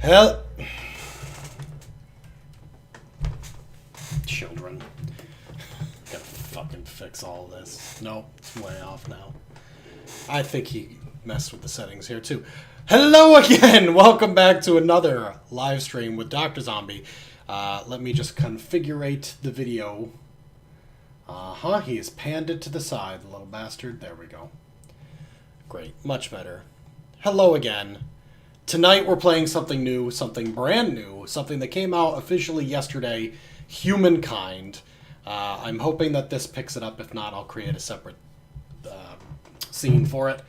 Hell. Children. Gotta fucking fix all this. Nope, it's way off now. I think he messed with the settings here too. Hello again! Welcome back to another live stream with Dr. Zombie. Let me just configure the video. He has panned it to the side, the little bastard. There we go. Great, much better. Hello again. Tonight we're playing something new, something brand new, something that came out officially yesterday, Humankind. I'm hoping that this picks it up. If not, I'll create a separate scene for it.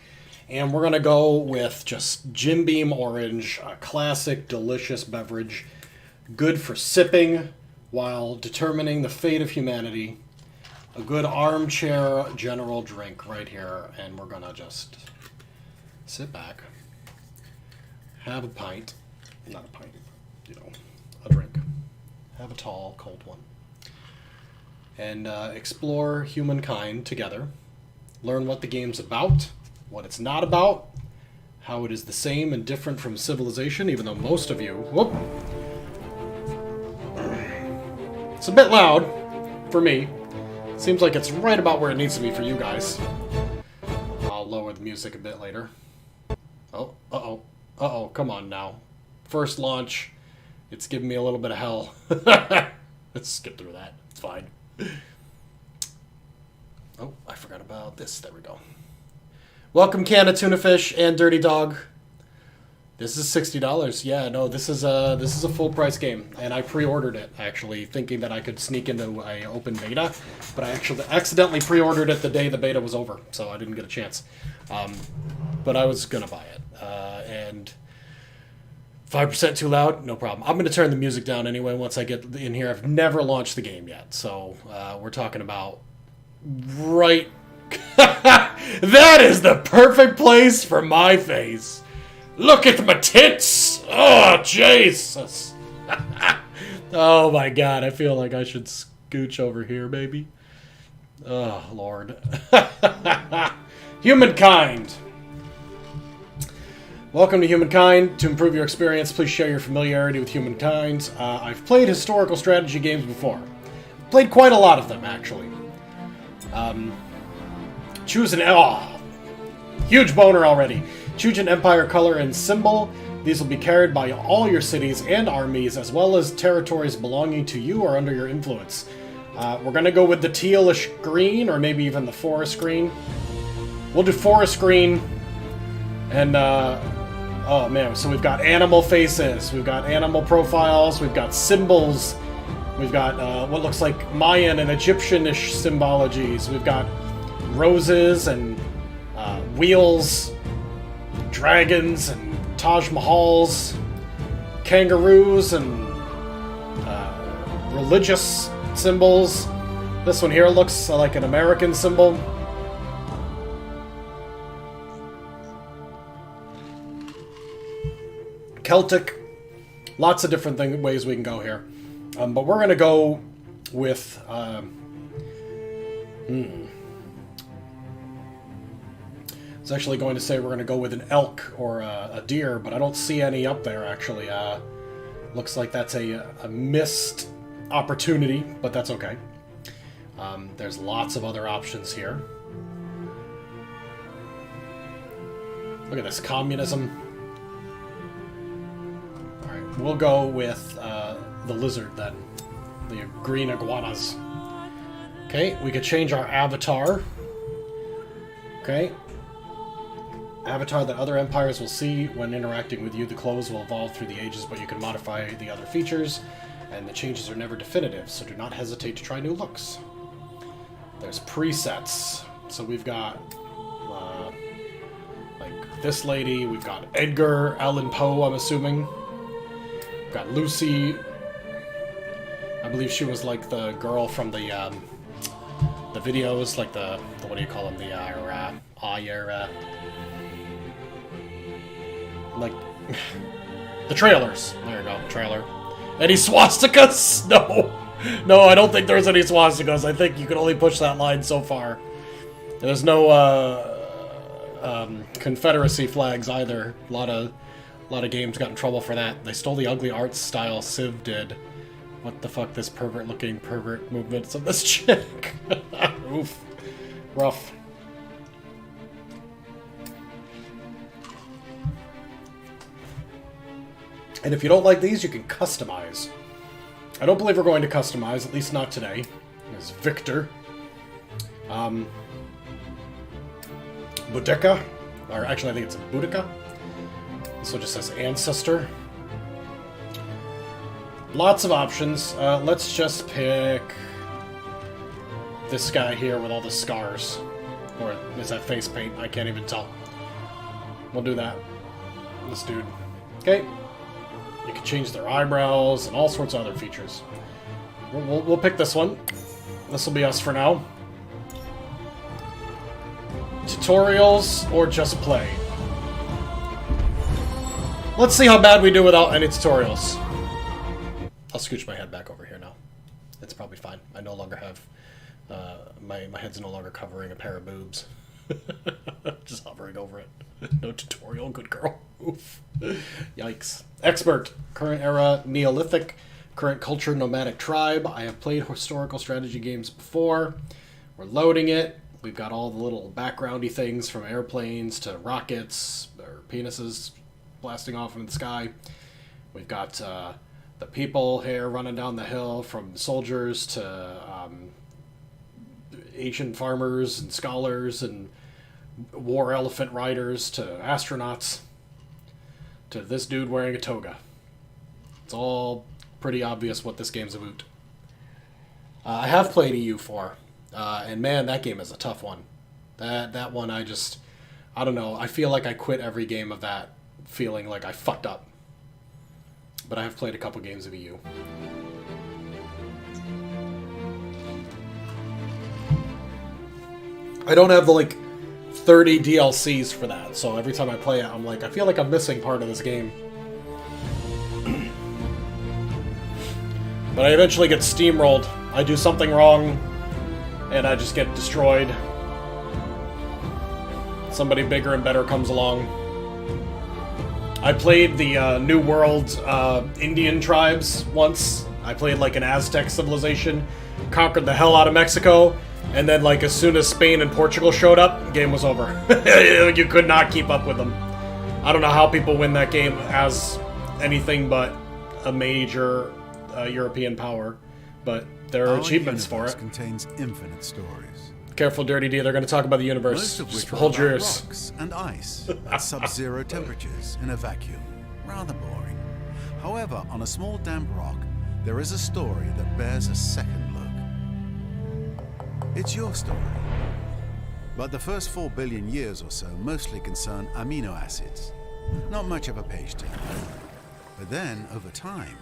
And we're going to go with just Jim Beam Orange, a classic, delicious beverage, good for sipping while determining the fate of humanity. A good armchair general drink right here, and we're going to just sit back, have a pint, not a pint, you know, a drink, have a tall, cold one, and explore Humankind together, learn what the game's about, what it's not about, how it is the same and different from Civilization, even though most of you, whoop, it's a bit loud for me. Seems like it's right about where it needs to be for you guys. I'll lower the music a bit later. Oh, uh-oh. Uh-oh, come on now. First launch. It's giving me a little bit of hell. Let's skip through that. It's fine. Oh, I forgot about this. There we go. Welcome, Can of Tuna Fish and Dirty Dog. This is $60. Yeah, no, this is a full price game, and I pre-ordered it actually, thinking that I could sneak into an open beta, but I actually accidentally pre-ordered it the day the beta was over, so I didn't get a chance. But I was gonna buy it, and 5% too loud, no problem. I'm gonna turn the music down anyway once I get in here. I've never launched the game yet, so we're talking about right. That is the perfect place for my face. Look at my tits! Oh, Jesus! Oh my God, I feel like I should scooch over here, baby. Oh, Lord. Humankind! Welcome to Humankind. To improve your experience, please share your familiarity with Humankind. I've played historical strategy games before. Played quite a lot of them, actually. Choose an... Oh, huge boner already. Choose an empire color and symbol. These will be carried by all your cities and armies, as well as territories belonging to you or under your influence. We're going to go with the tealish green, or maybe even the forest green. We'll do forest green. And, oh man, so we've got animal faces, we've got animal profiles, we've got symbols, we've got what looks like Mayan and Egyptian-ish symbologies, we've got roses and wheels, dragons and Taj Mahals, kangaroos and religious symbols. This one here looks like an American symbol. Celtic. Lots of different ways we can go here. But we're going to go with... I was actually going to say we're going to go with an elk or a deer, but I don't see any up there, actually. Looks like that's a missed opportunity, but that's okay. There's lots of other options here. Look at this, communism. Alright, we'll go with the lizard, then. The green iguanas. Okay, we could change our avatar. Okay. Avatar that other empires will see when interacting with you. The clothes will evolve through the ages, but you can modify the other features, and the changes are never definitive, so do not hesitate to try new looks. There's presets. So we've got, like, this lady. We've got Edgar Allan Poe, I'm assuming. We've got Lucy. I believe she was, like, the girl from the videos, like the what do you call them, like, the trailers. There you go, trailer. Any swastikas? No. No, I don't think there's any swastikas. I think you can only push that line so far. There's no Confederacy flags either. A lot A lot of games got in trouble for that. They stole the ugly art style Civ did. What the fuck, this pervert-looking pervert movements of this chick. Oof. Rough. And if you don't like these, you can customize. I don't believe we're going to customize, at least not today. There's Victor. Boudica. Or actually, I think it's Boudica. This one just says Ancestor. Lots of options. Let's just pick this guy here with all the scars. Or is that face paint? I can't even tell. We'll do that. This dude. Okay. You can change their eyebrows and all sorts of other features. We'll pick this one. This will be us for now. Tutorials or just play? Let's see how bad we do without any tutorials. I'll scooch my head back over here now. It's probably fine. I no longer have... my head's no longer covering a pair of boobs. Just hovering over it. No tutorial, good girl. Oof. Yikes. Expert. Current era Neolithic. Current culture nomadic tribe. I have played historical strategy games before. We're loading it. We've got all the little backgroundy things from airplanes to rockets or penises blasting off into the sky. We've got the people here running down the hill, from soldiers to Asian farmers and scholars and war elephant riders to astronauts to this dude wearing a toga. It's all pretty obvious what this game's about. I have played EU4, and man, that game is a tough one. That one, I don't know. I feel like I quit every game of that feeling like I fucked up. But I have played a couple games of EU. I don't have the, like, 30 DLCs for that, so every time I play it, I'm like, I feel like I'm missing part of this game. But I eventually get steamrolled. I do something wrong, and I just get destroyed. Somebody bigger and better comes along. I played the New World Indian tribes once. I played like an Aztec civilization, conquered the hell out of Mexico, and then like as soon as Spain and Portugal showed up, the game was over. You could not keep up with them. I don't know how people win that game as anything but a major European power, but there are achievements for it. Contains infinite stories. Careful, Dirty D, they're going to talk about the universe. Most of which Just hold your ears. Rocks and ice at sub-zero temperatures in a vacuum. Rather boring. However, on a small damp rock, there is a story that bears a second look. It's your story. But the first 4 billion years or so mostly concern amino acids. Not much of a page turner. But then, over time,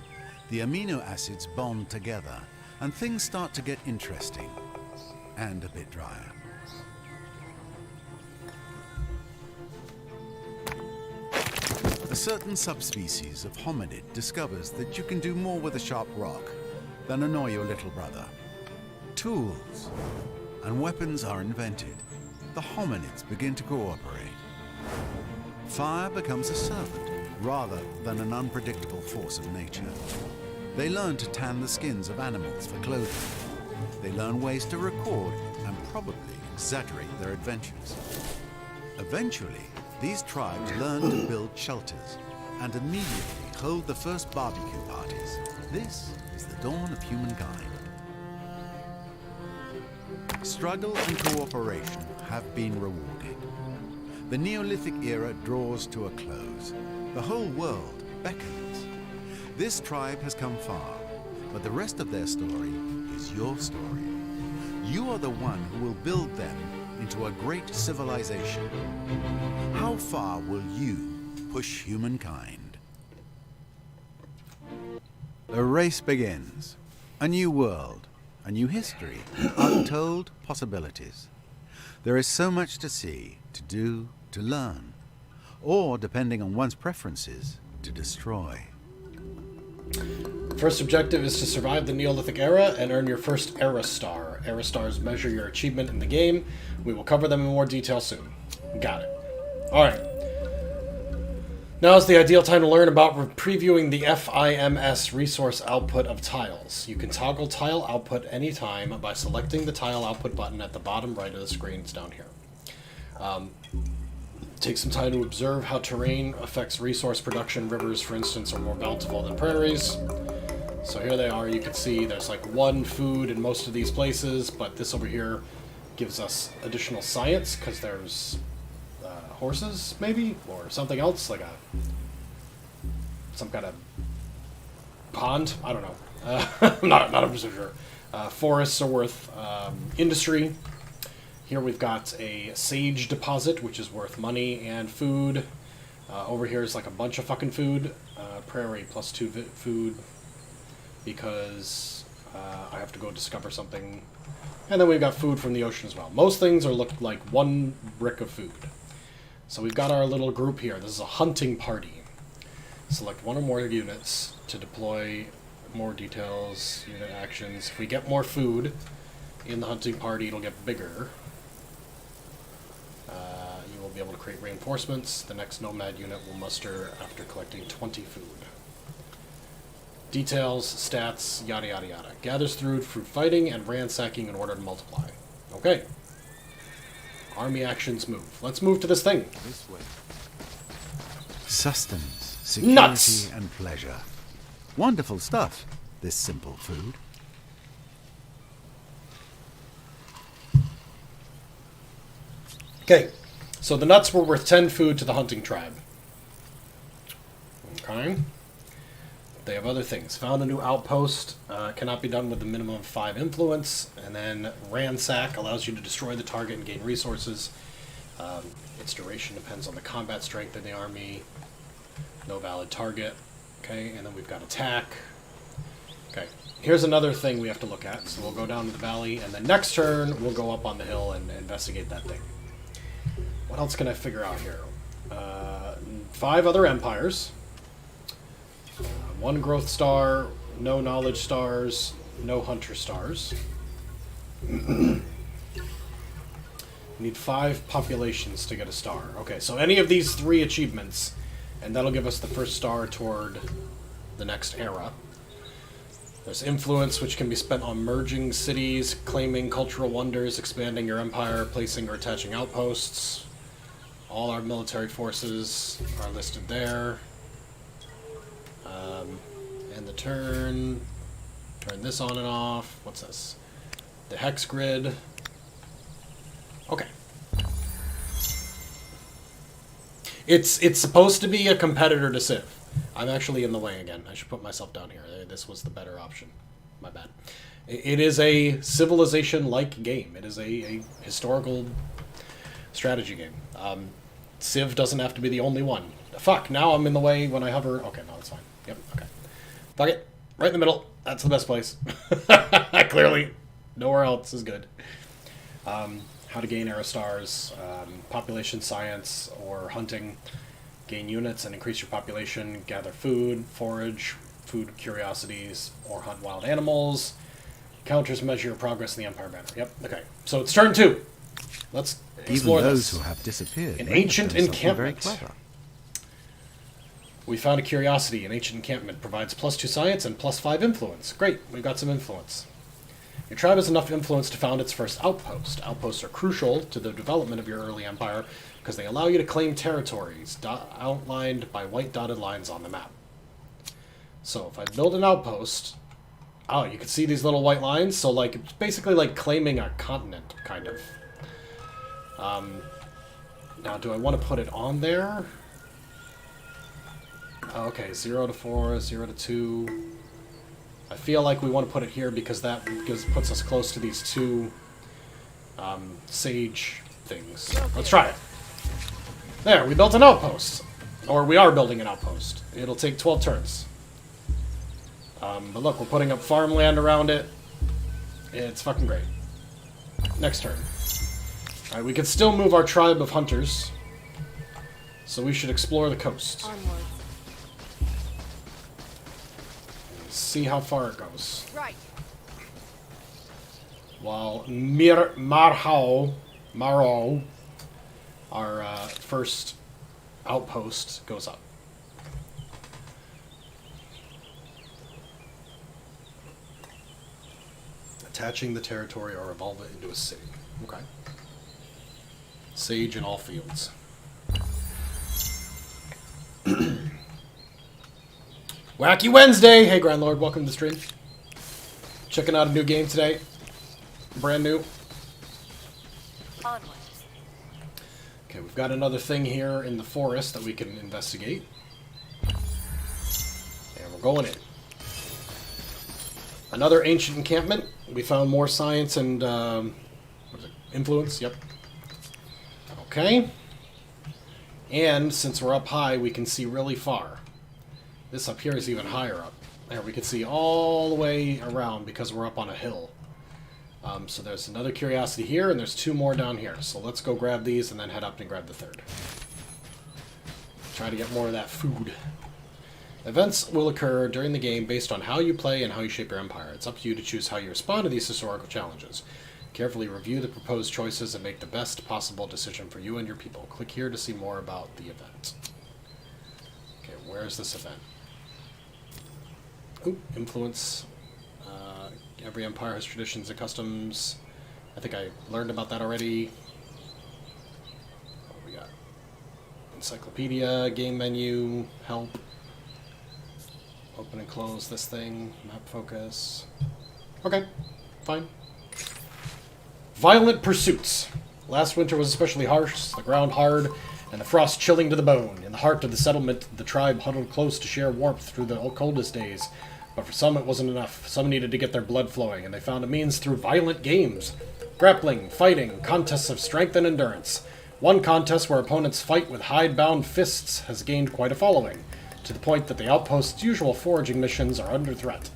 the amino acids bond together, and things start to get interesting. And a bit drier. A certain subspecies of hominid discovers that you can do more with a sharp rock than annoy your little brother. Tools and weapons are invented. The hominids begin to cooperate. Fire becomes a servant rather than an unpredictable force of nature. They learn to tan the skins of animals for clothing. They learn ways to record and probably exaggerate their adventures. Eventually, these tribes learn to build shelters and immediately hold the first barbecue parties. This is the dawn of humankind. Struggle and cooperation have been rewarded. The Neolithic era draws to a close. The whole world beckons. This tribe has come far, but the rest of their story is your story. You are the one who will build them into a great civilization. How far will you push humankind? The race begins. A new world, a new history, untold possibilities. There is so much to see, to do, to learn, or, depending on one's preferences, to destroy. First objective is to survive the Neolithic era and earn your first Era Star. Era Stars measure your achievement in the game. We will cover them in more detail soon. Got it. Alright. Now is the ideal time to learn about previewing the FIMS resource output of tiles. You can toggle tile output anytime by selecting the tile output button at the bottom right of the screen. It's down here. Take some time to observe how terrain affects resource production. Rivers, for instance, are more bountiful than prairies. So here they are. You can see there's like one food in most of these places, but this over here gives us additional science because there's horses, maybe, or something else, like some kind of pond. I don't know. Not 100% sure. Forests are worth industry. Here we've got a sage deposit, which is worth money and food. Over here is like a bunch of fucking food. Prairie plus 2 food because I have to go discover something. And then we've got food from the ocean as well. Most things are look like 1 brick of food. So we've got our little group here. This is a hunting party. Select 1 or more units to deploy more details, unit actions. If we get more food in the hunting party, it'll get bigger. You will be able to create reinforcements. The next nomad unit will muster after collecting 20 food. Details, stats, yada yada yada. Gathers through fighting and ransacking in order to multiply. Okay. Army actions move. Let's move to this thing. This way. Sustenance, security, Nuts! And pleasure. Wonderful stuff, this simple food. Okay. So the nuts were worth 10 food to the hunting tribe. Okay. They have other things. Found a new outpost. Cannot be done with a minimum of 5 influence. And then ransack allows you to destroy the target and gain resources. Its duration depends on the combat strength of the army. No valid target. Okay, and then we've got attack. Okay, here's another thing we have to look at. So we'll go down to the valley, and then next turn we'll go up on the hill and investigate that thing. What else can I figure out here? 5 other empires. 1 growth star, no knowledge stars, no hunter stars. Need 5 populations to get a star. Okay, so any of these 3 achievements, and that'll give us the first star toward the next era. There's influence, which can be spent on merging cities, claiming cultural wonders, expanding your empire, placing or attaching outposts. All our military forces are listed there. And the turn this on and off. What's this? The hex grid. Okay. It's supposed to be a competitor to Civ. I'm actually in the way again. I should put myself down here. This was the better option. My bad. It is a civilization-like game. It is a historical strategy game. Civ doesn't have to be the only one. Fuck, now I'm in the way when I hover. Okay, no, that's fine. Yep, okay. Fuck it. Right in the middle. That's the best place. Clearly. Nowhere else is good. How to gain era stars, population science or hunting, gain units and increase your population, gather food, forage, food curiosities, or hunt wild animals. Counters measure your progress in the Empire banner. Yep, okay. So it's turn 2. Let's explore Even this. those who have disappeared. An ancient encampment. Very clever. We found a curiosity. An ancient encampment provides +2 science and +5 influence. Great, we've got some influence. Your tribe has enough influence to found its first outpost. Outposts are crucial to the development of your early empire because they allow you to claim territories outlined by white dotted lines on the map. So if I build an outpost, oh, you can see these little white lines. So like it's basically like claiming a continent, kind of. Now, do I want to put it on there? Oh, okay, 0 to 4, 0 to 2. I feel like we want to put it here because that puts us close to these 2 sage things. Let's try it. There, we built an outpost. Or we are building an outpost. It'll take 12 turns. But look, we're putting up farmland around it. It's fucking great. Next turn. Alright, we can still move our tribe of hunters. So we should explore the coast. Onwards. See how far it goes. Right. While Maro, our first outpost, goes up. Attaching the territory or evolve it into a city. Okay. Sage in all fields. Wacky Wednesday! Hey, Grand Lord, welcome to the stream. Checking out a new game today. Brand new. Onwards. Okay, we've got another thing here in the forest that we can investigate. And we're going in. Another ancient encampment. We found more science and, what is it? Influence, yep. Okay. And since we're up high, we can see really far. This up here is even higher up. There, we can see all the way around because we're up on a hill. So there's another curiosity here, and there's 2 more down here. So let's go grab these and then head up and grab the 3rd. Try to get more of that food. Events will occur during the game based on how you play and how you shape your empire. It's up to you to choose how you respond to these historical challenges. Carefully review the proposed choices and make the best possible decision for you and your people. Click here to see more about the event. Okay, where is this event? Ooh, influence. Every empire has traditions and customs. I think I learned about that already. What we got? Encyclopedia, game menu, help. Open and close this thing. Map focus. Okay, fine. Violent pursuits. Last winter was especially harsh, the ground hard, and the frost chilling to the bone. In the heart of the settlement, the tribe huddled close to share warmth through the coldest days. But for some, it wasn't enough. Some needed to get their blood flowing, and they found a means through violent games. Grappling, fighting, contests of strength and endurance. One contest where opponents fight with hide-bound fists has gained quite a following, to the point that the outpost's usual foraging missions are under threat.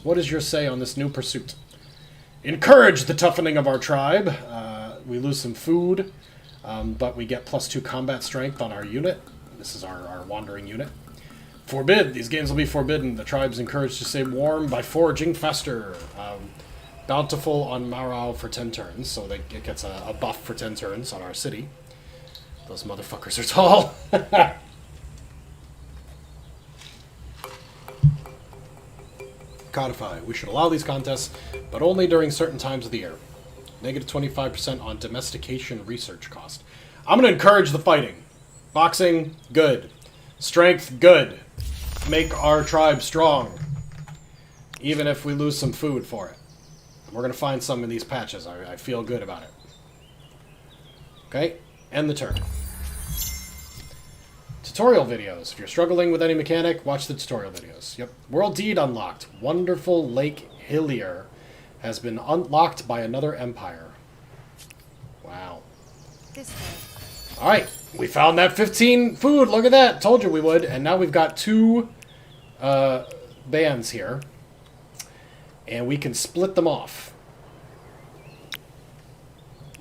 What is your say on this new pursuit? Encourage the toughening of our tribe. We lose some food, but we get +2 combat strength on our unit. This is our wandering unit. Forbid. These games will be forbidden. The tribe's encouraged to stay warm by foraging faster. Bountiful on morale for 10 turns, so it gets a buff for 10 turns on our city. Those motherfuckers are tall. Codify. We should allow these contests, but only during certain times of the year. Negative 25% on domestication research cost. I'm going to encourage the fighting. Boxing, good. Strength, good. Make our tribe strong. Even if we lose some food for it. We're going to find some in these patches. I feel good about it. Okay, end the turn. Tutorial videos. If you're struggling with any mechanic, watch the tutorial videos. Yep. World Deed unlocked. Wonderful Lake Hillier has been unlocked by another empire. Wow. This way. Alright, we found that 15 food. Look at that. Told you we would. And now we've got 2 bands here. And we can split them off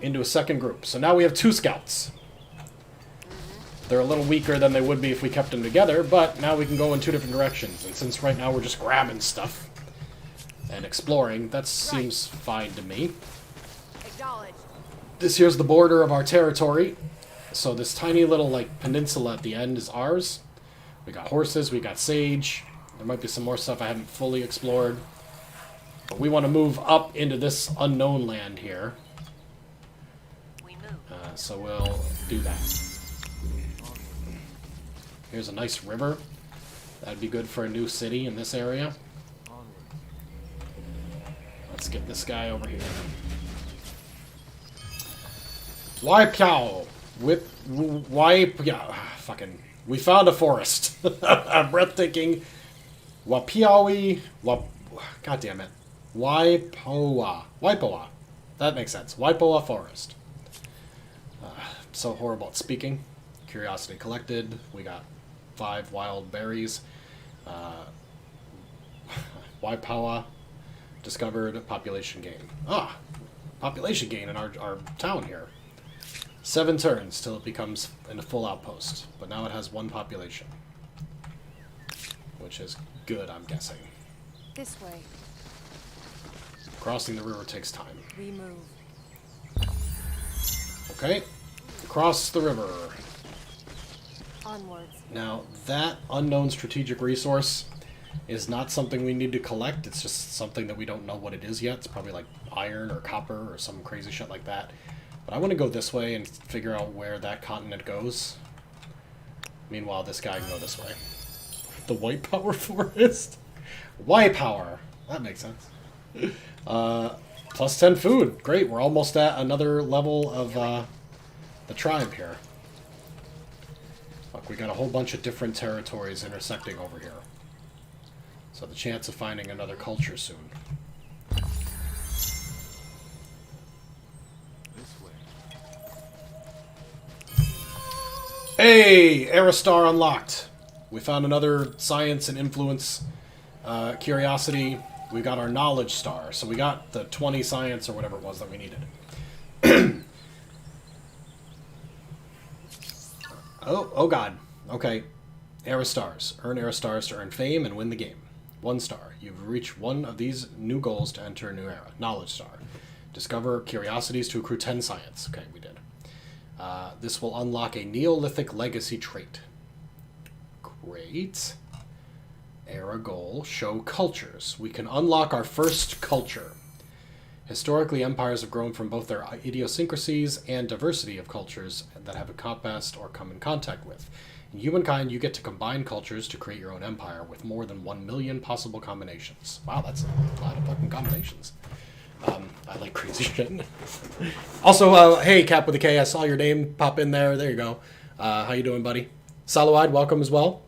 into a second group. So now we have 2 scouts. They're a little weaker than they would be if we kept them together, but now we can go in 2 different directions. And since right now we're just grabbing stuff and exploring, that seems fine to me. Acknowledged. This here's the border of our territory. So this tiny little like peninsula at the end is ours. We got horses, we got sage. There might be some more stuff I haven't fully explored. But we want to move up into this unknown land here. We move. So we'll do that. Here's a nice river. That'd be good for a new city in this area. Let's get this guy over here. Waipiao. Fucking. We found a forest. A breathtaking. Wapiawi. God damn it. Waipoa. That makes sense. Waipoa Forest. So horrible at speaking. Curiosity collected. We got 5 wild berries. Waipoa discovered. Population gain. Population gain in our town here. 7 turns till it becomes in a full outpost. But now it has 1 population. Which is good, I'm guessing. This way. Crossing the river takes time. We move. Okay. Cross the river. Onwards. Now, that unknown strategic resource is not something we need to collect. It's just something that we don't know what it is yet. It's probably like iron or copper or some crazy shit like that. But I want to go this way and figure out where that continent goes. Meanwhile, this guy can go this way. The White Power Forest? White Power! That makes sense. Plus 10 food. Great, we're almost at another level of the tribe here. Look, we got a whole bunch of different territories intersecting over here. So the chance of finding another culture soon. Hey! Aerostar unlocked! We found another science and influence curiosity. We got our knowledge star. So we got the 20 science or whatever it was that we needed. Oh god. Okay. Aerostars. Earn Aerostars to earn fame and win the game. 1 star. You've reached one of these new goals to enter a new era. Knowledge star. Discover curiosities to accrue 10 science. Okay, we did. This will unlock a Neolithic legacy trait. Great. Era goal. Show cultures. We can unlock our first culture. Historically, empires have grown from both their idiosyncrasies and diversity of cultures that have encompassed or come in contact with. In Humankind, you get to combine cultures to create your own empire with more than 1 million possible combinations. Wow, that's a lot of fucking combinations. I like crazy shit. Also, hey, Cap with a K, I saw your name pop in there. There you go. How you doing, buddy? Salawad, welcome as well.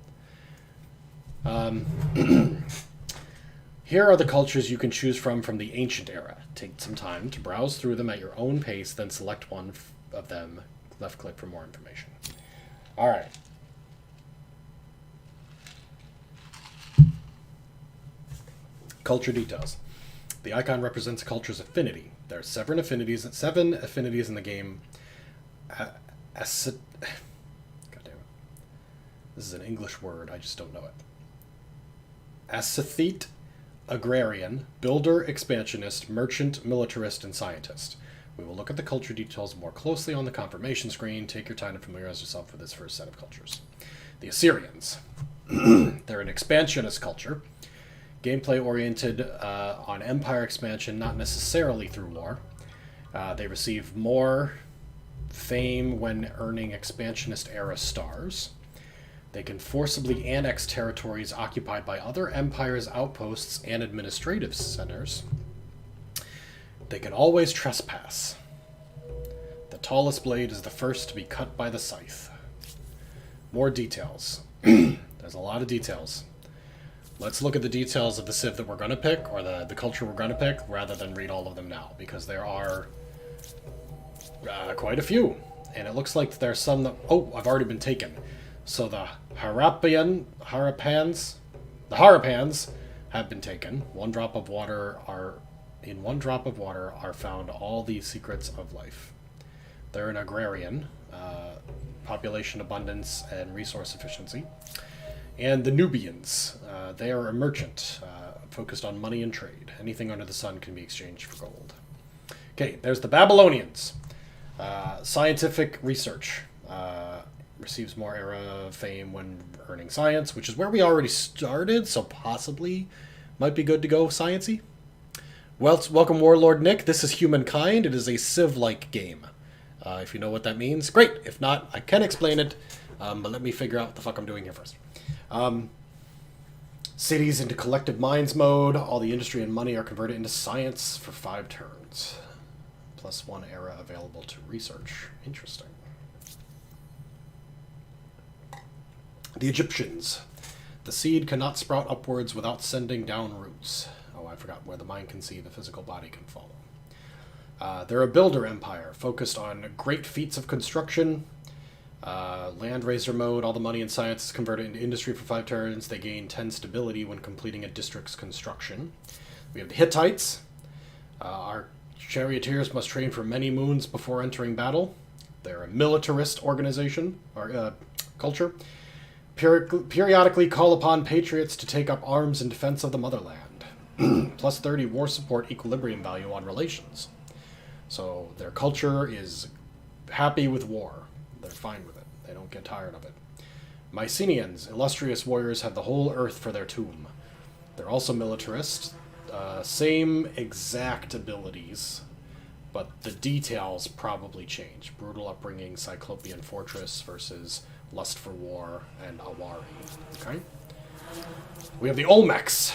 Here are the cultures you can choose from the ancient era. Take some time to browse through them at your own pace, then select one of them. Left click for more information. All right. Culture details. The icon represents a culture's affinity. There are 7 affinities in the game. God damn it. This is an English word. I just don't know it. Ascethete, agrarian, builder, expansionist, merchant, militarist, and scientist. We will look at the culture details more closely on the confirmation screen. Take your time to familiarize yourself with this first set of cultures. The Assyrians. They're an expansionist culture. Gameplay oriented on empire expansion, not necessarily through war. They receive more fame when earning expansionist era stars. They can forcibly annex territories occupied by other empires' outposts and administrative centers. They can always trespass. The tallest blade is the first to be cut by the scythe. More details. There's a lot of details. Let's look at the details of the Civ that we're going to pick, or the culture we're going to pick, rather than read all of them now, because there are quite a few. And it looks like there's some that... Oh, I've already been taken. So the Harapans have been taken. In one drop of water are found all the secrets of life. They're an agrarian, population abundance and resource efficiency. And the Nubians, they are a merchant, focused on money and trade. Anything under the sun can be exchanged for gold. Okay, there's the Babylonians. Scientific research. Receives more era fame when earning science, which is where we already started, so possibly might be good to go sciencey. Well, welcome Warlord Nick. This is Humankind. It is a Civ-like game. If you know what that means, great. If not, I can explain it, but let me figure out what the fuck I'm doing here first. Cities into collective minds mode. All the industry and money are converted into science for 5 turns. Plus 1 era available to research. Interesting. The Egyptians. The seed cannot sprout upwards without sending down roots. Oh, I forgot. Where the mind can see, the physical body can follow. They're a builder empire, focused on great feats of construction. Land raiser mode. All the money and science is converted into industry for 5 turns. They gain 10 stability when completing a district's construction. We have the Hittites. Our charioteers must train for many moons before entering battle. They're a militarist organization, or culture. Periodically call upon patriots to take up arms in defense of the motherland. Plus 30 war support equilibrium value on relations. So their culture is happy with war. They're fine with it. They don't get tired of it. Mycenaeans, illustrious warriors, have the whole earth for their tomb. They're also militarist. Same exact abilities, but the details probably change. Brutal upbringing, Cyclopean fortress versus lust for war and Awari. Okay. We have the Olmecs.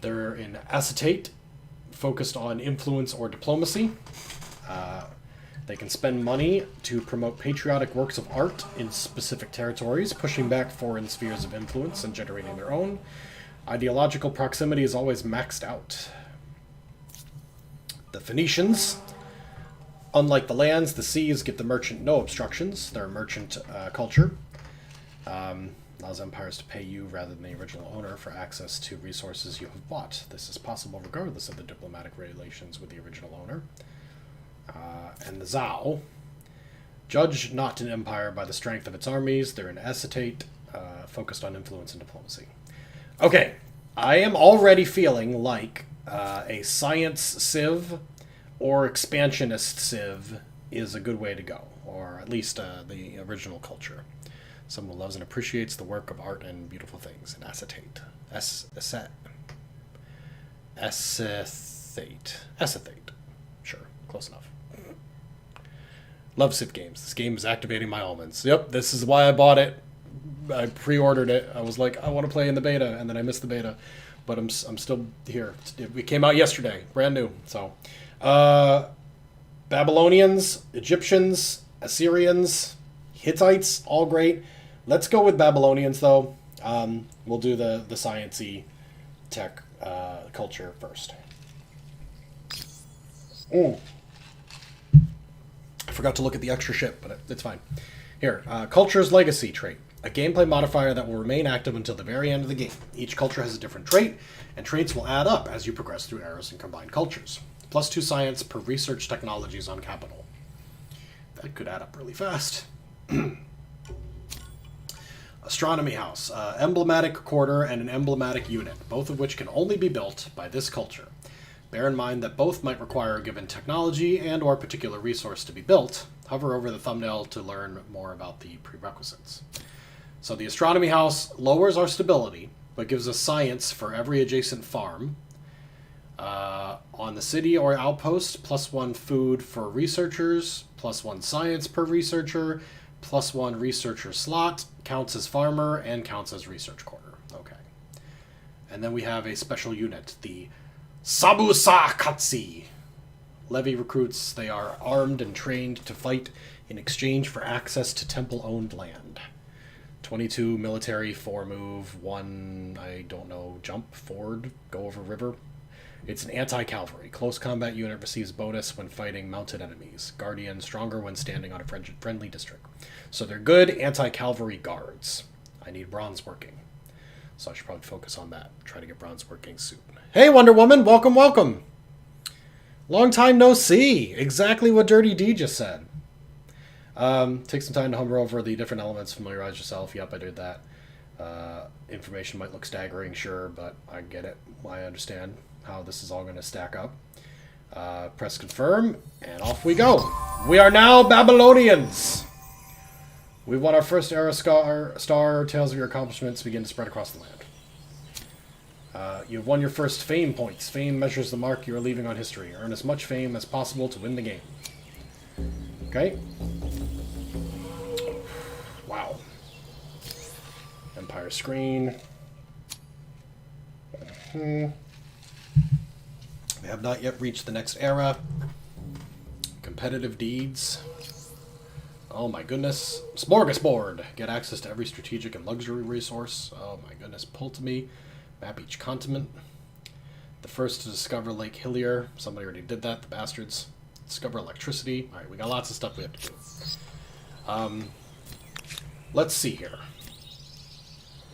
They're in acetate, focused on influence or diplomacy. They can spend money to promote patriotic works of art in specific territories, pushing back foreign spheres of influence and generating their own. Ideological proximity is always maxed out. The Phoenicians, unlike the lands, the seas give the merchant no obstructions. They're a merchant culture. Allows empires to pay you rather than the original owner for access to resources you have bought. This is possible regardless of the diplomatic relations with the original owner. And the Zhao, judge not an empire by the strength of its armies. They're an acetate, focused on influence and diplomacy. Okay, I am already feeling like a science civ or expansionist civ is a good way to go, or at least the original culture. Someone who loves and appreciates the work of art and beautiful things. An acetate. Acetate. Sure, close enough. Love Civ games. This game is activating my almonds. Yep, this is why I bought it. I pre-ordered it. I was like, I want to play in the beta, and then I missed the beta. But I'm still here. It came out yesterday. Brand new. So, Babylonians, Egyptians, Assyrians, Hittites, all great. Let's go with Babylonians, though. We'll do the science-y tech culture first. I forgot to look at the extra shit, but it's fine. Here, Culture's Legacy trait. A gameplay modifier that will remain active until the very end of the game. Each culture has a different trait, and traits will add up as you progress through eras and combined cultures. +2 science per research technologies on capital. That could add up really fast. Astronomy House. Emblematic quarter and an emblematic unit, both of which can only be built by this culture. Bear in mind that both might require a given technology and or particular resource to be built. Hover over the thumbnail to learn more about the prerequisites. So the Astronomy House lowers our stability, but gives us science for every adjacent farm. On the city or outpost, +1 food for researchers, +1 science per researcher, +1 researcher slot, counts as farmer, and counts as research quarter. Okay. And then we have a special unit, the Sabusakatsi. Levy recruits. They are armed and trained to fight in exchange for access to temple-owned land. 22 military, 4 move, 1, I don't know, jump, ford, go over river. It's an anti-cavalry. Close combat unit receives bonus when fighting mounted enemies. Guardian, stronger when standing on a friendly district. So they're good anti-cavalry guards. I need bronze working. So I should probably focus on that. Try to get bronze working soon. Hey, Wonder Woman! Welcome, welcome! Long time no see! Exactly what Dirty D just said. Take some time to hover over the different elements, familiarize yourself. Yep, I did that. Information might look staggering, sure, but I get it. I understand how this is all going to stack up. Press confirm, and off we go. We are now Babylonians! We've won our first era star. Tales of your accomplishments begin to spread across the land. You've won your first fame points. Fame measures the mark you are leaving on history. Earn as much fame as possible to win the game. Okay. Wow. Empire screen. We have not yet reached the next era. Competitive deeds. Oh my goodness. Smorgasbord. Get access to every strategic and luxury resource. Oh my goodness. Pull to me. Map each continent. The first to discover Lake Hillier. Somebody already did that. The bastards. Discover electricity. Alright, we got lots of stuff we have to do. Let's see here.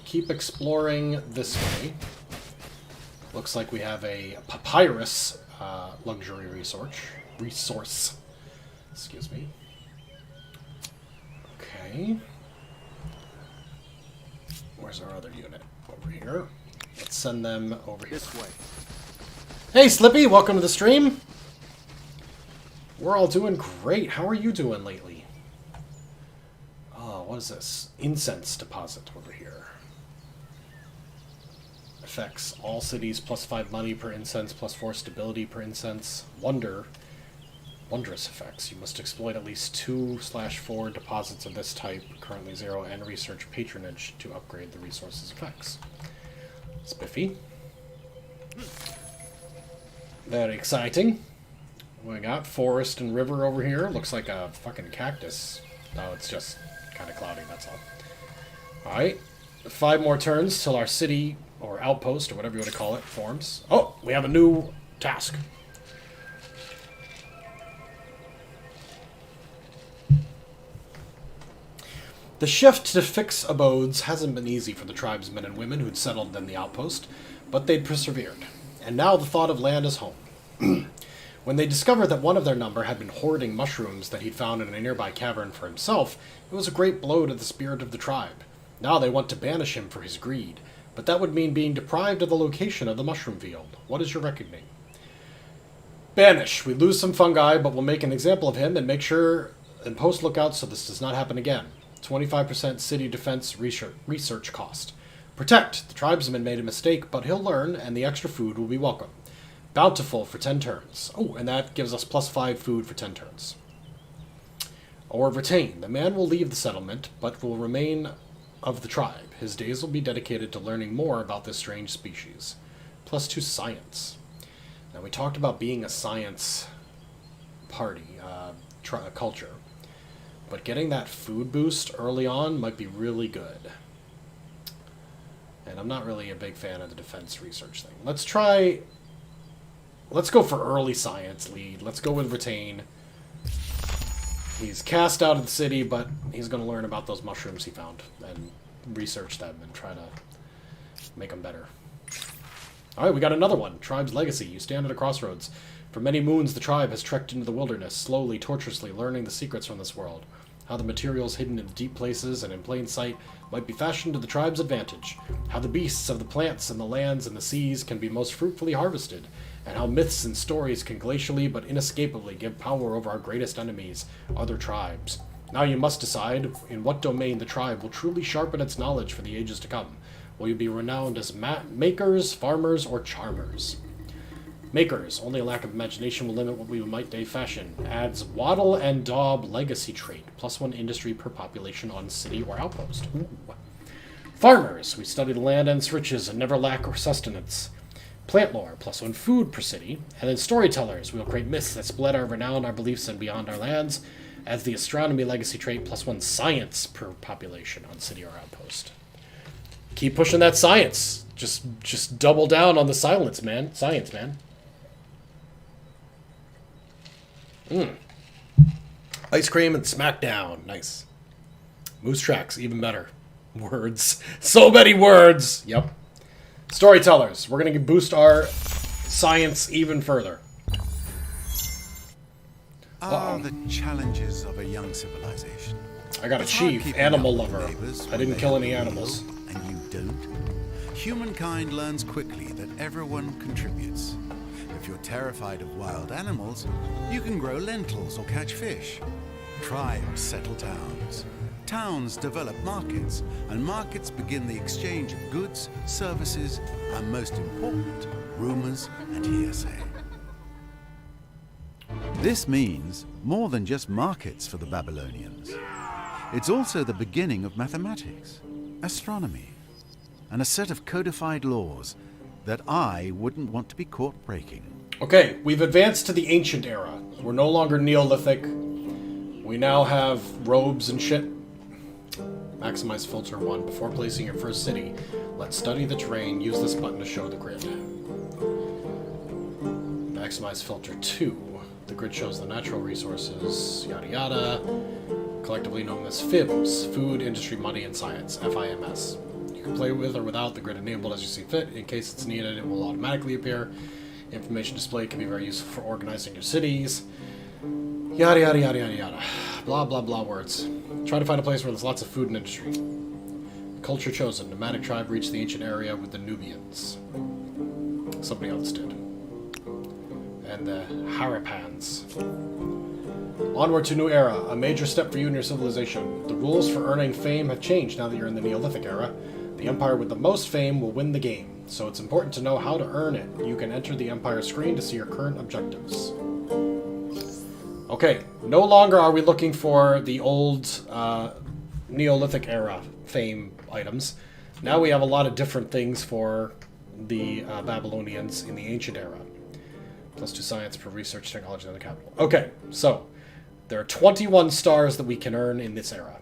Keep exploring this way. Looks like we have a papyrus luxury resource. Excuse me. Okay. Where's our other unit? Over here. Let's send them over here. This way. Hey, Slippy! Welcome to the stream! We're all doing great. How are you doing lately? Oh, what is this? Incense deposit over here. Effects. All cities +5 money per incense, +4 stability per incense. Wondrous effects. You must exploit at least 2/4 deposits of this type, currently 0, and research patronage to upgrade the resource's effects. Spiffy. Very exciting. We got forest and river over here. Looks like a fucking cactus. No, it's just kind of cloudy, that's all. Alright. 5 more turns till our city, or outpost, or whatever you want to call it, forms. Oh, we have a new task. The shift to fix abodes hasn't been easy for the tribesmen and women who'd settled in the outpost, but they'd persevered. And now the thought of land is home. When they discovered that one of their number had been hoarding mushrooms that he'd found in a nearby cavern for himself, it was a great blow to the spirit of the tribe. Now they want to banish him for his greed, but that would mean being deprived of the location of the mushroom field. What is your reckoning? Banish. We lose some fungi, but we'll make an example of him and make sure and post lookout so this does not happen again. 25% city defense research cost. Protect. The tribesman made a mistake, but he'll learn, and the extra food will be welcome. Bountiful for 10 turns. Oh, and that gives us +5 food for 10 turns. Or retain. The man will leave the settlement, but will remain of the tribe. His days will be dedicated to learning more about this strange species. +2 science. Now, we talked about being a science party, culture. But getting that food boost early on might be really good. And I'm not really a big fan of the defense research thing. Let's go for early science lead. Let's go with retain. He's cast out of the city, but he's going to learn about those mushrooms he found and research them and try to make them better. Alright, we got another one. Tribe's legacy. You stand at a crossroads. For many moons, the tribe has trekked into the wilderness, slowly, tortuously learning the secrets from this world. How the materials hidden in deep places and in plain sight might be fashioned to the tribe's advantage. How the beasts of the plants and the lands and the seas can be most fruitfully harvested. And how myths and stories can glacially but inescapably give power over our greatest enemies, other tribes. Now you must decide in what domain the tribe will truly sharpen its knowledge for the ages to come. Will you be renowned as makers, farmers, or charmers? Makers. Only a lack of imagination will limit what we might day fashion. Adds Waddle and Daub legacy trait. +1 industry per population on city or outpost. Ooh. Farmers. We study the land and its riches and never lack sustenance. Plant lore. +1 food per city. And then storytellers. We'll create myths that split our renown, our beliefs, and beyond our lands. Adds the astronomy legacy trait. +1 science per population on city or outpost. Keep pushing that science. Just double down on the science, man. Science, man. Ice cream and smackdown. Nice. Moose tracks, even better. Words. So many words. Yep. Storytellers. We're going to boost our science even further. The challenges of a young civilization. I got a It's hard chief, keeping animal up with lover. neighbors I when didn't they kill have any a animals. meal And you don't. Humankind learns quickly that everyone contributes. If you're terrified of wild animals, you can grow lentils or catch fish. Tribes settle towns. Towns develop markets, and markets begin the exchange of goods, services, and most important, rumors and hearsay. This means more than just markets for the Babylonians. It's also the beginning of mathematics, astronomy, and a set of codified laws that I wouldn't want to be caught breaking. Okay, we've advanced to the ancient era. We're no longer Neolithic. We now have robes and shit. Maximize filter 1. Before placing your first city, let's study the terrain. Use this button to show the grid. Maximize filter 2. The grid shows the natural resources, yada yada, collectively known as FIMS, food, industry, money, and science, FIMS. You can play with or without the grid enabled as you see fit. In case it's needed, it will automatically appear. Information displayed can be very useful for organizing your cities. Yada yada yada yada yada. Blah blah blah words. Try to find a place where there's lots of food and industry. Culture chosen. Nomadic tribe reached the ancient area with the Nubians. Somebody else did. And the Harapans. Onward to new era. A major step for you and your civilization. The rules for earning fame have changed now that you're in the Neolithic era. The empire with the most fame will win the game. so it's important to know how to earn it. You can enter the Empire screen to see your current objectives. Okay, no longer are we looking for the old Neolithic era fame items. Now we have a lot of different things for the Babylonians in the ancient era. +2 science for research technology in the capital. Okay, so there are 21 stars that we can earn in this era.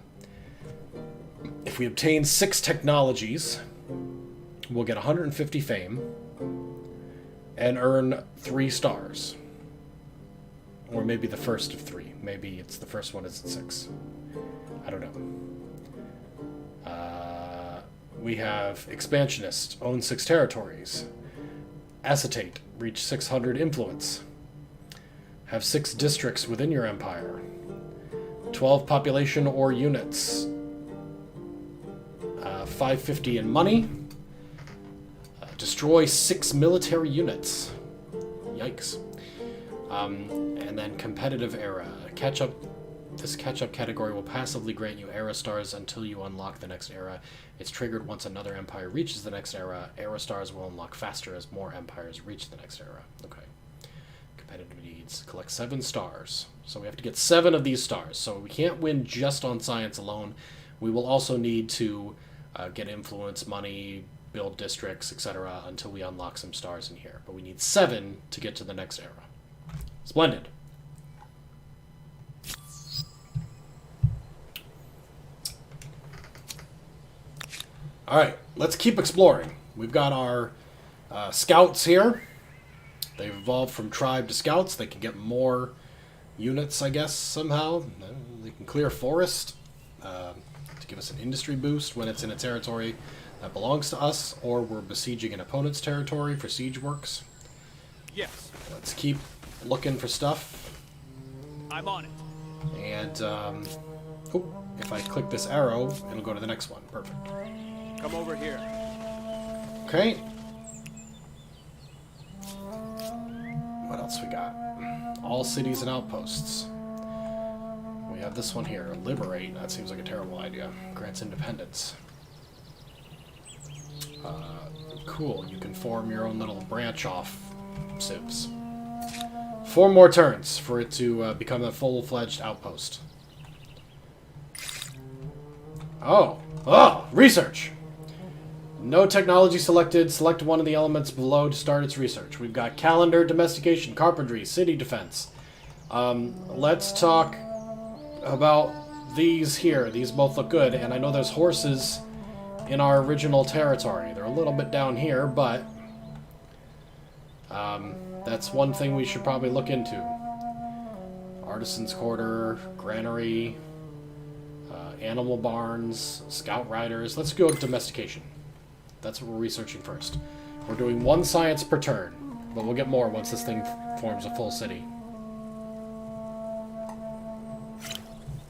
If we obtain 6 technologies, we'll get 150 fame and earn 3 stars. Or maybe the first of 3. Maybe it's the first one is at 6. I don't know. We have Expansionist, own 6 territories. Acetate, reach 600 influence. Have 6 districts within your empire. 12 population or units. 550 in money. Destroy 6 military units. Yikes. And then competitive era. This catch-up category will passively grant you era stars until you unlock the next era. It's triggered once another empire reaches the next era. Era stars will unlock faster as more empires reach the next era. Okay. Competitive needs. Collect 7 stars. So we have to get 7 of these stars. So we can't win just on science alone. We will also need to get influence, money, build districts, etc. until we unlock some stars in here. But we need 7 to get to the next era. Splendid. Alright, let's keep exploring. We've got our scouts here. They've evolved from tribe to scouts. They can get more units, I guess, somehow. They can clear forest to give us an industry boost when it's in a territory that belongs to us, or we're besieging an opponent's territory for siege works. Yes. Let's keep looking for stuff. I'm on it. And, if I click this arrow, it'll go to the next one. Perfect. Come over here. Okay. What else we got? All cities and outposts. We have this one here. Liberate. That seems like a terrible idea. Grants independence. Cool. You can form your own little branch off civs. 4 more turns for it to become a full-fledged outpost. Oh! Research! No technology selected. Select one of the elements below to start its research. We've got calendar, domestication, carpentry, city defense. Let's talk about these here. These both look good, and I know there's horses in our original territory. They're a little bit down here, but that's one thing we should probably look into. Artisan's quarter, granary, animal barns, scout riders. Let's go with domestication. That's what we're researching first. We're doing 1 science per turn, but we'll get more once this thing forms a full city.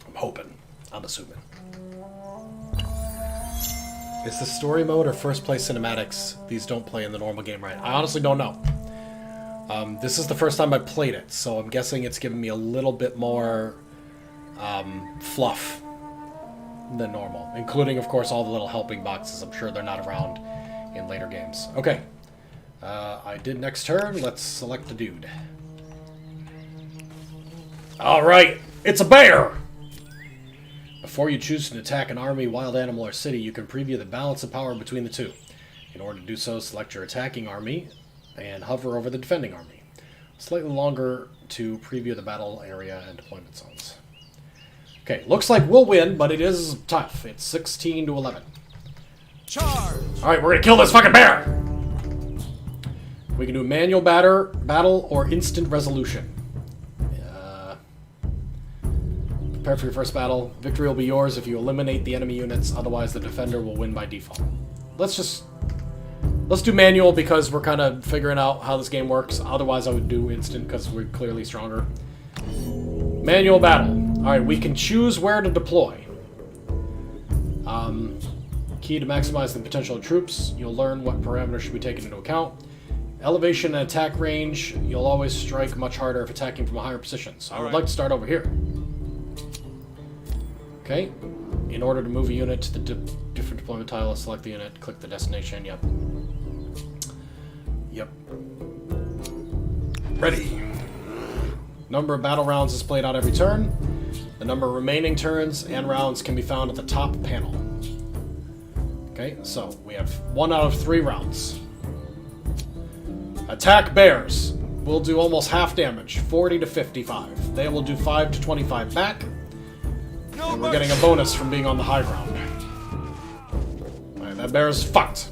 I'm hoping. I'm assuming. Is this story mode or first play cinematics? These don't play in the normal game, right? I honestly don't know. This is the first time I played it, so I'm guessing it's giving me a little bit more fluff than normal, including, of course, all the little helping boxes. I'm sure they're not around in later games. Okay. I did next turn. Let's select a dude. Alright, it's a bear! Before you choose to attack an army, wild animal, or city, you can preview the balance of power between the two. In order to do so, select your attacking army and hover over the defending army. Slightly longer to preview the battle area and deployment zones. Okay, looks like we'll win, but it is tough. It's 16 to 11. Charge! Alright, we're gonna kill this fucking bear! We can do manual battle or instant resolution. Prepare for your first battle. Victory will be yours if you eliminate the enemy units, otherwise the defender will win by default. Let's do manual because we're kind of figuring out how this game works. Otherwise I would do instant because we're clearly stronger. Manual battle. Alright, we can choose where to deploy. Key to maximize the potential of troops. You'll learn what parameters should be taken into account. Elevation and attack range. You'll always strike much harder if attacking from a higher position. So I would like to start over here. Okay. In order to move a unit to the different deployment tile, select the unit, click the destination. Yep. Yep. Ready. Number of battle rounds is played out every turn. The number of remaining turns and rounds can be found at the top panel. Okay, so we have 1 out of 3 rounds. Attack bears. We'll do almost half damage, 40 to 55. They will do 5 to 25 back. And we're getting a bonus from being on the high ground. Alright, that bear is fucked.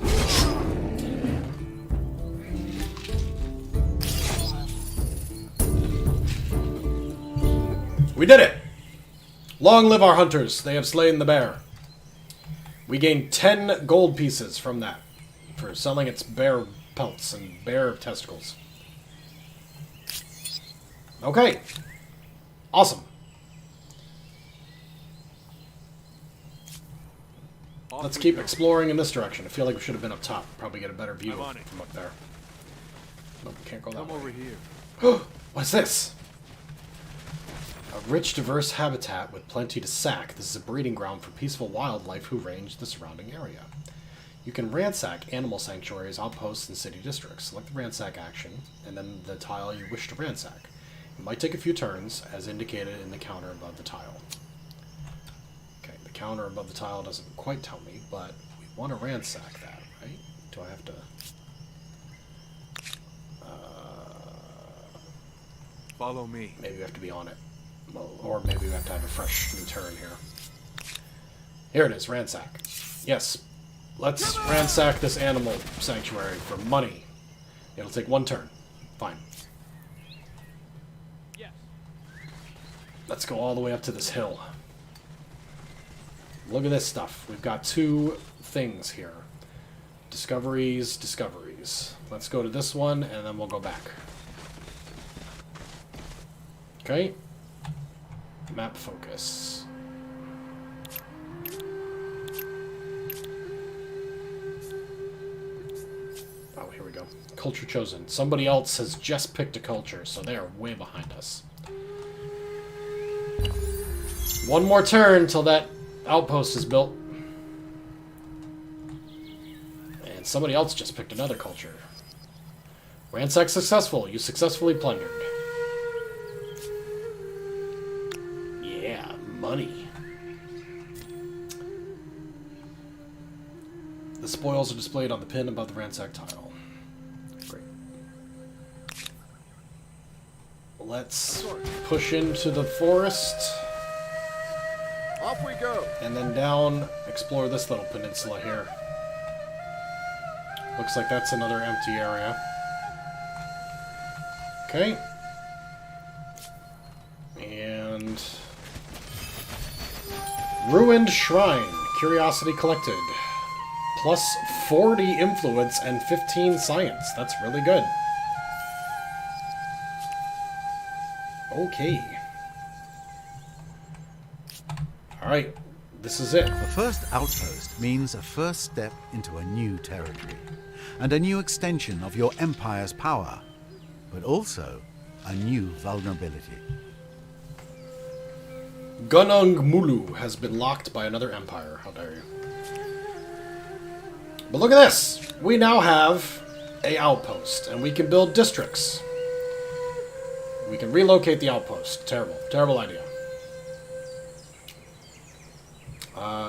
We did it! Long live our hunters. They have slain the bear. We gained 10 gold pieces from that for selling its bear pelts and bear testicles. Okay. Awesome. Let's keep exploring in this direction. I feel like we should have been up top. Probably get a better view from up there. Nope, can't go that way. Come over here. What's this? A rich, diverse habitat with plenty to sack. This is a breeding ground for peaceful wildlife who range the surrounding area. You can ransack animal sanctuaries, outposts, and city districts. Select the ransack action, and then the tile you wish to ransack. It might take a few turns, as indicated in the counter above the tile. Okay, the counter above the tile doesn't quite tell me, but we want to ransack that, right? Do I have to... Follow me. Maybe we have to be on it. Or maybe we have to have a fresh new turn here. Here it is, ransack. Yes. Let's ransack this animal sanctuary for money. It'll take 1 turn. Fine. Yes. Let's go all the way up to this hill. Look at this stuff. We've got 2 things here. Discoveries, discoveries. Let's go to this one, and then we'll go back. Okay. Map focus. Oh, here we go. Culture chosen. Somebody else has just picked a culture, so they are way behind us. 1 more turn till that outpost is built. And somebody else just picked another culture. Ransack successful. You successfully plundered. Money. The spoils are displayed on the pin above the ransack tile. Great. Let's push into the forest. Off we go. And then down, explore this little peninsula here. Looks like that's another empty area. Okay. And... Ruined Shrine. Curiosity collected. Plus 40 influence and 15 science. That's really good. Okay. Alright. This is it. The first outpost means a first step into a new territory, and a new extension of your empire's power, but also a new vulnerability. Gunung Mulu has been locked by another empire. How dare you. But look at this! We now have a outpost, and we can build districts. We can relocate the outpost. Terrible. Terrible idea.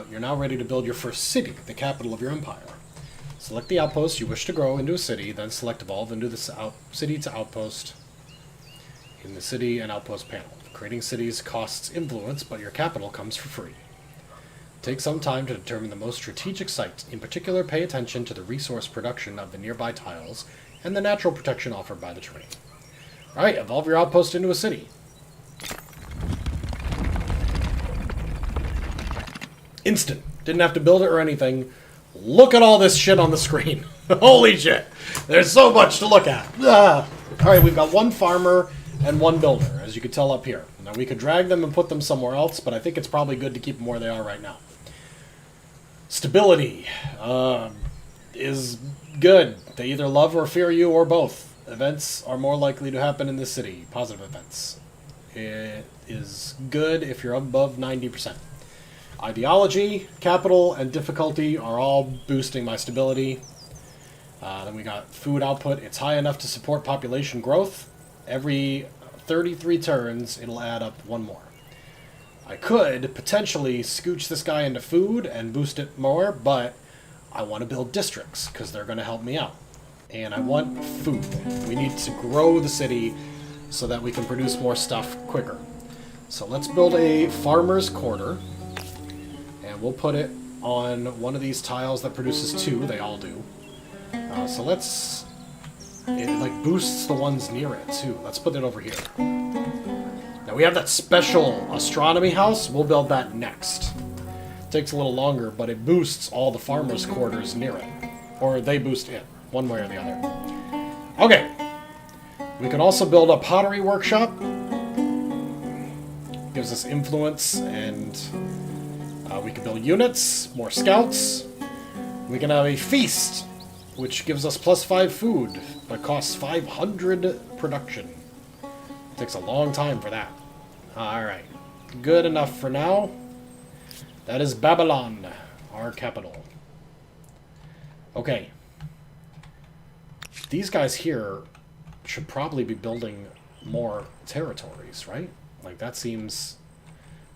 You're now ready to build your first city, the capital of your empire. Select the outpost you wish to grow into a city, then select Evolve into the city to outpost in the city and outpost panel. Creating cities costs influence, but your capital comes for free. Take some time to determine the most strategic site. In particular, pay attention to the resource production of the nearby tiles and the natural protection offered by the terrain. Alright, evolve your outpost into a city. Instant. Didn't have to build it or anything. Look at all this shit on the screen. Holy shit. There's so much to look at. Alright, we've got 1 farmer and 1 builder, as you can tell up here. Now, we could drag them and put them somewhere else, but I think it's probably good to keep them where they are right now. Stability is good. They either love or fear you, or both. Events are more likely to happen in this city. Positive events. It is good if you're above 90%. Ideology, capital, and difficulty are all boosting my stability. Then we got food output. It's high enough to support population growth. Every 33 turns, it'll add up one more. I could potentially scooch this guy into food and boost it more, but I want to build districts because they're going to help me out. And I want food. We need to grow the city so that we can produce more stuff quicker. So let's build a farmer's quarter. And we'll put it on one of these tiles that produces 2. They all do. So let's... It like boosts the ones near it too. Let's put it over here. Now we have that special astronomy house. We'll build that next. Takes a little longer, but it boosts all the farmers' quarters near it. Or they boost it, one way or the other. Okay. We can also build a pottery workshop. Gives us influence, and we can build units, more scouts. We can have a feast, which gives us +5 food, but costs 500 production. Takes a long time for that. Alright. Good enough for now. That is Babylon, our capital. Okay. These guys here should probably be building more territories, right? Like, that seems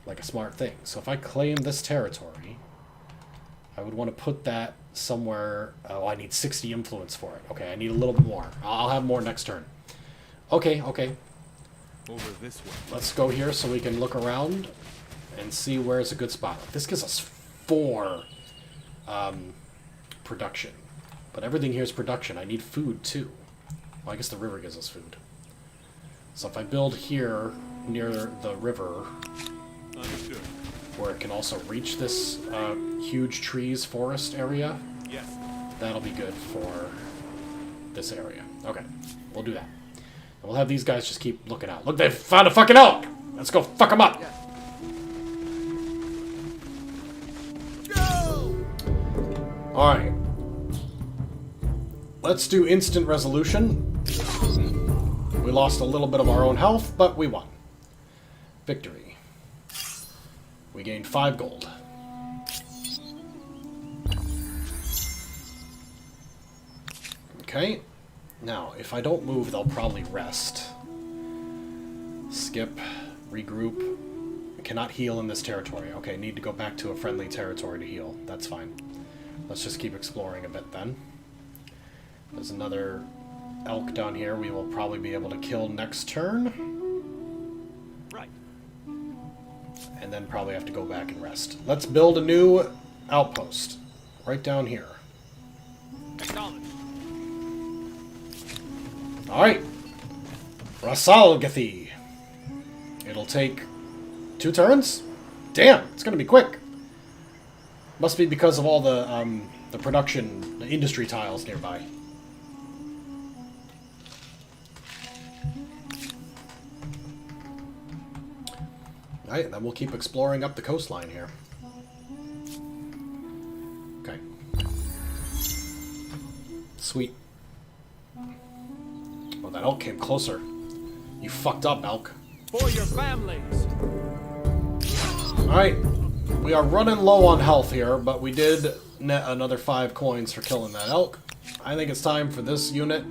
like a smart thing. So if I claim this territory, I would want to put that somewhere... Oh, I need 60 influence for it. Okay, I need a little bit more. I'll have more next turn. Okay, okay. Over this way. Let's go here so we can look around and see where's a good spot. This gives us 4 production. But everything here is production. I need food, too. Well, I guess the river gives us food. So if I build here near the river, Understood. where it can also reach this huge trees forest area, Yes. that'll be good for this area. Okay, we'll do that. And we'll have these guys just keep looking out. Look, they found a fucking elk! Let's go fuck them up! Alright. Let's do instant resolution. We lost a little bit of our own health, but we won. Victory. We gained 5 gold. Okay. Now, if I don't move, they'll probably rest. Skip. Regroup. I cannot heal in this territory. Okay, need to go back to a friendly territory to heal. That's fine. Let's just keep exploring a bit then. There's another elk down here we will probably be able to kill next turn. Right. And then probably have to go back and rest. Let's build a new outpost. Right down here. Acknowledged. Alright. Rasalgathi. It'll take 2 turns? Damn, it's gonna be quick. Must be because of all the production, the industry tiles nearby. Alright, then we'll keep exploring up the coastline here. Okay. Sweet. Oh, that elk came closer. You fucked up, elk. For your families. Alright. We are running low on health here, but we did net another 5 coins for killing that elk. I think it's time for this unit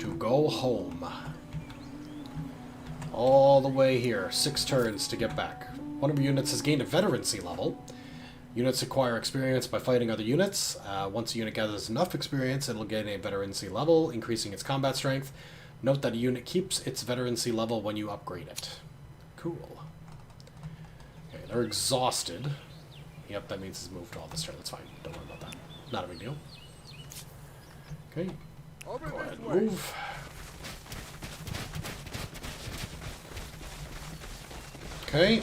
to go home. All the way here. 6 turns to get back. One of your units has gained a veterancy level. Units acquire experience by fighting other units. Once a unit gathers enough experience, it'll gain a veterancy level, increasing its combat strength. Note that a unit keeps its veterancy level when you upgrade it. Cool. Okay, they're exhausted. Yep, that means it's moved all this turn. That's fine. Don't worry about that. Not a big deal. Okay. Go ahead and move. Okay.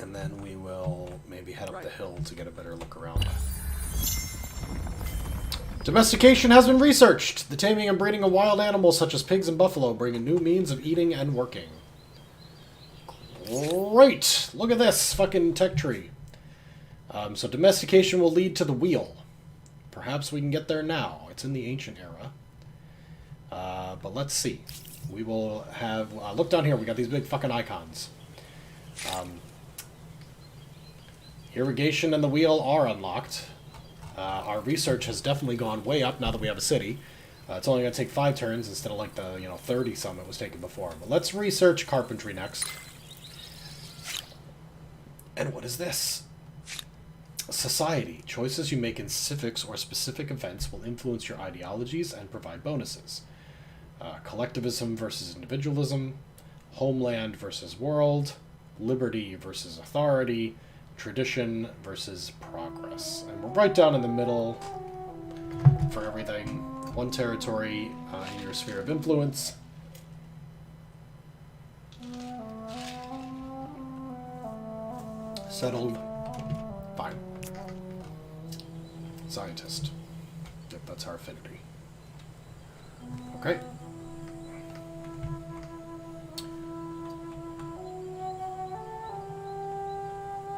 And then we will maybe head up the hill to get a better look around. Domestication has been researched. The taming and breeding of wild animals such as pigs and buffalo bring a new means of eating and working. Great! Look at this fucking tech tree. So domestication will lead to the wheel. Perhaps we can get there now. It's in the ancient era. But let's see. We will have... look down here. We got these big fucking icons. Irrigation and the wheel are unlocked. Our research has definitely gone way up now that we have a city. It's only going to take 5 turns instead of like the 30 some it was taking before. But let's research carpentry next. And what is this? Society. Choices you make in civics or specific events will influence your ideologies and provide bonuses. Collectivism versus individualism. Homeland versus world. Liberty versus authority. Tradition versus progress. And we're right down in the middle for everything. 1 territory in your sphere of influence. Settled. Fine. Scientist. Yep, that's our affinity. Okay.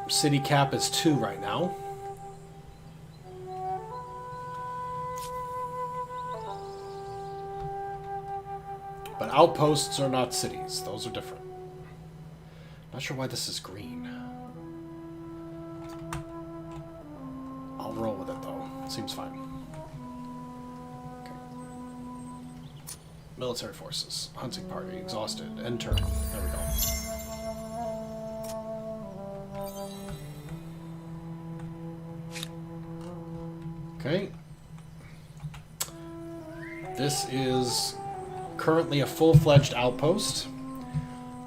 City cap is 2 right now. But outposts are not cities. Those are different. Not sure why this is green. I'll roll with it, though. Seems fine. Okay. Military forces. Hunting party. Exhausted. End turn. There we go. Okay. This is currently a full-fledged outpost.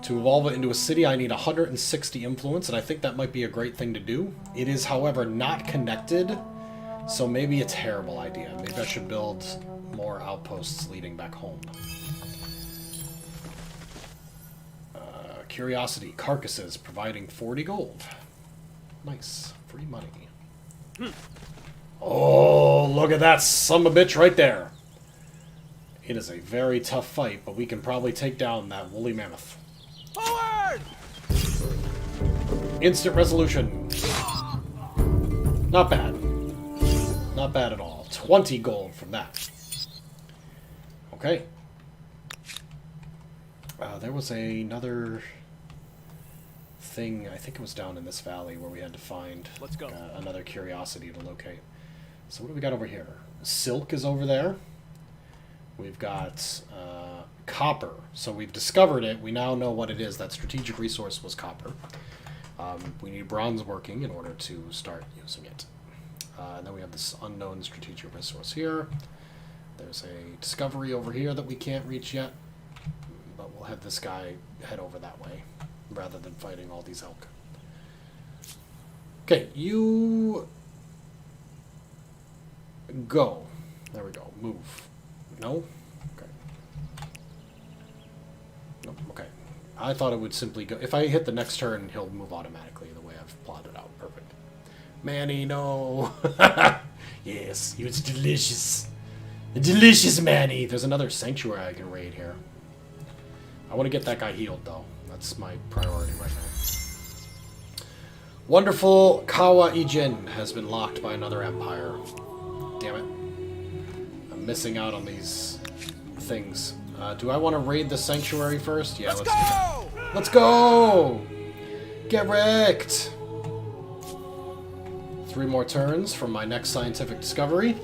To evolve it into a city, I need 160 influence, and I think that might be a great thing to do. It is, however, not connected, so maybe a terrible idea. Maybe I should build more outposts leading back home. Curiosity. Carcasses, providing 40 gold. Nice. Free money. Oh, look at that sumbitch right there. It is a very tough fight, but we can probably take down that woolly mammoth. Forward! Instant resolution. Not bad. Not bad at all. 20 gold from that. Okay. There was another thing, I think it was down in this valley, where we had to find another curiosity to locate. So what do we got over here? Silk is over there. We've got copper. So we've discovered it. We now know what it is. That strategic resource was copper. We need bronze working in order to start using it. And then we have this unknown strategic resource here. There's a discovery over here that we can't reach yet. But we'll have this guy head over that way rather than fighting all these elk. Okay, you go. There we go. Move. No? Okay. Nope, okay. I thought it would simply go... If I hit the next turn, he'll move automatically the way I've plotted out. Perfect. Manny, no! Yes, he was delicious. Delicious Manny! There's another sanctuary I can raid here. I want to get that guy healed, though. That's my priority right now. Wonderful Kawa Ijin has been locked by another empire. Damn it. I'm missing out on these things. Do I want to raid the sanctuary first? Yeah, let's go! Let's go! Get wrecked! 3 more turns from my next scientific discovery.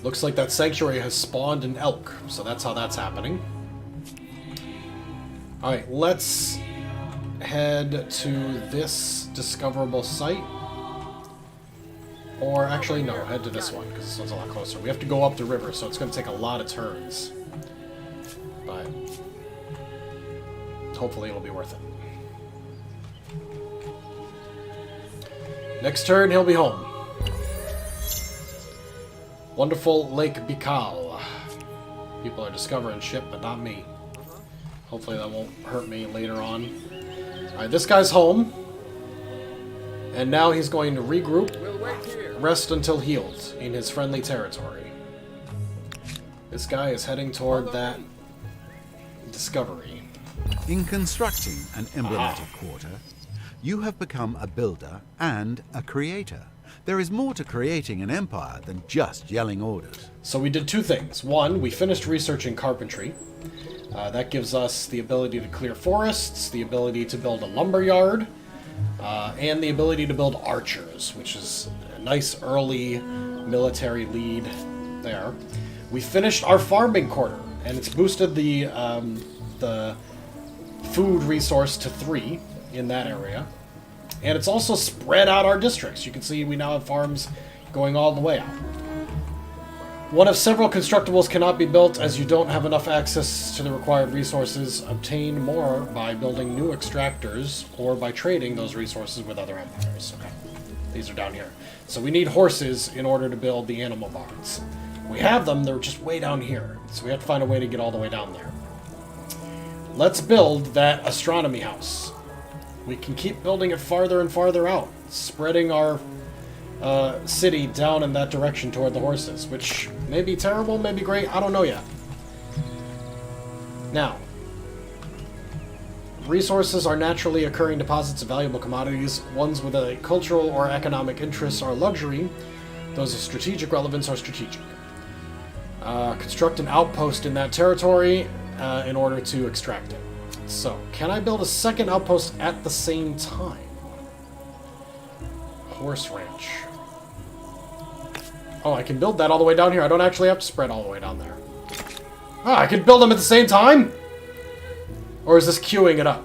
Looks like that sanctuary has spawned an elk, so that's how that's happening. Alright, let's head to this discoverable site. Or actually, no, head to this one, because this one's a lot closer. We have to go up the river, so it's going to take a lot of turns. But hopefully it'll be worth it. Next turn, he'll be home. Wonderful Lake Bikal. People are discovering shit, but not me. Hopefully that won't hurt me later on. Alright, this guy's home. And now he's going to regroup, rest until healed in his friendly territory. This guy is heading toward that discovery. In constructing an emblematic quarter, you have become a builder and a creator, there is more to creating an empire than just yelling orders. So we did two things. One, we finished researching carpentry. That gives us the ability to clear forests, the ability to build a lumber yard, and the ability to build archers, which is a nice early military lead there. We finished our farming quarter, and it's boosted the food resource to 3 in that area. And it's also spread out our districts. You can see we now have farms going all the way out. One of several constructibles cannot be built as you don't have enough access to the required resources. Obtain more by building new extractors or by trading those resources with other empires. Okay, these are down here. So we need horses in order to build the animal barns. We have them, they're just way down here. So we have to find a way to get all the way down there. Let's build that astronomy house. We can keep building it farther and farther out, spreading our city down in that direction toward the horses, which may be terrible, may be great, I don't know yet. Now, resources are naturally occurring deposits of valuable commodities. Ones with a cultural or economic interest are luxury. Those of strategic relevance are strategic. Construct an outpost in that territory in order to extract it. So, can I build a second outpost at the same time? Horse ranch. Oh, I can build that all the way down here. I don't actually have to spread all the way down there. Ah, I can build them at the same time? Or is this queuing it up?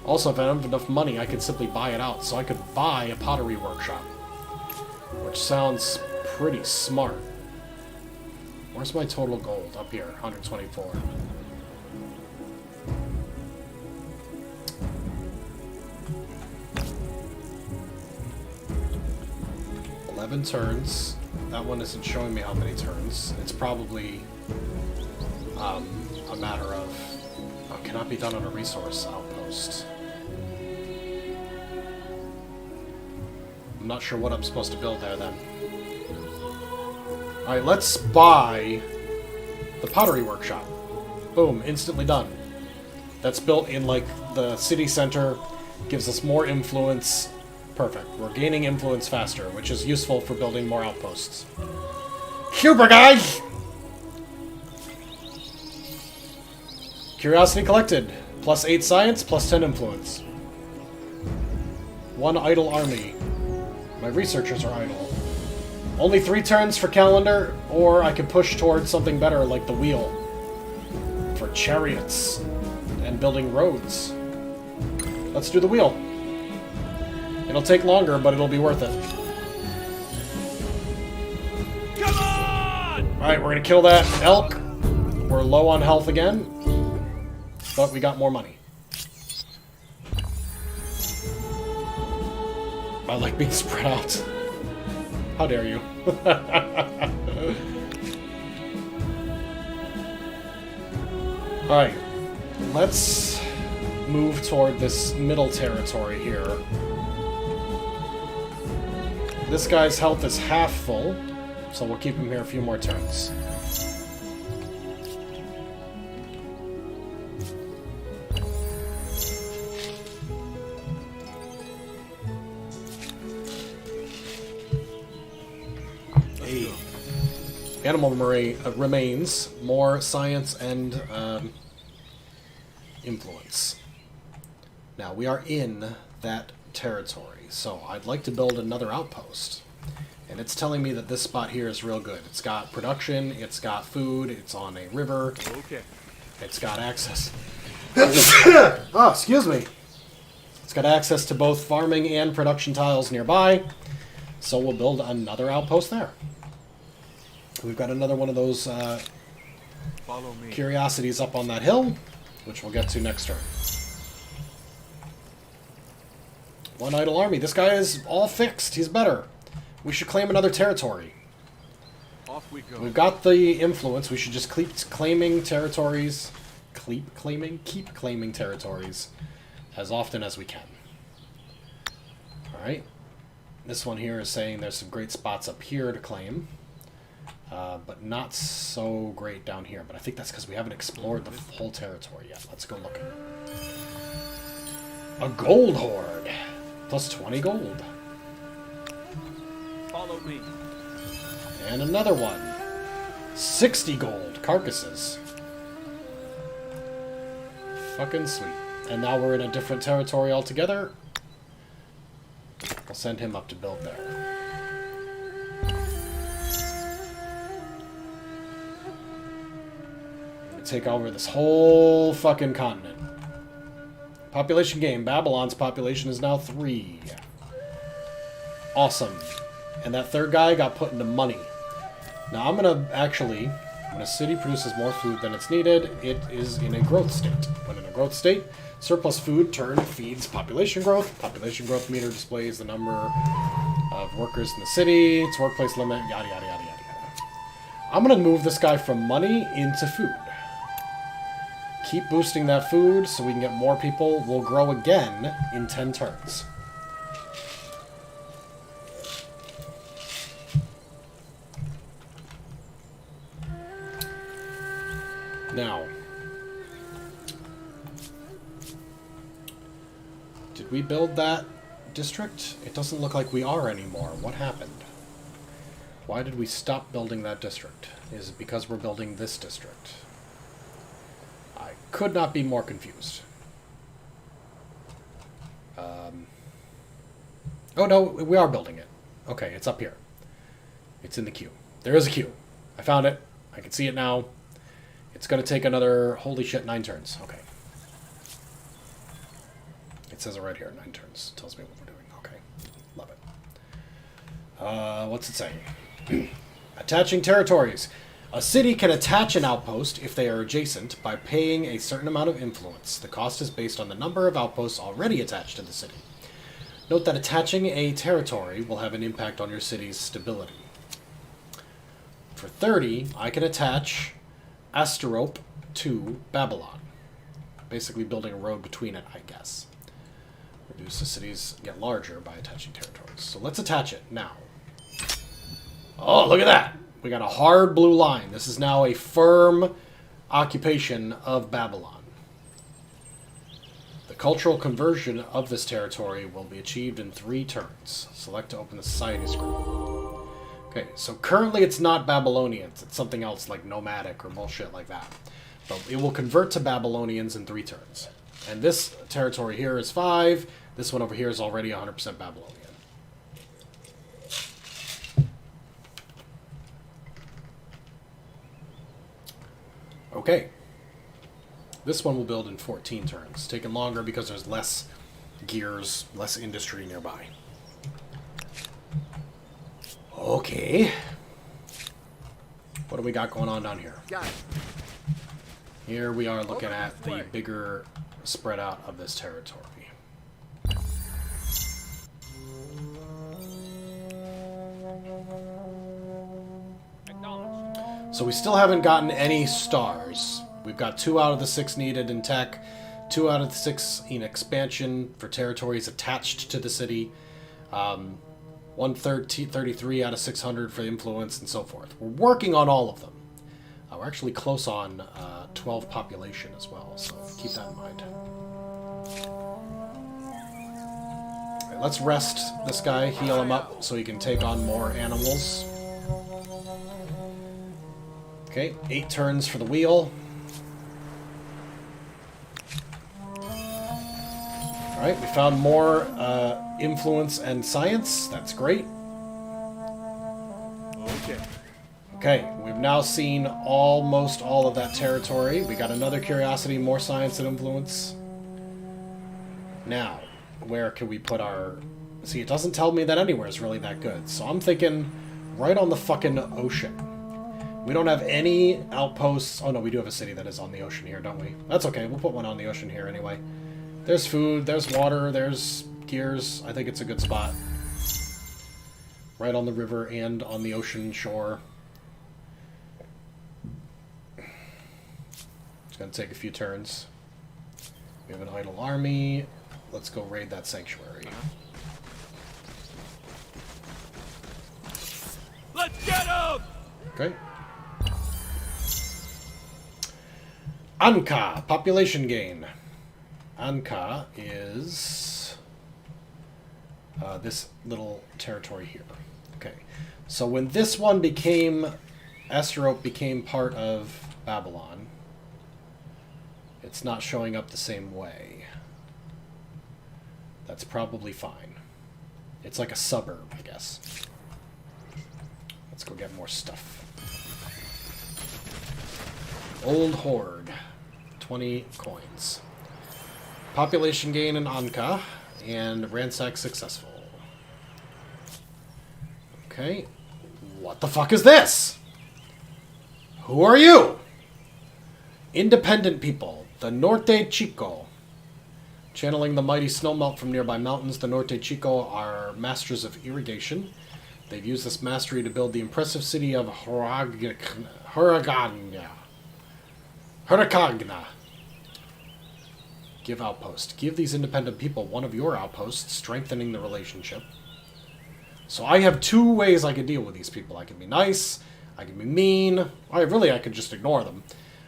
Also, if I don't have enough money, I could simply buy it out. So I could buy a pottery workshop. Which sounds pretty smart. Where's my total gold? Up here, 124. Turns. That one isn't showing me how many turns. It's probably a matter of... Oh, cannot be done on a resource outpost. I'm not sure what I'm supposed to build there then. Alright, let's buy the pottery workshop. Boom, instantly done. That's built in like the city center, gives us more influence. Perfect. We're gaining influence faster, which is useful for building more outposts. Super, guys! Curiosity collected. Plus 8 science, plus 10 influence. 1 idle army. My researchers are idle. Only 3 turns for calendar, or I can push towards something better like the wheel. For chariots and building roads. Let's do the wheel. It'll take longer, but it'll be worth it. Come on! Alright, we're gonna kill that elk. We're low on health again, but we got more money. I like being spread out. How dare you? Alright, let's move toward this middle territory here. This guy's health is half full, so we'll keep him here a few more turns. Hey. Animal remains, more science and influence. Now, we are in that territory. So I'd like to build another outpost. And it's telling me that this spot here is real good. It's got production, it's got food, it's on a river. Okay. It's got access. Oh, excuse me. It's got access to both farming and production tiles nearby. So we'll build another outpost there. We've got another one of those Follow me. curiosities up on that hill, which we'll get to next turn. 1 idle army. This guy is all fixed. He's better. We should claim another territory. Off we go. We've got the influence. We should just keep claiming territories. Keep claiming territories as often as we can. Alright. This one here is saying there's some great spots up here to claim. but not so great down here. But I think that's because we haven't explored the whole territory yet. Let's go looking. A gold hoard. Plus 20 gold. Follow me. And another one. 60 gold. Carcasses. Fucking sweet. And now we're in a different territory altogether. I'll send him up to build there. Take over this whole fucking continent. Population gain. Babylon's population is now 3. Awesome. And that third guy got put into money. Now I'm gonna actually, when a city produces more food than it's needed, it is in a growth state. When in a growth state, surplus food turn feeds population growth. Population growth meter displays the number of workers in the city, its workplace limit, yada yada yada yada yada. I'm gonna move this guy from money into food. Keep boosting that food so we can get more people. We'll grow again in 10 turns. Now, did we build that district? It doesn't look like we are anymore. What happened? Why did we stop building that district? Is it because we're building this district? Could not be more confused. Oh no, we are building it. Okay, it's up here. It's in the queue. There is a queue. I found it. I can see it now. It's going to take another, holy shit, 9 turns. Okay. It says it right here, 9 turns. It tells me what we're doing. Okay. Love it. What's it saying? Attaching territories. A city can attach an outpost if they are adjacent by paying a certain amount of influence. The cost is based on the number of outposts already attached to the city. Note that attaching a territory will have an impact on your city's stability. For 30, I can attach Asterope to Babylon. Basically building a road between it, I guess. Reduce the cities get larger by attaching territories. So let's attach it now. Oh, look at that! We got a hard blue line. This is now a firm occupation of Babylon. The cultural conversion of this territory will be achieved in 3 turns. Select to open the society screen. Okay, so currently it's not Babylonians. It's something else like nomadic or bullshit like that. But it will convert to Babylonians in 3 turns. And this territory here is 5. This one over here is already 100% Babylonian. Okay. This one will build in 14 turns. Taking longer because there's less gears, less industry nearby. Okay. What do we got going on down here? Got it. Here we are looking at the bigger spread out of this territory. So we still haven't gotten any stars. We've got 2 out of the 6 needed in tech, 2 out of the 6 in expansion for territories attached to the city, 133 out of 600 for influence, and so forth. We're working on all of them. We're actually close on 12 population as well, so keep that in mind. Right, let's rest this guy, heal him up so he can take on more animals. Okay, 8 turns for the wheel. Alright, we found more influence and science. That's great. Okay. Okay, we've now seen almost all of that territory. We got another curiosity, more science and influence. Now, where can we put our... See, it doesn't tell me that anywhere is really that good. So I'm thinking right on the fucking ocean. We don't have any outposts. Oh no, we do have a city that is on the ocean here, don't we? That's okay, we'll put one on the ocean here anyway. There's food, there's water, there's gears. I think it's a good spot. Right on the river and on the ocean shore. It's gonna take a few turns. We have an idle army. Let's go raid that sanctuary. Let's get him! Okay. Anka, population gain. Anka is this little territory here. Okay. So when this one became, Asterope became part of Babylon, it's not showing up the same way. That's probably fine. It's like a suburb, I guess. Let's go get more stuff. Old Horde. 20 coins. Population gain in Anka, and ransack successful. Okay. What the fuck is this? Who are you? Independent people. The Norte Chico. Channeling the mighty snowmelt from nearby mountains, the Norte Chico are masters of irrigation. They've used this mastery to build the impressive city of Huragana. Give outpost. Give these independent people one of your outposts, strengthening the relationship. So I have two ways I could deal with these people. I can be nice, I can be mean, I could just ignore them.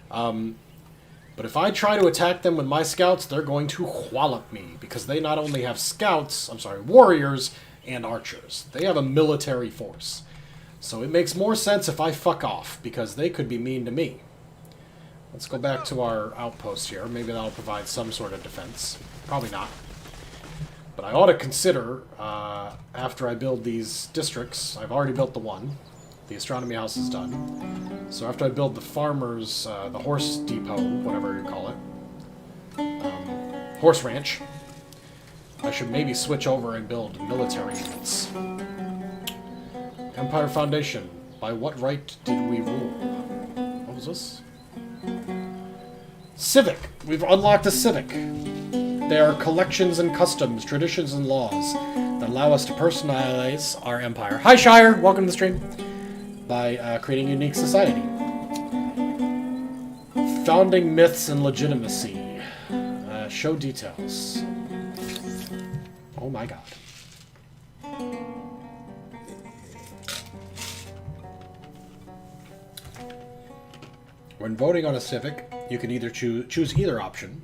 But if I try to attack them with my scouts, they're going to wallop me, because they not only have warriors and archers. They have a military force. So it makes more sense if I fuck off, because they could be mean to me. Let's go back to our outpost here. Maybe that'll provide some sort of defense. Probably not. But I ought to consider, after I build these districts, I've already built the one. The astronomy house is done. So after I build the farmers, the horse depot, whatever you call it, horse ranch, I should maybe switch over and build military units. Empire Foundation. By what right did we rule? What was this? Civic. We've unlocked a civic. They are collections and customs, traditions and laws that allow us to personalize our empire. Hi, Shire. Welcome to the stream. By creating a unique society. Founding myths and legitimacy. Show details. Oh my god. When voting on a civic, you can either choose either option,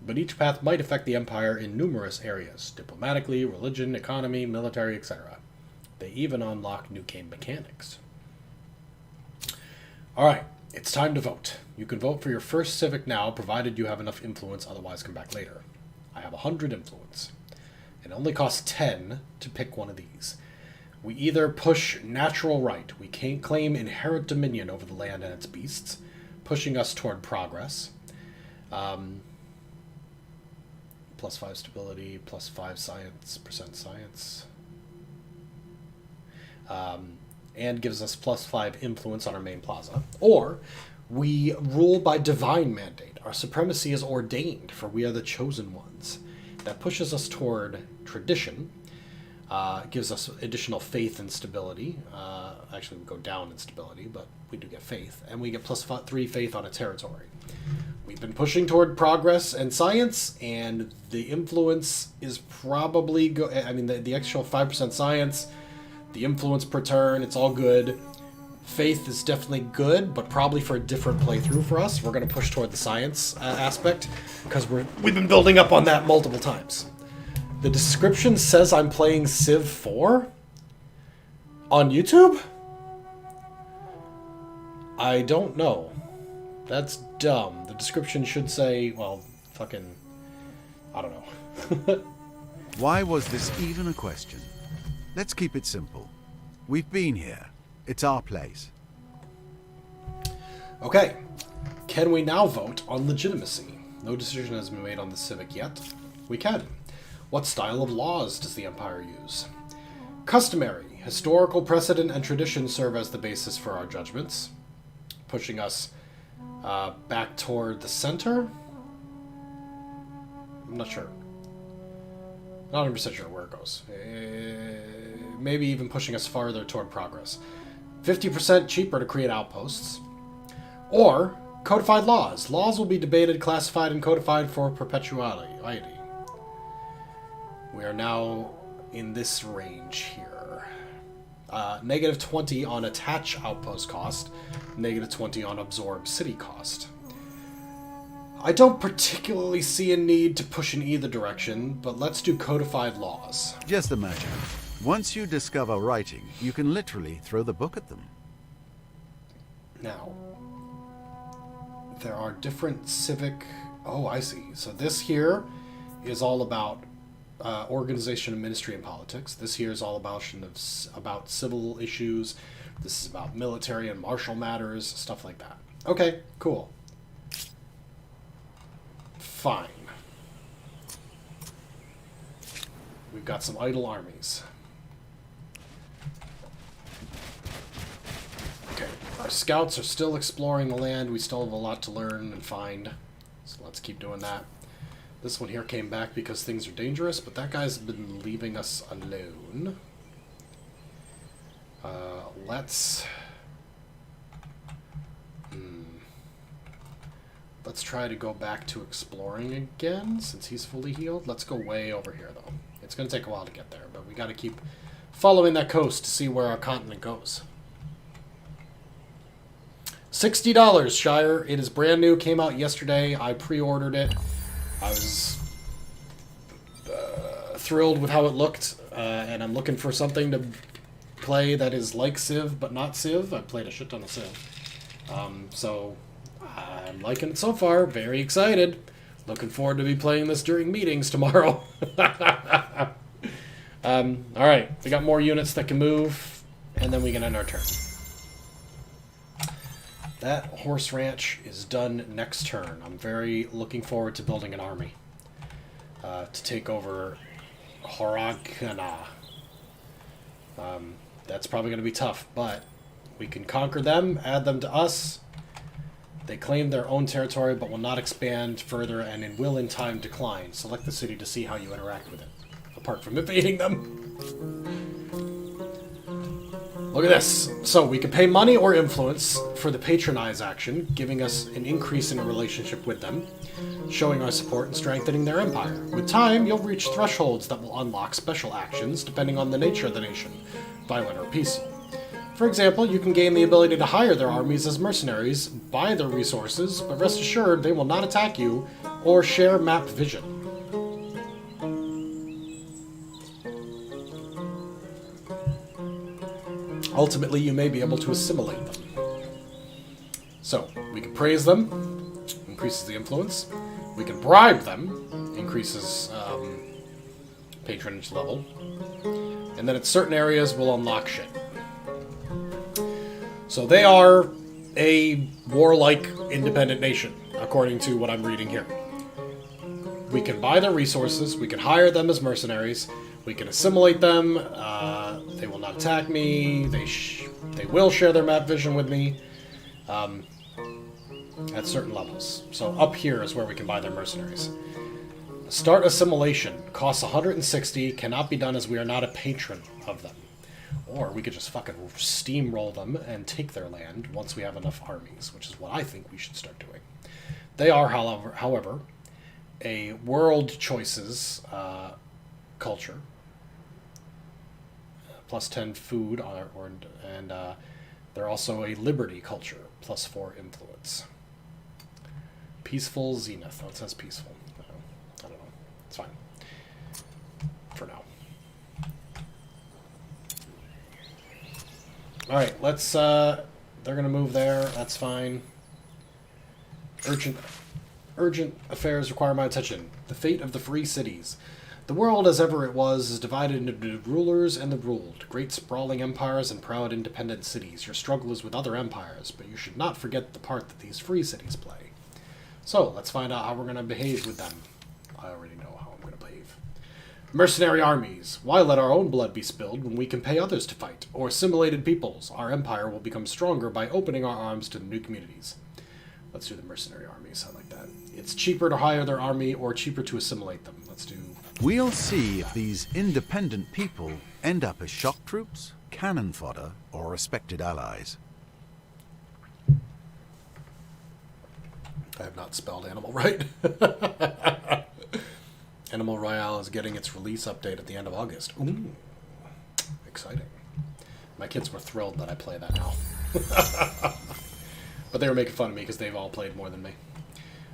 but each path might affect the empire in numerous areas: diplomatically, religion, economy, military, etc. They even unlock new game mechanics. Alright, it's time to vote. You can vote for your first civic now, provided you have enough influence, otherwise come back later. I have 100 influence. It only costs 10 to pick one of these. We either push natural right. We can't claim inherent dominion over the land and its beasts, pushing us toward progress. +5 stability, +5 science, % science. And gives us +5 influence on our main plaza. Or we rule by divine mandate. Our supremacy is ordained, for we are the chosen ones. That pushes us toward tradition. Gives us additional faith and stability. Actually, we go down in stability, but we do get faith. And we get +3 faith on a territory. We've been pushing toward progress and science, and the influence is probably... the actual 5% science, the influence per turn, it's all good. Faith is definitely good, but probably for a different playthrough for us. We're going to push toward the science aspect, because we've been building up on that multiple times. The description says I'm playing Civ 4 on YouTube? I don't know. That's dumb. The description should say, well, fucking... I don't know. Why was this even a question? Let's keep it simple. We've been here. It's our place. Okay. Can we now vote on legitimacy? No decision has been made on the civic yet. We can. What style of laws does the Empire use? Customary. Historical precedent and tradition serve as the basis for our judgments, pushing us back toward the center? I'm not sure. Not 100% sure where it goes. Maybe even pushing us farther toward progress. 50% cheaper to create outposts. Or codified laws. Laws will be debated, classified, and codified for perpetuity. We are now in this range here. Negative 20 on attach outpost cost. Negative 20 on absorb city cost. I don't particularly see a need to push in either direction, but let's do codified laws. Just imagine, once you discover writing, you can literally throw the book at them. Now, there are different civic... Oh, I see. So this here is all about organization of ministry and politics. This here is all about civil issues. This is about military and martial matters, stuff like that. Okay, cool. Fine. We've got some idle armies. Okay, our scouts are still exploring the land. We still have a lot to learn and find. So let's keep doing that. This one here came back because things are dangerous, but that guy's been leaving us alone. Let's try to go back to exploring again, since he's fully healed. Let's go way over here, though. It's going to take a while to get there, but we got to keep following that coast to see where our continent goes. $60, Shire. It is brand new. Came out yesterday. I pre-ordered it. I was thrilled with how it looked, and I'm looking for something to play that is like Civ, but not Civ. I've played a shit ton of Civ. So I'm liking it so far. Very excited. Looking forward to be playing this during meetings tomorrow. Alright, we got more units that can move, and then we can end our turn. That horse ranch is done next turn. I'm very looking forward to building an army to take over Horagana. That's probably going to be tough, but we can conquer them, add them to us. They claim their own territory, but will not expand further, and will in time decline. Select the city to see how you interact with it, apart from invading them. Look at this. So we can pay money or influence for the patronize action, giving us an increase in a relationship with them, showing our support and strengthening their empire. With time, you'll reach thresholds that will unlock special actions depending on the nature of the nation, violent or peaceful. For example, you can gain the ability to hire their armies as mercenaries, buy their resources, but rest assured they will not attack you or share map vision. Ultimately, you may be able to assimilate them. So, we can praise them, increases the influence. We can bribe them, increases patronage level. And then at certain areas, we'll unlock shit. So they are a warlike independent nation, according to what I'm reading here. We can buy their resources, we can hire them as mercenaries, we can assimilate them, they will not attack me, they will share their map vision with me, at certain levels. So up here is where we can buy their mercenaries. Start assimilation, costs 160, cannot be done as we are not a patron of them. Or we could just fucking steamroll them and take their land once we have enough armies, which is what I think we should start doing. They are, however, a world choices culture. Plus 10 food, and they're also a liberty culture. Plus 4 influence. Peaceful zenith. Oh, it says peaceful. I don't know. It's fine. For now. Alright, let's, they're gonna move there, that's fine. Urgent affairs require my attention. The fate of the free cities. The world, as ever it was, is divided into the rulers and the ruled. Great sprawling empires and proud independent cities. Your struggle is with other empires, but you should not forget the part that these free cities play. So, let's find out how we're gonna behave with them. I already know how I'm gonna behave. Mercenary armies. Why let our own blood be spilled when we can pay others to fight? Or assimilated peoples. Our empire will become stronger by opening our arms to the new communities. Let's do the mercenary armies. I like that. It's cheaper to hire their army or cheaper to assimilate them. Let's do... We'll see if these independent people end up as shock troops, cannon fodder, or respected allies. I have not spelled animal right. Animal Royale is getting its release update at the end of August. Ooh, exciting. My kids were thrilled that I play that now. But they were making fun of me because they've all played more than me.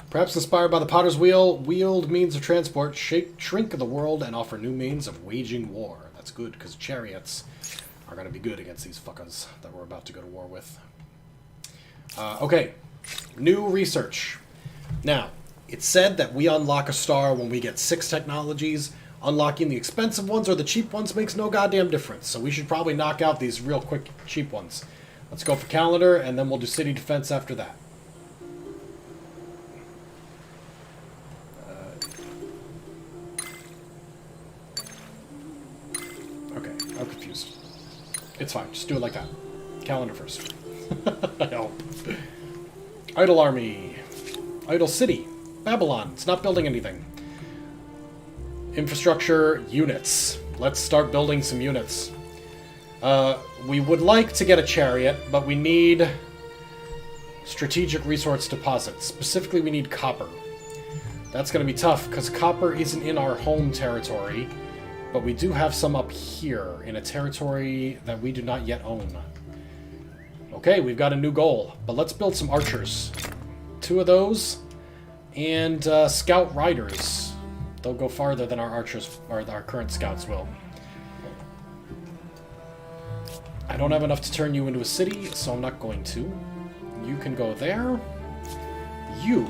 Perhaps inspired by the Potter's Wheel, wheeled means of transport shrink the world and offer new means of waging war. That's good, because chariots are going to be good against these fuckers that we're about to go to war with. Okay, new research. Now, it's said that we unlock a star when we get 6 technologies. Unlocking the expensive ones or the cheap ones makes no goddamn difference, so we should probably knock out these real quick cheap ones. Let's go for calendar, and then we'll do city defense after that. Okay, I'm confused. It's fine, just do it like that. Calendar first. I hope. Idle army. Idle city. Babylon. It's not building anything. Infrastructure units. Let's start building some units. We would like to get a chariot, but we need strategic resource deposits. Specifically, we need copper. That's going to be tough, because copper isn't in our home territory, but we do have some up here, in a territory that we do not yet own. Okay, we've got a new goal, but let's build some archers. 2 of those, and scout riders. They'll go farther than our archers, or our current scouts will. I don't have enough to turn you into a city, so I'm not going to. You can go there. You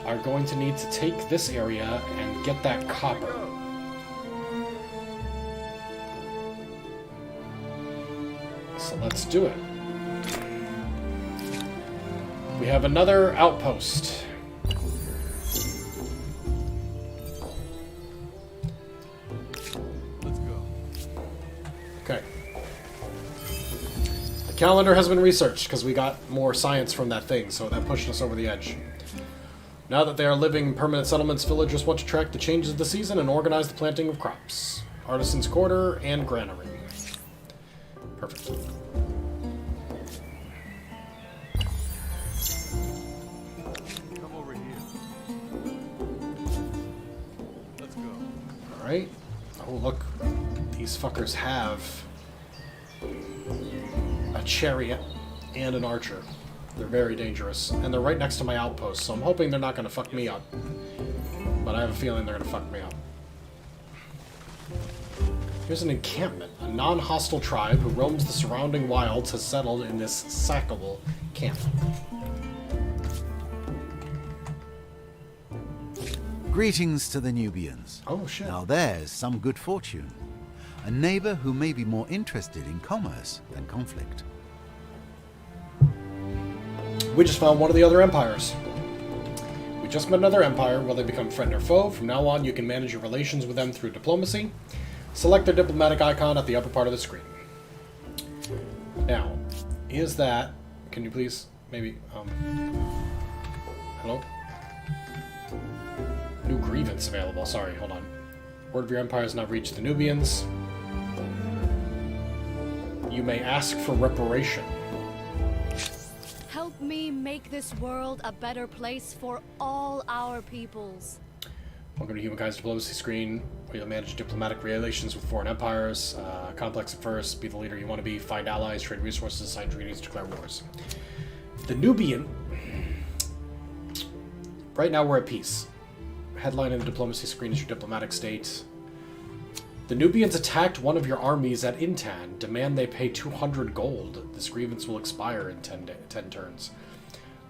are going to need to take this area and get that copper. So let's do it. We have another outpost. Let's go. Okay. The calendar has been researched because we got more science from that thing, so that pushed us over the edge. Now that they are living in permanent settlements, villagers want to track the changes of the season and organize the planting of crops. Artisan's quarter and granary. Perfect. Come over here. Let's go. Alright. Oh, look. These fuckers have a chariot and an archer. They're very dangerous. And they're right next to my outpost, so I'm hoping they're not going to fuck me up. But I have a feeling they're going to fuck me up. Here's an encampment. A non-hostile tribe who roams the surrounding wilds has settled in this sackable camp. Greetings to the Nubians. Oh, shit. Now there's some good fortune. A neighbor who may be more interested in commerce than conflict. We just found one of the other empires. We just met another empire. Will they become friend or foe? From now on, you can manage your relations with them through diplomacy. Select their diplomatic icon at the upper part of the screen. Now, is that... Can you please, maybe... hello? New grievance available. Sorry, hold on. Word of your empire has not reached the Nubians. You may ask for reparation. Help me make this world a better place for all our peoples. Welcome to Humankind's diplomacy screen, where you'll manage diplomatic relations with foreign empires. Complex at first, be the leader you want to be, find allies, trade resources, sign treaties, declare wars. The Nubian... Right now we're at peace. Headline in the diplomacy screen is your diplomatic state. The Nubians attacked one of your armies at Intan. Demand they pay 200 gold. This grievance will expire in 10 turns.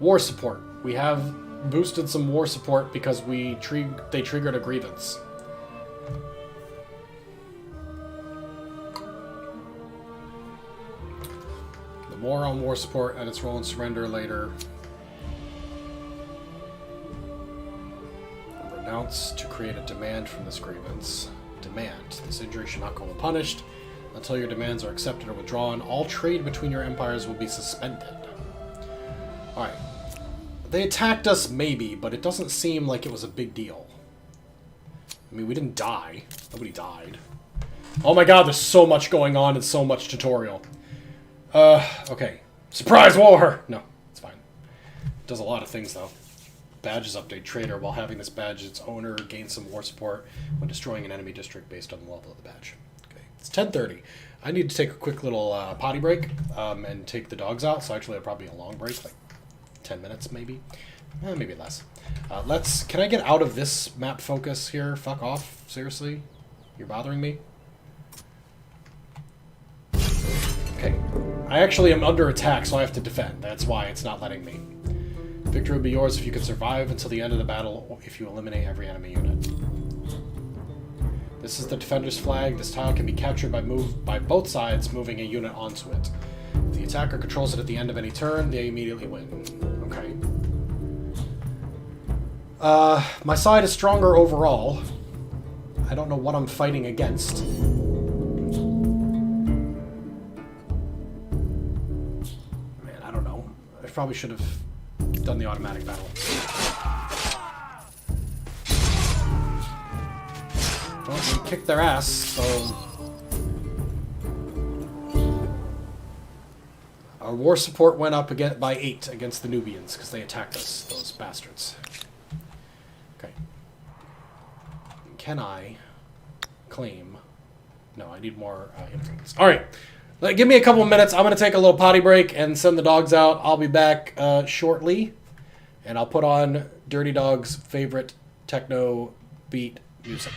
War support. We have boosted some war support because they triggered a grievance. The more on war support and its role in surrender later. Renounce to create a demand from this grievance. Demand. This injury should not go unpunished. Until your demands are accepted or withdrawn, all trade between your empires will be suspended. Alright. They attacked us, maybe, but it doesn't seem like it was a big deal. I mean, we didn't die. Nobody died. Oh my god, there's so much going on and so much tutorial. Okay. Surprise war! No, it's fine. It does a lot of things, though. Badges update trader. While having this badge, its owner gains some war support when destroying an enemy district based on the level of the badge. Okay. It's 10:30. I need to take a quick little potty break and take the dogs out. So actually, it'll probably be a long break, like 10 minutes maybe. Maybe less. Can I get out of this map focus here? Fuck off. Seriously? You're bothering me? Okay. I actually am under attack, so I have to defend. That's why it's not letting me. Victory will be yours if you can survive until the end of the battle, or if you eliminate every enemy unit. This is the defender's flag. This tile can be captured by both sides, moving a unit onto it. If the attacker controls it at the end of any turn, they immediately win. Okay. My side is stronger overall. I don't know what I'm fighting against. Man, I don't know. I probably should have done the automatic battle. Well, we kicked their ass, so... Our war support went up again by 8 against the Nubians, because they attacked us, those bastards. Okay. Can I claim... No, I need more influence. Alright. Give me a couple of minutes. I'm going to take a little potty break and send the dogs out. I'll be back shortly. And I'll put on Dirty Dog's favorite techno beat music.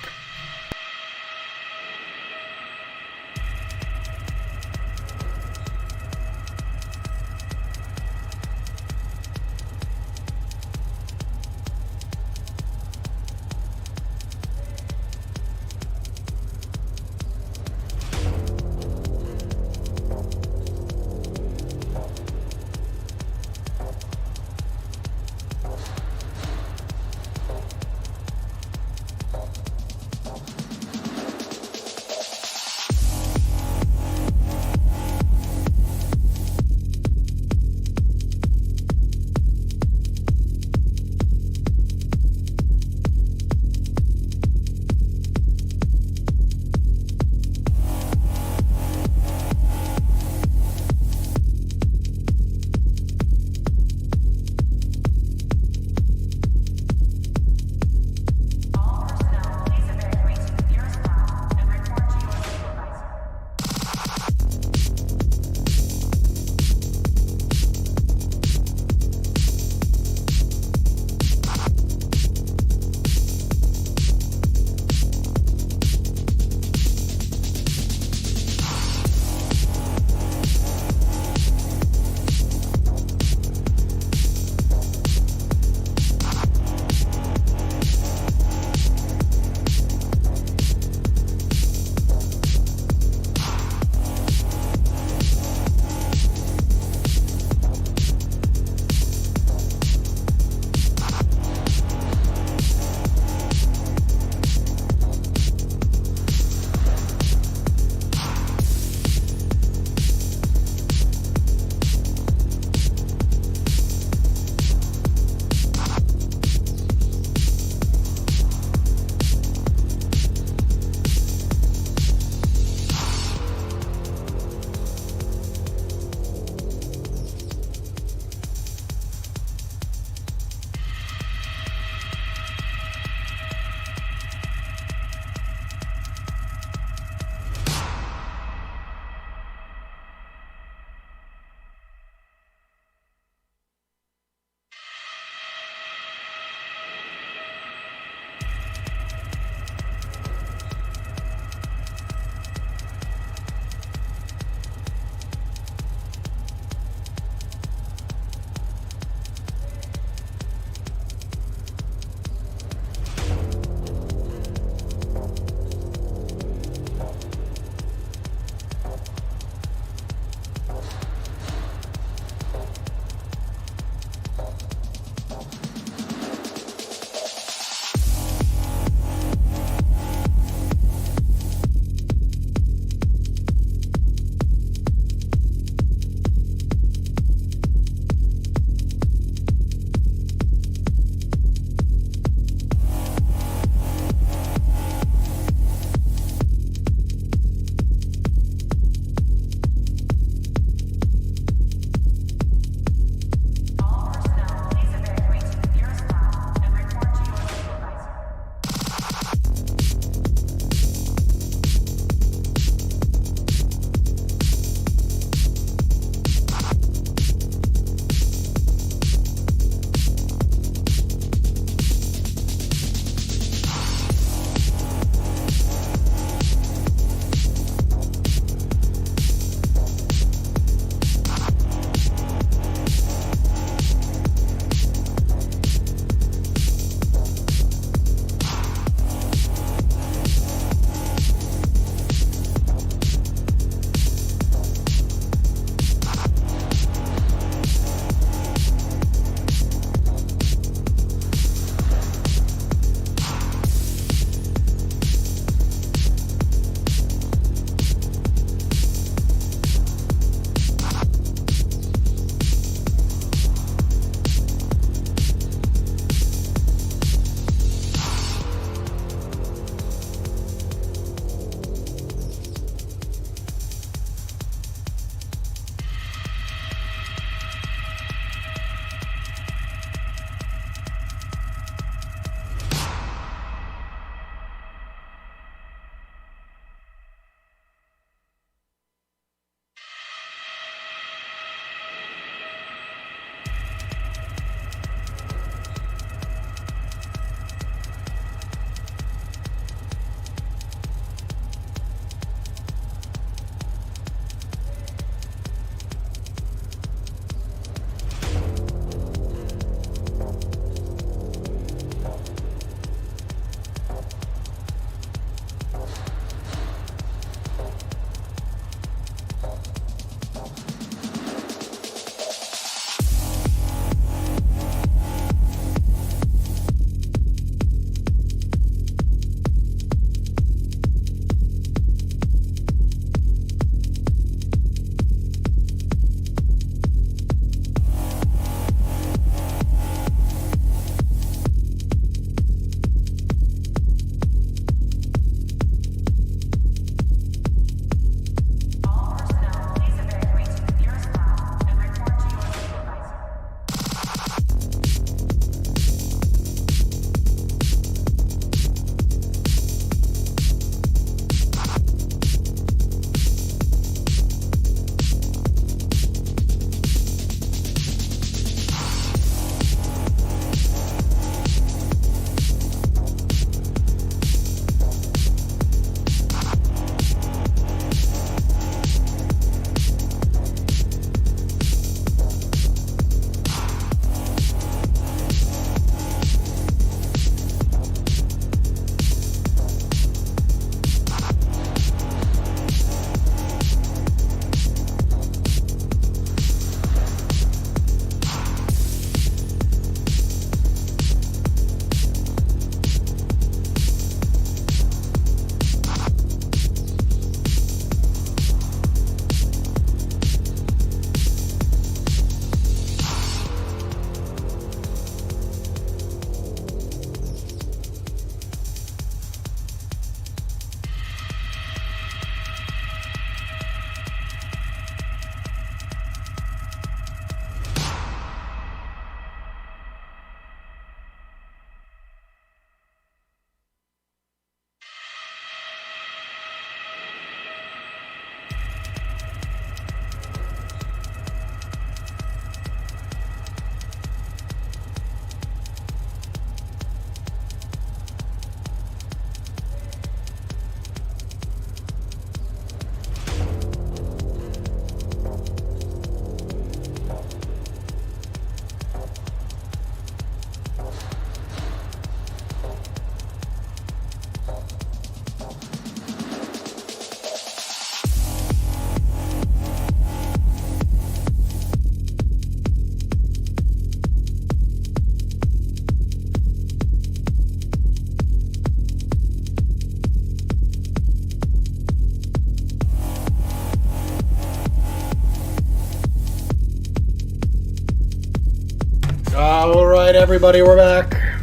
All right, everybody, we're back.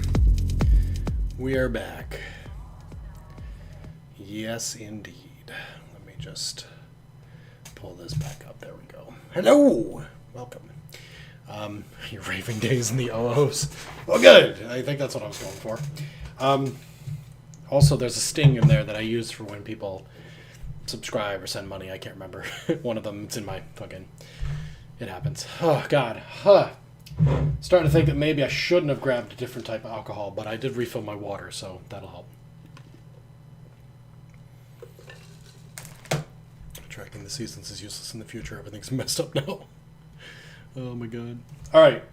We are back. Yes, indeed. Let me just pull this back up. There we go. Hello! Welcome. Your raving days in the OOs. Well, good. I think that's what I was going for. Also, there's a sting in there that I use for when people subscribe or send money. I can't remember. One of them, it's in my fucking... It happens. Oh, God. Huh. Starting to think that maybe I shouldn't have grabbed a different type of alcohol, but I did refill my water, so that'll help. Tracking the seasons is useless in the future. Everything's messed up now. Oh my god. Alright.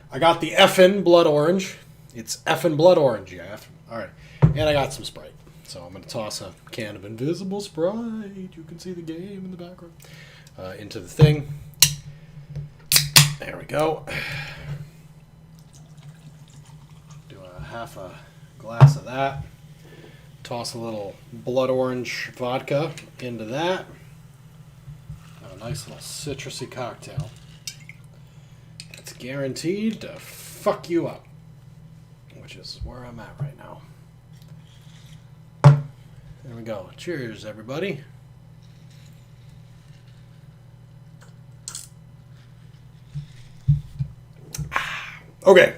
I got the effin' blood orange. It's effin' blood orange, yeah. Alright. And I got some Sprite. So I'm going to toss a can of invisible Sprite. You can see the game in the background. Into the thing. There we go. Do a half a glass of that. Toss a little blood orange vodka into that. A nice little citrusy cocktail. That's guaranteed to fuck you up. Which is where I'm at right now. There we go. Cheers, everybody. Okay.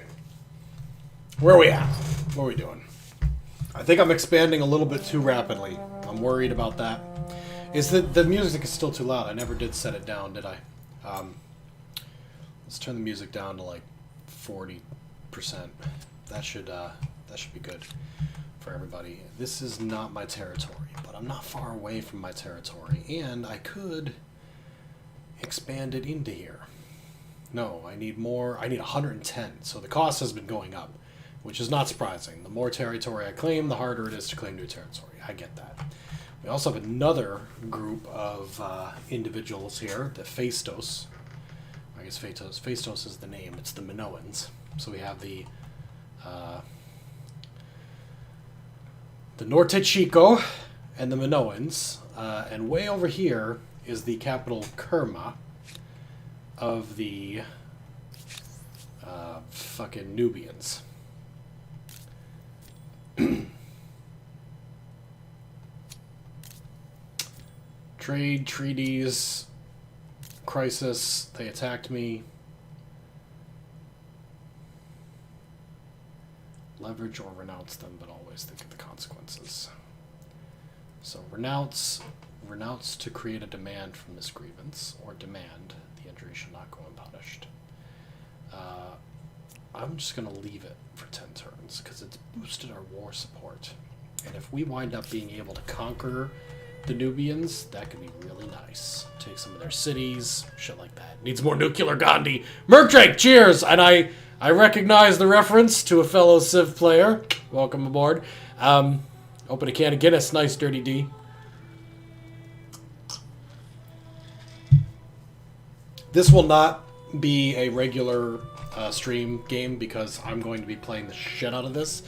Where are we at? What are we doing? I think I'm expanding a little bit too rapidly. I'm worried about that. Is that the music is still too loud? I never did set it down, did I? Let's turn the music down to like 40%. That should be good for everybody. This is not my territory, but I'm not far away from my territory, and I could expand it into here. No, I need more. I need 110, so the cost has been going up, which is not surprising. The more territory I claim, the harder it is to claim new territory. I get that. We also have another group of individuals here, the Phaistos. I guess Phaistos is the name. It's the Minoans. So we have the Norte Chico and the Minoans. And way over here is the capital Kerma of the fucking Nubians. Trade, treaties, crisis, they attacked me. Leverage or renounce them, but always think of the consequences. So renounce to create a demand from this grievance, or demand the injury shall not go unpunished. I'm just going to leave it for 10 turns, because it's boosted our war support. And if we wind up being able to conquer the Nubians, that could be really nice. Take some of their cities, shit like that. Needs more nuclear Gandhi. Merkdrake, cheers! And I recognize the reference to a fellow Civ player. Welcome aboard. Open a can of Guinness. Nice, Dirty D. This will not be a regular stream game because I'm going to be playing the shit out of this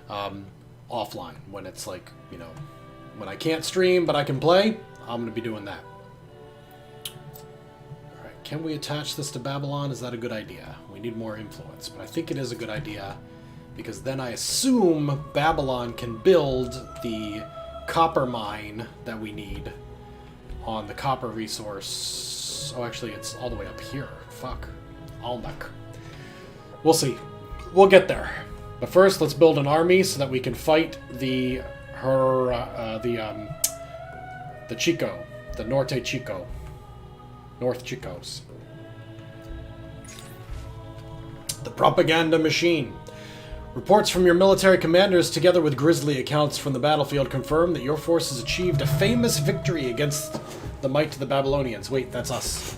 offline. When it's like, you know, when I can't stream but I can play, I'm going to be doing that. Alright, can we attach this to Babylon? Is that a good idea? We need more influence, but I think it is a good idea because then I assume Babylon can build the copper mine that we need on the copper resource. Oh, actually, it's all the way up here. Fuck. Almec. We'll see. We'll get there. But first, let's build an army so that we can fight the Chico, the Norte Chico, North Chicos. The propaganda machine. Reports from your military commanders, together with grisly accounts from the battlefield, confirm that your forces achieved a famous victory against the might of the Babylonians. Wait, that's us.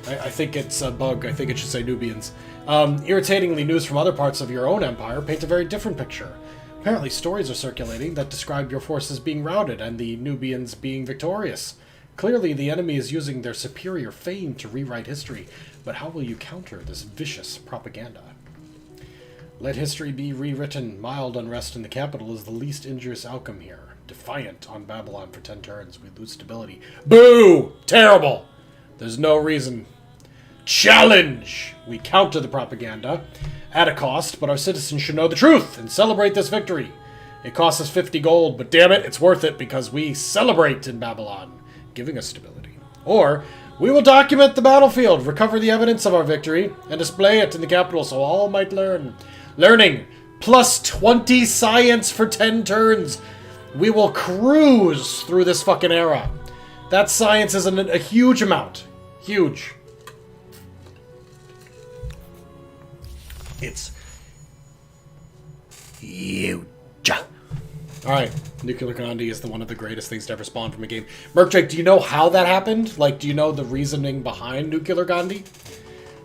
I think it's a bug. I think it should say Nubians. Irritatingly, news from other parts of your own empire paint a very different picture. Apparently, stories are circulating that describe your forces being routed and the Nubians being victorious. Clearly, the enemy is using their superior fame to rewrite history, but how will you counter this vicious propaganda? Let history be rewritten. Mild unrest in the capital is the least injurious outcome here. Defiant on Babylon for 10 turns. We lose stability. Boo! Terrible! There's no reason Challenge! We counter the propaganda at a cost, but our citizens should know the truth and celebrate this victory. It costs us 50 gold, but damn it, it's worth it because we celebrate in Babylon, giving us stability. Or, we will document the battlefield, recover the evidence of our victory, and display it in the capital so all might learn. Learning, plus 20 science for 10 turns. We will cruise through this fucking era. That science is a huge amount. Huge. It's huge. Alright, Nuclear Gandhi is one of the greatest things to ever spawn from a game. Merkdrake, do you know how that happened? Like, do you know the reasoning behind Nuclear Gandhi?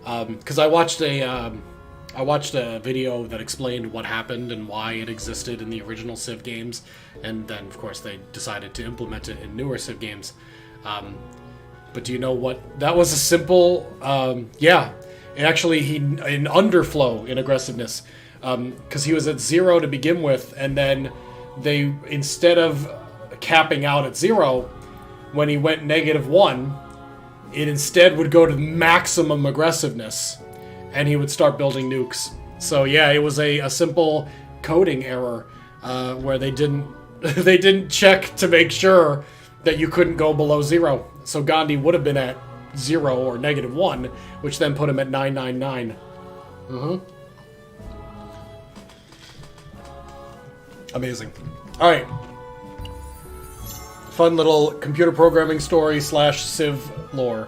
Because I watched a video that explained what happened and why it existed in the original Civ games, and then, of course, they decided to implement it in newer Civ games. But do you know what? That was a simple, yeah. Actually, in underflow in aggressiveness, because he was at 0 to begin with, and then they, instead of capping out at 0, when he went -1, it instead would go to maximum aggressiveness, and he would start building nukes. So yeah, it was a simple coding error where they didn't they didn't check to make sure that you couldn't go below 0. So Gandhi would have been at 0 or -1, which then put him at 999. Amazing. Alright. Fun little computer programming story / Civ lore.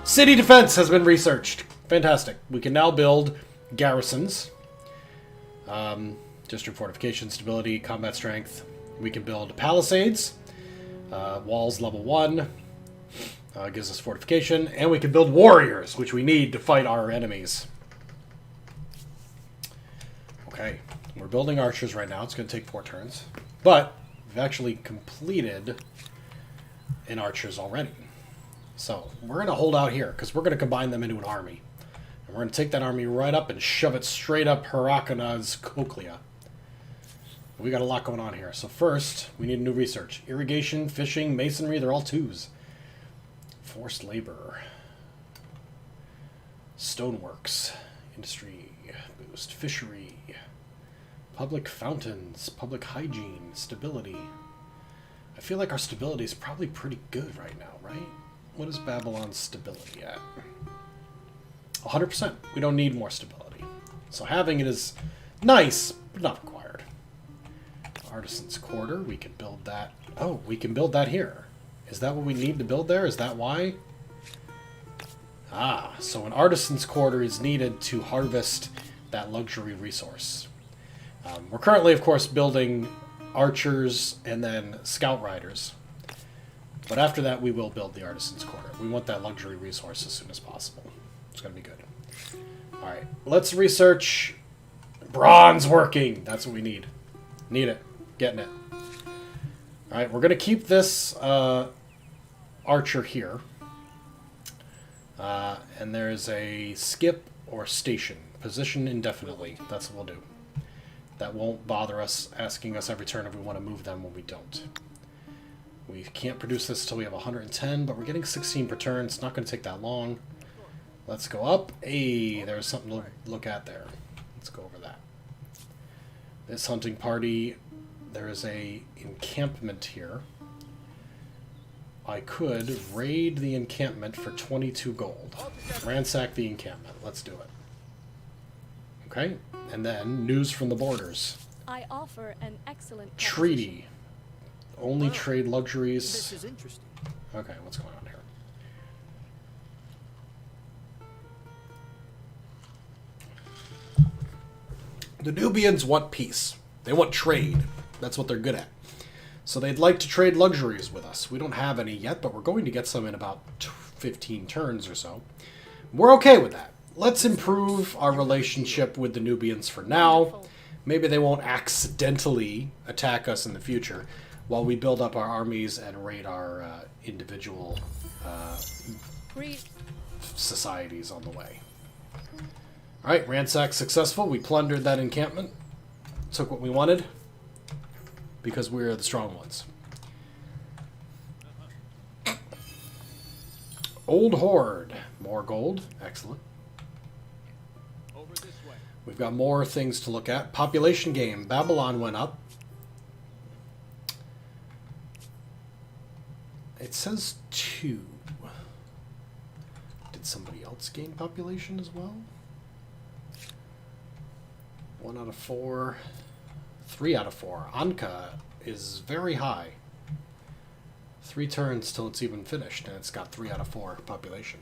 City defense has been researched. Fantastic. We can now build garrisons. District fortification, stability, combat strength. We can build palisades. Walls level 1. Gives us fortification. And we can build warriors, which we need to fight our enemies. Okay. We're building archers right now. It's going to take 4 turns. But we've actually completed an archers already. So we're going to hold out here because we're going to combine them into an army. And we're going to take that army right up and shove it straight up Harakana's cochlea. We got a lot going on here. So first, we need new research. Irrigation, fishing, masonry, they're all 2s. Forced labor. Stoneworks. Industry boost. Fishery. Public fountains, public hygiene, stability. I feel like our stability is probably pretty good right now, right? What is Babylon's stability at? 100%. We don't need more stability. So having it is nice, but not required. Artisan's Quarter, we can build that. Oh, we can build that here. Is that what we need to build there? Is that why? Ah, so an Artisan's Quarter is needed to harvest that luxury resource. We're currently, of course, building archers and then scout riders. But after that, we will build the Artisan's Quarter. We want that luxury resource as soon as possible. It's going to be good. Alright, let's research bronze working. That's what we need. Need it. Getting it. Alright, we're going to keep this archer here. And there's a skip or station. Position indefinitely. That's what we'll do. That won't bother us, asking us every turn if we want to move them when we don't. We can't produce this until we have 110, but we're getting 16 per turn. It's not going to take that long. Let's go up. Hey, there's something to look at there. Let's go over that. This hunting party, there is a encampment here. I could raid the encampment for 22 gold. Ransack the encampment. Let's do it. Okay, and then news from the borders. I offer an excellent Treaty. Only trade luxuries. This is interesting. Okay, what's going on here? The Nubians want peace. They want trade. That's what they're good at. So they'd like to trade luxuries with us. We don't have any yet, but we're going to get some in about 15 turns or so. We're okay with that. Let's improve our relationship with the Nubians for now. Maybe they won't accidentally attack us in the future while we build up our armies and raid our individual societies on the way. Alright, ransack successful. We plundered that encampment. Took what we wanted. Because we're the strong ones. Old Horde. More gold. Excellent. Over this way. We've got more things to look at. Population game. Babylon went up. It says 2. Did somebody else gain population as well? 1 out of 4. 3 out of 4. Anka is very high. 3 turns till it's even finished, and it's got 3 out of 4 population.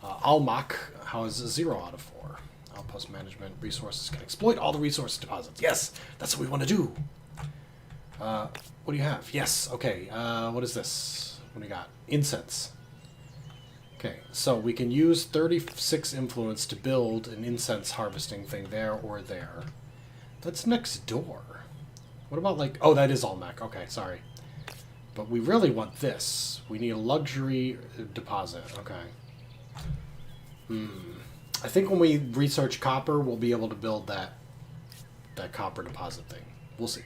Almak has 0 out of 4. Outpost management resources can exploit all the resource deposits. Yes, that's what we want to do. What do you have? Yes, okay. What is this? What do you got? Incense. Okay, so we can use 36 influence to build an incense harvesting thing there or there. That's next door. What about like... Oh, that is Almac. Okay, sorry. But we really want this. We need a luxury deposit. Okay. I think when we research copper, we'll be able to build that copper deposit thing. We'll see.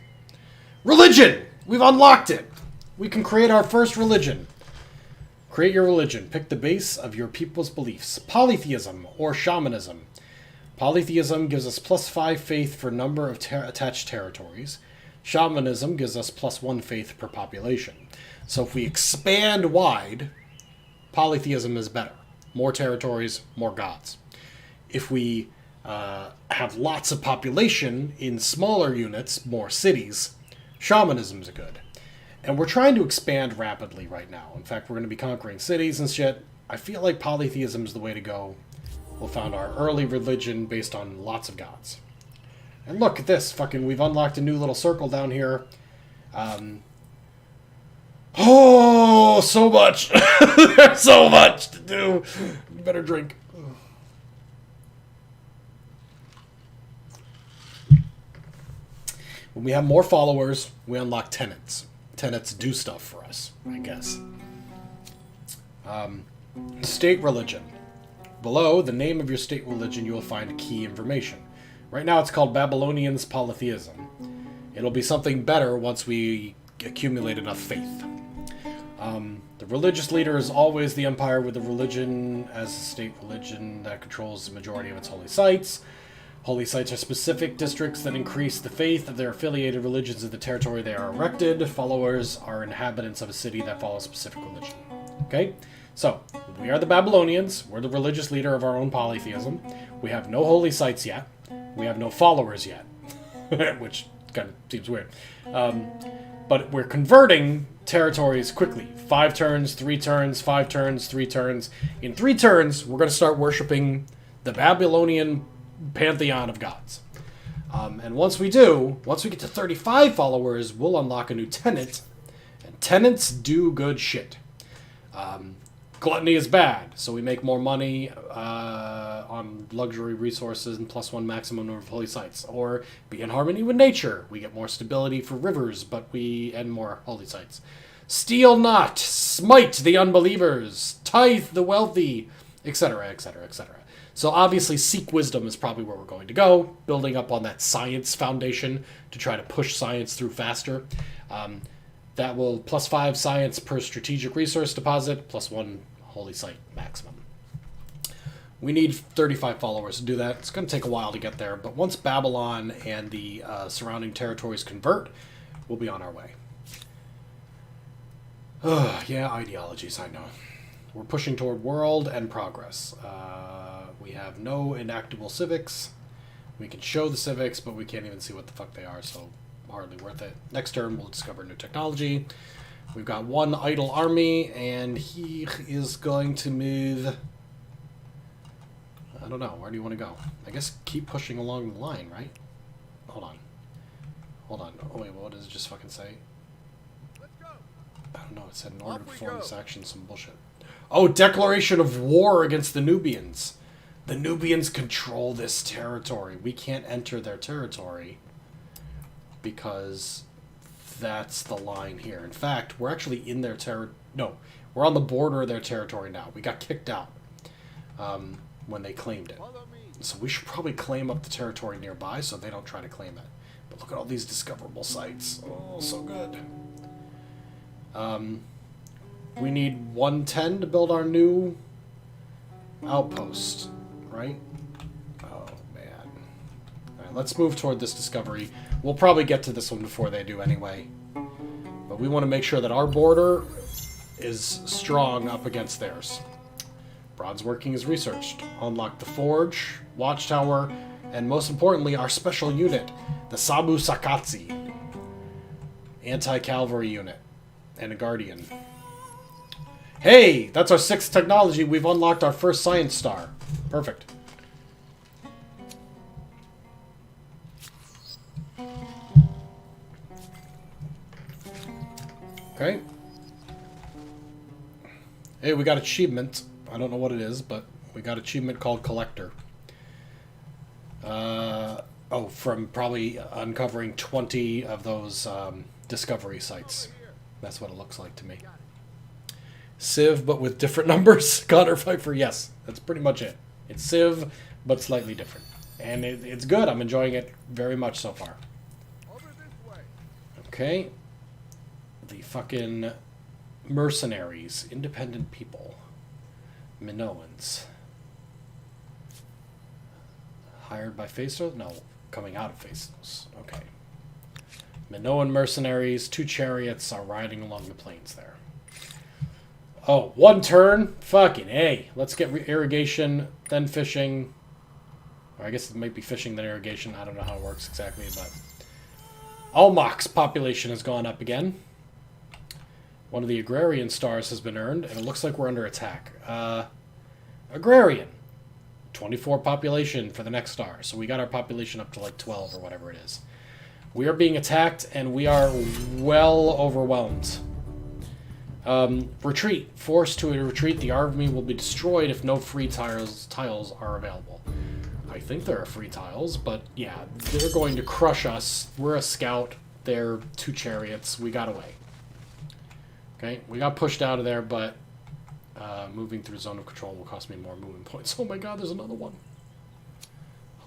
Religion! We've unlocked it! We can create our first religion. Create your religion. Pick the base of your people's beliefs. Polytheism or shamanism. Polytheism gives us +5 faith for number of attached territories. Shamanism gives us +1 faith per population. So if we expand wide, polytheism is better. More territories, more gods. If we have lots of population in smaller units, more cities, shamanism's good. And we're trying to expand rapidly right now. In fact, we're going to be conquering cities and shit. I feel like polytheism is the way to go. We'll found our early religion based on lots of gods. And look at this. Fucking, we've unlocked a new little circle down here. Oh, so much. There's so much to do. You better drink. When we have more followers, we unlock tenants. Tenants do stuff for us, I guess. State religion. Below the name of your state religion, you will find key information. Right now it's called Babylonians Polytheism. It'll be something better once we accumulate enough faith. The religious leader is always the empire with the religion as a state religion that controls the majority of its holy sites. Holy sites are specific districts that increase the faith of their affiliated religions in the territory they are erected. Followers are inhabitants of a city that follows a specific religion. Okay? So, we are the Babylonians. We're the religious leader of our own polytheism. We have no holy sites yet. We have no followers yet. Which kind of seems weird. But we're converting territories quickly. 5 turns, 3 turns, 5 turns, 3 turns. In 3 turns, we're going to start worshipping the Babylonian pantheon of gods. And once we do, once we get to 35 followers, we'll unlock a new tenant. And tenants do good shit. Gluttony is bad, so we make more money on luxury resources and +1 maximum number of holy sites. Or be in harmony with nature. We get more stability for rivers, but and more holy sites. Steal not, smite the unbelievers, tithe the wealthy, etc., etc., etc. So obviously seek wisdom is probably where we're going to go, building up on that science foundation to try to push science through faster. That will +5 science per strategic resource deposit, +1 holy site maximum. We need 35 followers to do that. It's going to take a while to get there, but once Babylon and the surrounding territories convert, we'll be on our way. Yeah, ideologies, I know. We're pushing toward world and progress. We have no enactable civics. We can show the civics, but we can't even see what the fuck they are, so hardly worth it. Next turn, we'll discover new technology. We've got 1 idle army, and he is going to move... I don't know. Where do you want to go? I guess keep pushing along the line, right? Hold on. Hold on. Oh, wait, what does it just fucking say? Let's go. I don't know. It said in order to Off we perform go. this action, some bullshit. Oh, declaration of war against the Nubians. The Nubians control this territory. We can't enter their territory because that's the line here. In fact, we're actually in their No, we're on the border of their territory now. We got kicked out when they claimed it. Follow me. So we should probably claim up the territory nearby so they don't try to claim it. But look at all these discoverable sites. Oh, so good. we need 110 to build our new outpost, right? Oh, man. Alright, let's move toward this discovery. We'll probably get to this one before they do anyway. But we want to make sure that our border is strong up against theirs. Bronze working is researched. Unlock the forge, watchtower, and most importantly, our special unit, the Sabu Sakatsi. Anti-cavalry unit. And a guardian. Hey! That's our 6th technology. We've unlocked our first science star. Perfect. Okay. Hey, we got achievement. I don't know what it is, but we got achievement called Collector. Oh, from probably uncovering 20 of those discovery sites. That's what it looks like to me. Civ, but with different numbers. Connor Pfeiffer, yes. That's pretty much it. It's Civ, but slightly different. And it's good. I'm enjoying it very much so far. Okay. The fucking mercenaries. Independent people. Minoans. Hired by Phaestos? No, coming out of Phaestos. Okay. Minoan mercenaries, 2 chariots are riding along the plains there. Oh, 1 turn? Fucking A. Let's get irrigation, then fishing. Or I guess it might be fishing, then irrigation. I don't know how it works exactly, but... Almach's population has gone up again. One of the agrarian stars has been earned, and it looks like we're under attack. Agrarian. 24 population for the next star. So we got our population up to like 12 or whatever it is. We are being attacked, and we are well overwhelmed. Retreat. Forced to retreat, the army will be destroyed if no free tiles are available. I think there are free tiles, but yeah, they're going to crush us. We're a scout. They're 2 chariots. We got away. Okay, we got pushed out of there, but moving through zone of control will cost me more moving points. Oh my god, there's another one.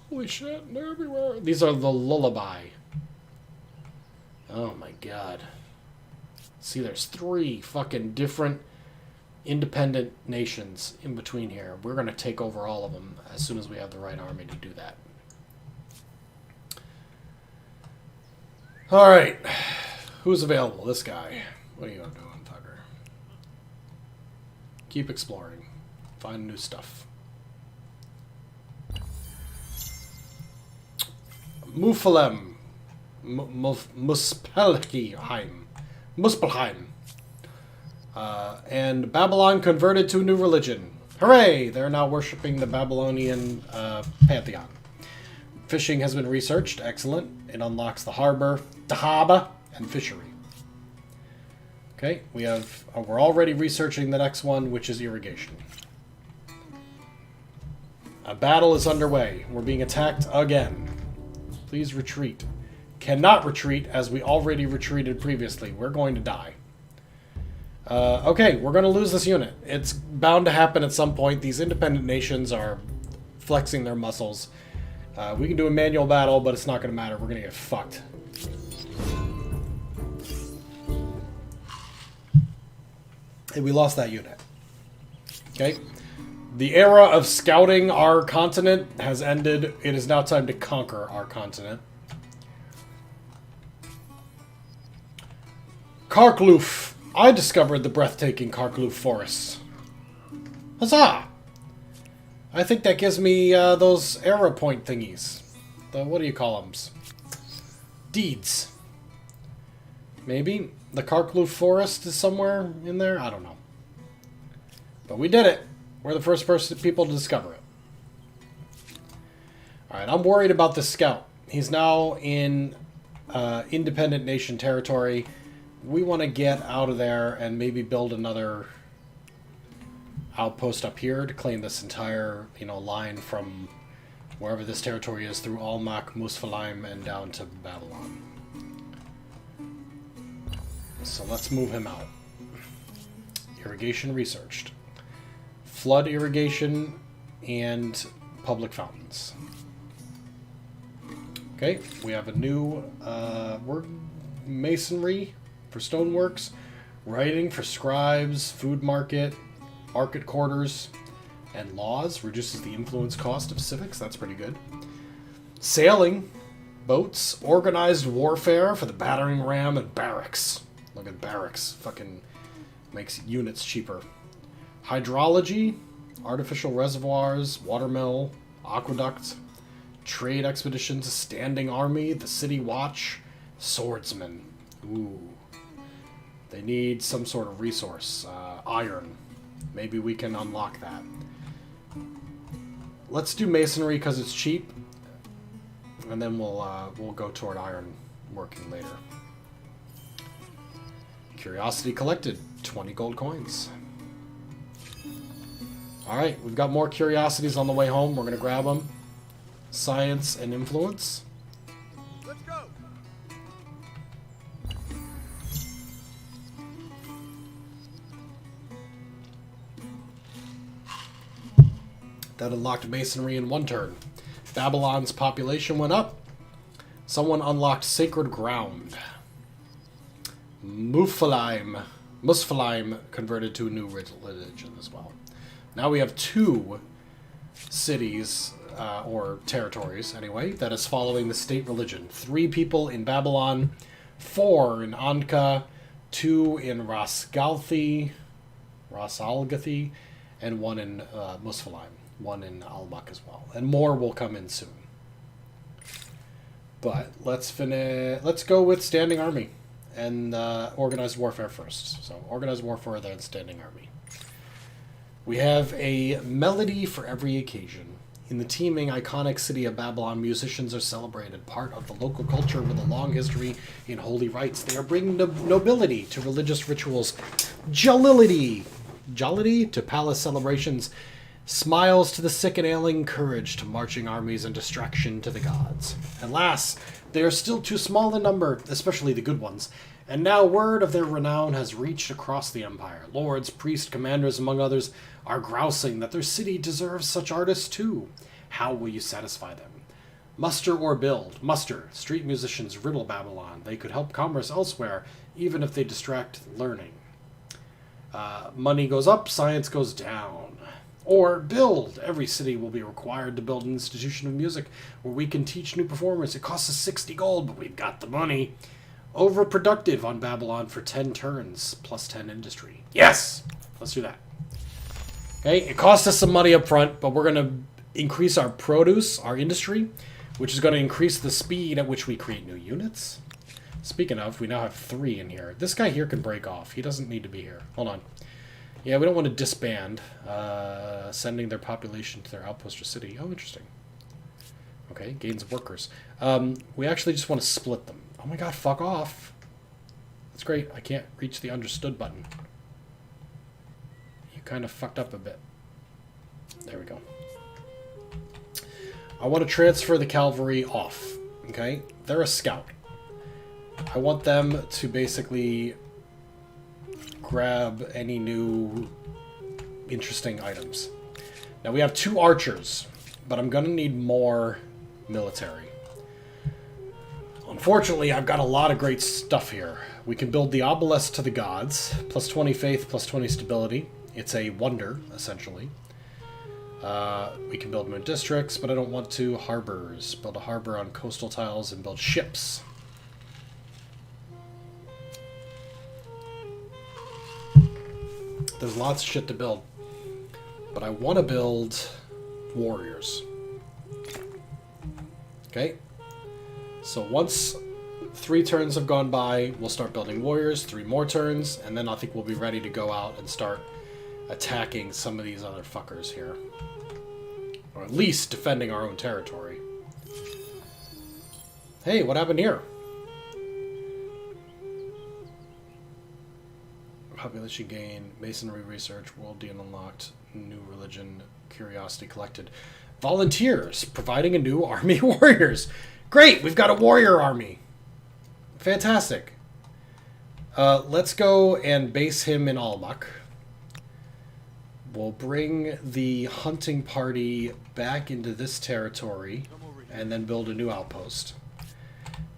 Holy shit, they're everywhere. These are the lullaby. Oh my god. See, there's 3 fucking different independent nations in between here. We're going to take over all of them as soon as we have the right army to do that. Alright. Who's available? This guy. What are you doing, Tucker? Keep exploring. Find new stuff. Mufalem. Muspelheim. Muspelheim. And Babylon converted to a new religion. Hooray! They're now worshipping the Babylonian pantheon. Fishing has been researched. Excellent. It unlocks the harbor, Dahaba, and fishery. Okay, we have. We're already researching the next one, which is irrigation. A battle is underway. We're being attacked again. Please retreat. Cannot retreat, as we already retreated previously. We're going to die. Okay, we're going to lose this unit. It's bound to happen at some point. These independent nations are flexing their muscles. We can do a manual battle, but it's not going to matter. We're going to get fucked. And we lost that unit. Okay. The era of scouting our continent has ended. It is now time to conquer our continent. Karkloof. I discovered the breathtaking Karkloof forests. Huzzah! I think that gives me those arrow point thingies. The, what do you call them? Deeds. Maybe? The Karkloof forest is somewhere in there? I don't know. But we did it. We're the first people to discover it. Alright, I'm worried about this scout. He's now in independent nation territory. We want to get out of there and maybe build another outpost up here to claim this entire, line from wherever this territory is through Almach, Muspelheim, and down to Babylon. So let's move him out. Irrigation researched. Flood irrigation and public fountains. Okay, we have a new masonry for stoneworks. Writing for scribes, food market, market quarters, and laws. Reduces the influence cost of civics. That's pretty good. Sailing, boats, organized warfare for the battering ram and barracks. Look at barracks. Fucking makes units cheaper. Hydrology, artificial reservoirs, watermill, aqueduct, trade expeditions, standing army, the city watch, swordsman. Ooh. They need some sort of resource. Iron. Maybe we can unlock that. Let's do masonry because it's cheap. And then we'll go toward iron working later. Curiosity collected. 20 gold coins. Alright, we've got more curiosities on the way home. We're going to grab them. Science and influence. Let's go. That unlocked masonry in one turn. Babylon's population went up. Someone unlocked sacred ground. Muspelheim converted to a new religion as well. Now we have 2 cities, or territories anyway, that is following the state religion. 3 people in Babylon, 4 in Anka, 2 in Rasalgathi, and 1 in Muspelheim. 1 in Almak as well. And more will come in soon. But let's go with standing army and organized warfare first. So organized warfare, then standing army. We have a melody for every occasion. In the teeming, iconic city of Babylon, musicians are celebrated, part of the local culture with a long history in holy rites. They are bringing nobility to religious rituals, jollity to palace celebrations, smiles to the sick and ailing, courage to marching armies, and distraction to the gods. Alas, they are still too small in number, especially the good ones, and now word of their renown has reached across the empire. Lords, priests, commanders, among others, are grousing that their city deserves such artists too. How will you satisfy them? Muster or build? Muster. Street musicians riddle Babylon. They could help commerce elsewhere, even if they distract learning. Money goes up, science goes down. Or build. Every city will be required to build an institution of music where we can teach new performers. It costs us 60 gold, but we've got the money. Overproductive on Babylon for 10 turns, plus 10 industry. Yes! Let's do that. Okay, it costs us some money up front, but we're going to increase our produce, our industry, which is going to increase the speed at which we create new units. Speaking of, we now have 3 in here. This guy here can break off. He doesn't need to be here. Hold on. Yeah, we don't want to disband, sending their population to their outpost or city. Oh, interesting. Okay, gains of workers. We actually just want to split them. Oh my god, fuck off. That's great. I can't reach the understood button. You kind of fucked up a bit. There we go. I want to transfer the cavalry off. Okay? They're a scout. I want them to basically grab any new interesting items. Now we have 2 archers, but I'm gonna need more military. Unfortunately, I've got a lot of great stuff here. We can build the obelisk to the gods, plus 20 faith, plus 20 stability. It's a wonder, essentially. We can build more districts, but I don't want to. Harbors. Build a harbor on coastal tiles and build ships. There's lots of shit to build. But I want to build warriors. Okay? So once 3 turns have gone by, we'll start building warriors. 3 more turns, and then I think we'll be ready to go out and start attacking some of these other fuckers here. Or at least defending our own territory. Hey, what happened here? Population gain, masonry research, world deal unlocked, new religion, curiosity collected. Volunteers, providing a new army of warriors. Great, we've got a warrior army. Fantastic. Let's go and base him in Almak. We'll bring the hunting party back into this territory and then build a new outpost.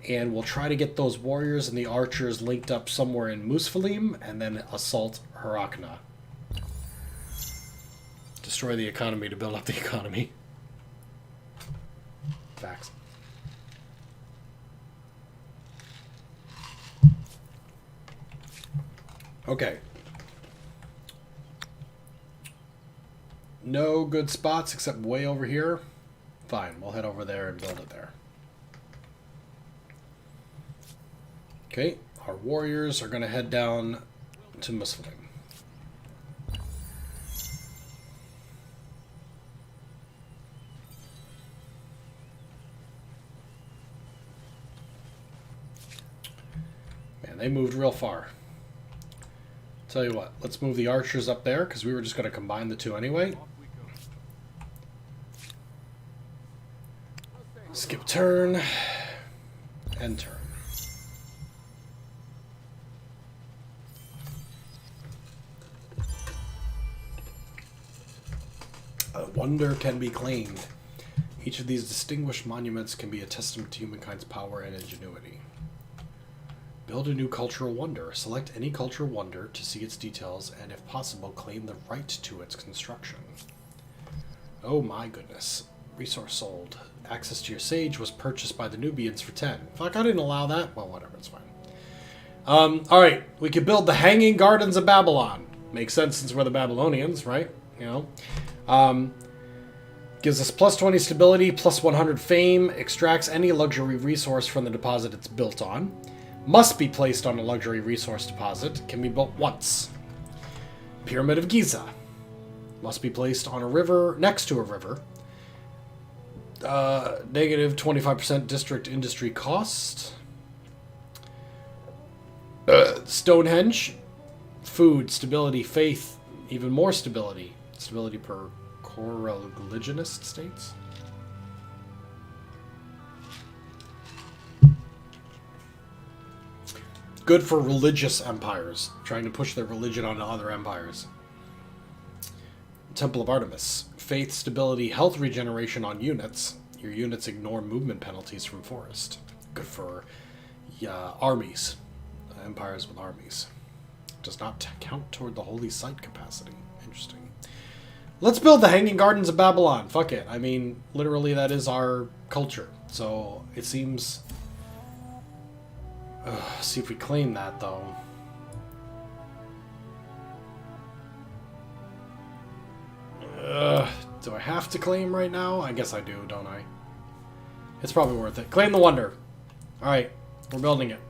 And we'll try to get those warriors and the archers linked up somewhere in Musfalim, and then assault Herakna. Destroy the economy to build up the economy. Facts. Okay. No good spots except way over here. Fine, we'll head over there and build it there. Okay, our warriors are going to head down to Muslim. Man, they moved real far. Tell you what, let's move the archers up there, because we were just going to combine the two anyway. Skip turn. End turn. A wonder can be claimed. Each of these distinguished monuments can be a testament to humankind's power and ingenuity. Build a new cultural wonder. Select any cultural wonder to see its details, and if possible, claim the right to its construction. Oh my goodness. Resource sold. Access to your sage was purchased by the Nubians for 10. Fuck, I didn't allow that? Well, whatever, it's fine. Alright, we could build the Hanging Gardens of Babylon. Makes sense since we're the Babylonians, right? You know? Gives us plus 20 stability, plus 100 fame, extracts any luxury resource from the deposit it's built on. Must be placed on a luxury resource deposit. Can be built once. Pyramid of Giza. Must be placed on a river, next to a river. Negative 25% district industry cost. Stonehenge. Food, stability, faith, even more stability. Stability per co-religionist states. Good for religious empires, trying to push their religion onto other empires. Temple of Artemis. Faith, stability, health regeneration on units. Your units ignore movement penalties from forest. Good for armies. Empires with armies. Does not count toward the holy site capacity. Interesting. Let's build the Hanging Gardens of Babylon. Fuck it. I mean, literally that is our culture. So it seems... see if we claim that, though. Do I have to claim right now? I guess I do, don't I? It's probably worth it. Claim the wonder. Alright, we're building it.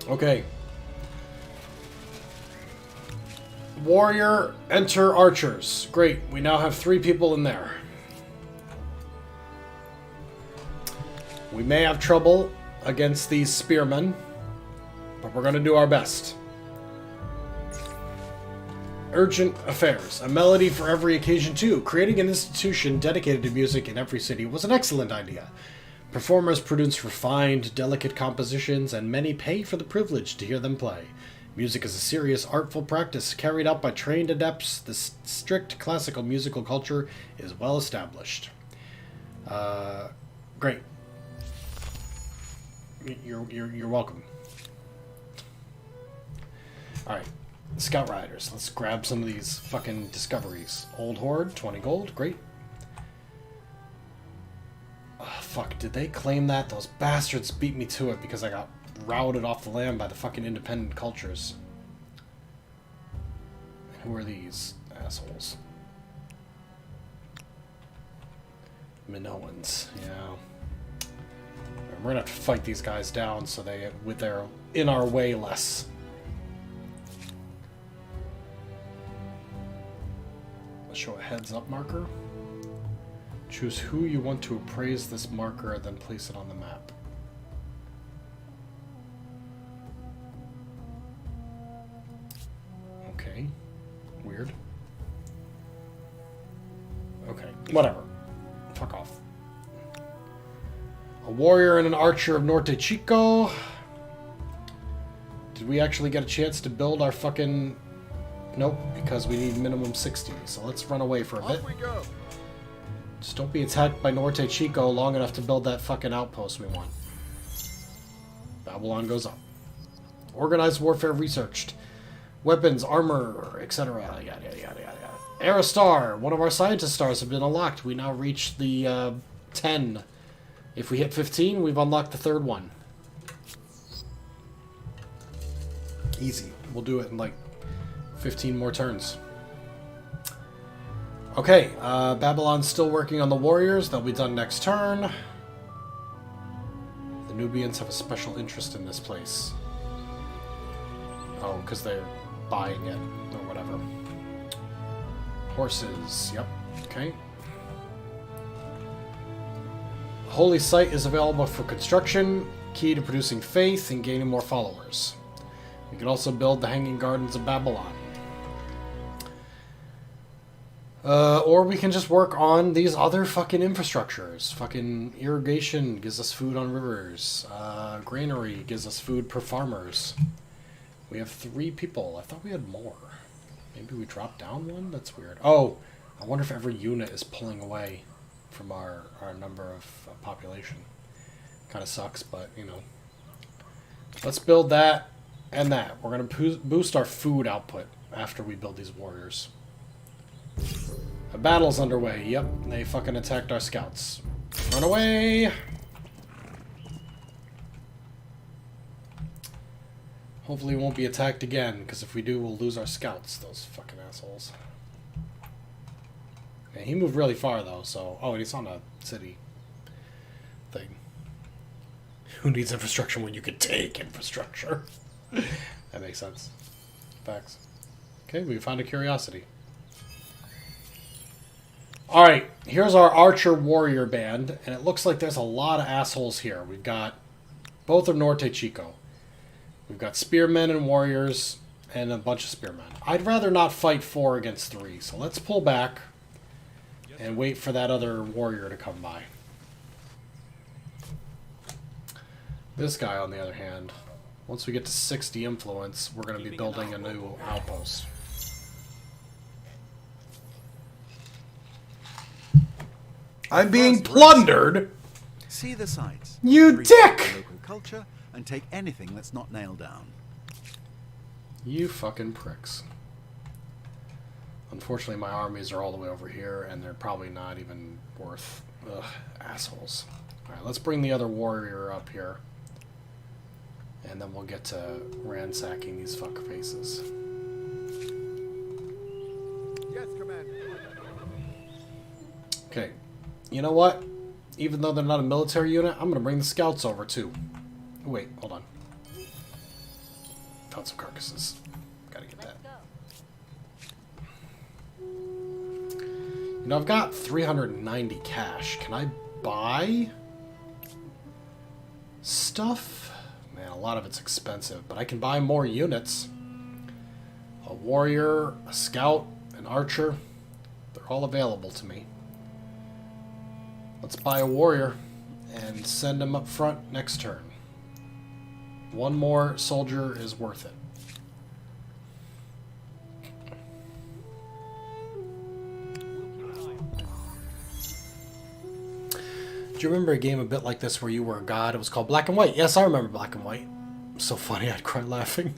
Okay. Warrior, enter archers. Great, we now have 3 people in there. We may have trouble against these spearmen, but we're going to do our best. Urgent affairs. A melody for every occasion, too. Creating an institution dedicated to music in every city was an excellent idea. Performers produce refined, delicate compositions, and many pay for the privilege to hear them play. Music is a serious, artful practice carried out by trained adepts. The strict classical musical culture is well established. Great. You're welcome. Alright. Scout Riders. Let's grab some of these fucking discoveries. Old Horde, 20 gold. Great. Oh, fuck, did they claim that? Those bastards beat me to it because I got routed off the land by the fucking independent cultures. Who are these assholes? Minoans, yeah. We're gonna have to fight these guys down so they're in our way less. Let's show a heads up marker. Choose who you want to appraise this marker and then place it on the map. Okay. Weird. Okay, whatever. Fuck off. A warrior and an archer of Norte Chico. Did we actually get a chance to build our fucking Nope, because we need minimum 60. So let's run away for a bit. Off we go. Just don't be attacked by Norte Chico long enough to build that fucking outpost we want. Babylon goes up. Organized warfare researched. Weapons, armor, etc. Yada, yada, yada, yada, yada. Aerostar! One of our scientist stars have been unlocked. We now reach the 10. If we hit 15, we've unlocked the third one. Easy. We'll do it in like 15 more turns. Okay, Babylon's still working on the warriors. They'll be done next turn. The Nubians have a special interest in this place. Oh, because they're buying it or whatever. Horses. Yep. Okay. Holy Site is available for construction. Key to producing faith and gaining more followers. We can also build the Hanging Gardens of Babylon. Or we can just work on these other fucking infrastructures. Fucking irrigation gives us food on rivers. Granary gives us food per farmers. We have 3 people. I thought we had more. Maybe we dropped down one? That's weird. Oh, I wonder if every unit is pulling away from our number of population. Kind of sucks, but, you know. Let's build that and that. We're going to boost our food output after we build these warriors. A battle's underway. Yep, they fucking attacked our scouts. Run away! Hopefully we won't be attacked again, because if we do, we'll lose our scouts. Those fucking assholes. Yeah, he moved really far, though, so... Oh, and he's on a city thing. Who needs infrastructure when you could take infrastructure? That makes sense. Facts. Okay, we found a curiosity. Alright, here's our Archer Warrior Band, and it looks like there's a lot of assholes here. We've got... Both are Norte Chico. We've got spearmen and warriors, and a bunch of spearmen. I'd rather not fight 4 against 3, so let's pull back and wait for that other warrior to come by. This guy, on the other hand, once we get to 60 influence, we're going to be building a new outpost. I'm being plundered! See the sights. You Appreciate dick! the local culture and take anything that's not nailed down. You fucking pricks. Unfortunately, my armies are all the way over here, and they're probably not even worth... Ugh, assholes. Alright, let's bring the other warrior up here. And then we'll get to ransacking these fuck faces. Yes, Commander. Okay. You know what? Even though they're not a military unit, I'm going to bring the scouts over, too. Wait, hold on. Found some carcasses. Gotta get that. You know, I've got 390 cash. Can I buy stuff? Man, a lot of it's expensive, but I can buy more units. A warrior, a scout, an archer. They're all available to me. Let's buy a warrior and send him up front next turn. One more soldier is worth it. Do you remember a game a bit like this where you were a god? It was called Black and White. Yes, I remember Black and White. It was so funny, I'd cry laughing.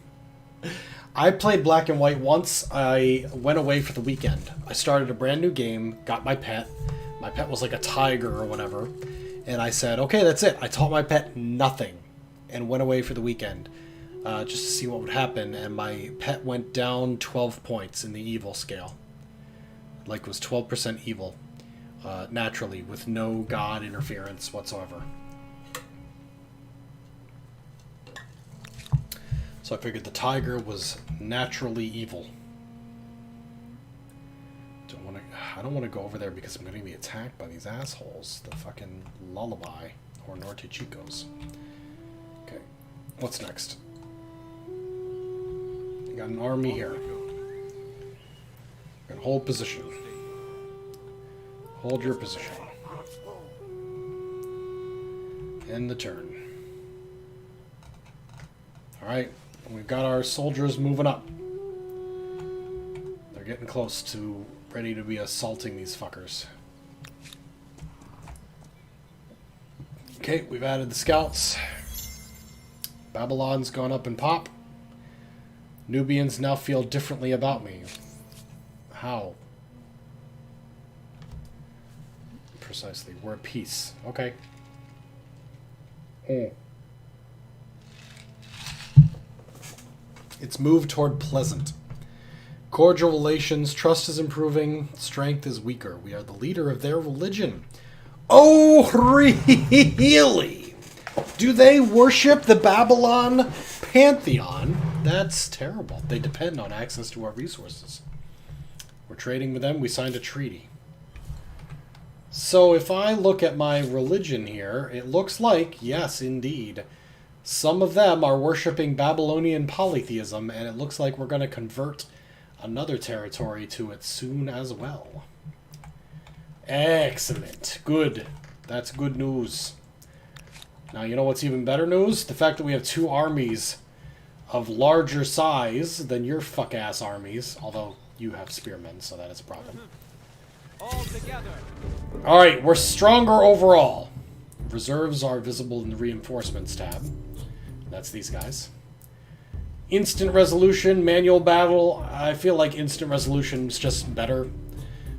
I played Black and White once. I went away for the weekend. I started a brand new game, got my pet. My pet was like a tiger or whatever. And I said, okay, that's it. I taught my pet nothing and went away for the weekend just to see what would happen. And my pet went down 12 points in the evil scale. Like, it was 12% evil. Naturally, with no god interference whatsoever. So I figured the tiger was naturally evil. I don't want to go over there because I'm going to be attacked by these assholes. The fucking Lullaby or Norte Chicos. Okay, what's next? Got an army here. We're gonna hold position. Hold your position. End the turn. Alright, we've got our soldiers moving up. They're getting close to ready to be assaulting these fuckers. Okay, we've added the scouts. Babylon's gone up in pop. Nubians now feel differently about me. How? Precisely. We're at peace. Okay. Oh. It's moved toward pleasant. Cordial relations, trust is improving, strength is weaker. We are the leader of their religion. Oh, really? Do they worship the Babylon pantheon? That's terrible. They depend on access to our resources. We're trading with them. We signed a treaty. So if I look at my religion here, it looks like, yes, indeed, some of them are worshiping Babylonian polytheism, and it looks like we're going to convert another territory to it soon as well. Excellent. Good. That's good news. Now, you know what's even better news? The fact that we have two armies of larger size than your fuck-ass armies, although you have spearmen, so that is a problem. All together. Alright, we're stronger overall. Reserves are visible in the reinforcements tab. That's these guys. Instant resolution, manual battle. I feel like instant resolution is just better.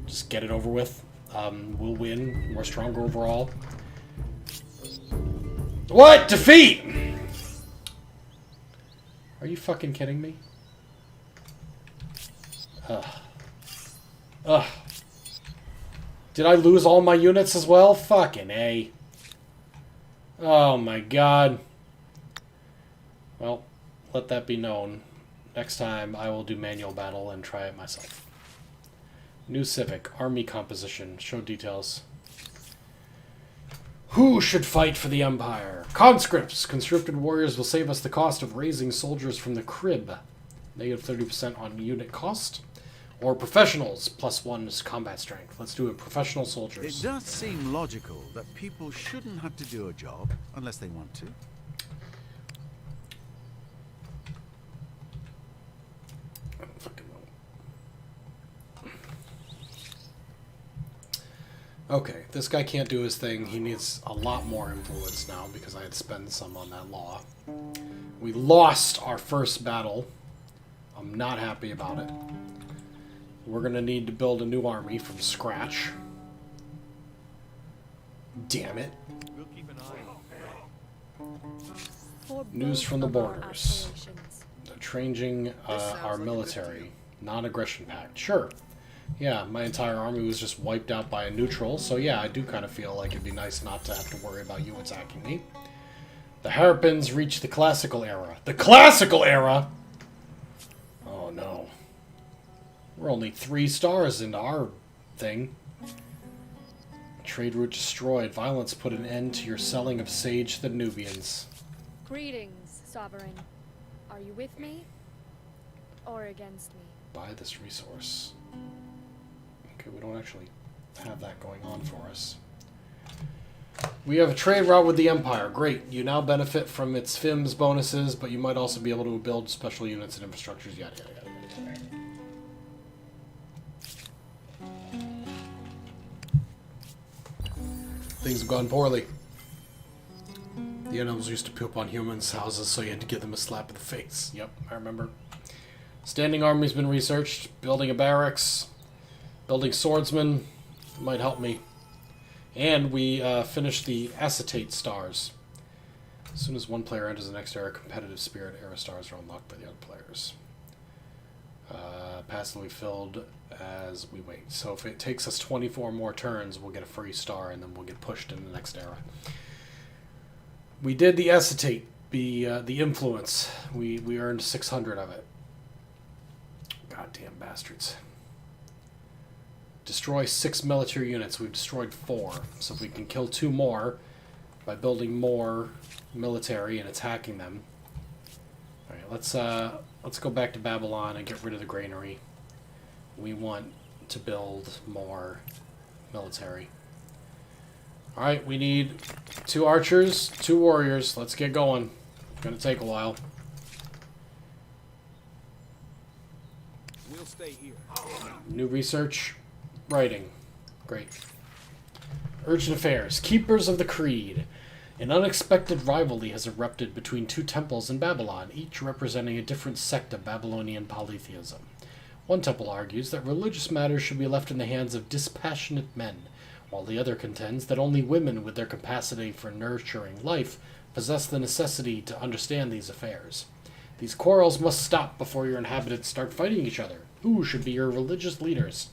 Just get it over with. We'll win. We're stronger overall. What? Defeat! Are you fucking kidding me? Ugh. Ugh. Did I lose all my units as well? Fucking A. Oh my god. Well, let that be known. Next time I will do manual battle and try it myself. New Civic. Army composition. Show details. Who should fight for the Empire? Conscripts! Conscripted warriors will save us the cost of raising soldiers from the crib. Negative 30% on unit cost. Or professionals, +1 is combat strength. Let's do it. Professional soldiers. It does seem logical that people shouldn't have to do a job unless they want to. Okay, this guy can't do his thing. He needs a lot more influence now because I had to spend some on that law. We lost our first battle. I'm not happy about it. We're going to need to build a new army from scratch. Damn it. We'll keep an eye. For News both from the of our borders. aspirations. They're changing our military. Non-aggression pact. Sure. Yeah, my entire army was just wiped out by a neutral, so yeah, I do kind of feel like it'd be nice not to have to worry about you attacking me. The Harpins reach the classical era. The classical era?! Oh no. We're only 3 stars into our thing. Trade route destroyed. Violence put an end to your selling of sage to the Nubians. Greetings, Sovereign. Are you with me or against me? Buy this resource. Okay, we don't actually have that going on for us. We have a trade route with the Empire. Great. You now benefit from its FIMS bonuses, but you might also be able to build special units and infrastructures, yada yada yada yada. Things have gone poorly. The animals used to poop on humans' houses, so you had to give them a slap in the face. Yep, I remember. Standing army's been researched. Building a barracks. Building swordsmen might help me. And we finished the acetate stars. As soon as one player enters the next era, competitive spirit era stars are unlocked by the other players. Passively filled as we wait. So if it takes us 24 more turns, we'll get a free star, and then we'll get pushed in the next era. We did the acetate, the influence. We earned 600 of it. Goddamn bastards. Destroy 6 military units. We've destroyed 4. So if we can kill 2 more by building more military and attacking them. Alright, let's go back to Babylon and get rid of the granary. We want to build more military. Alright, we need 2 archers, 2 warriors. Let's get going. It's gonna take a while. We'll We'll stay here. New research. Writing. Great. Urgent affairs. Keepers of the Creed. An unexpected rivalry has erupted between two temples in Babylon, each representing a different sect of Babylonian polytheism. One temple argues that religious matters should be left in the hands of dispassionate men, while the other contends that only women with their capacity for nurturing life possess the necessity to understand these affairs. These quarrels must stop before your inhabitants start fighting each other. Who should be your religious leaders?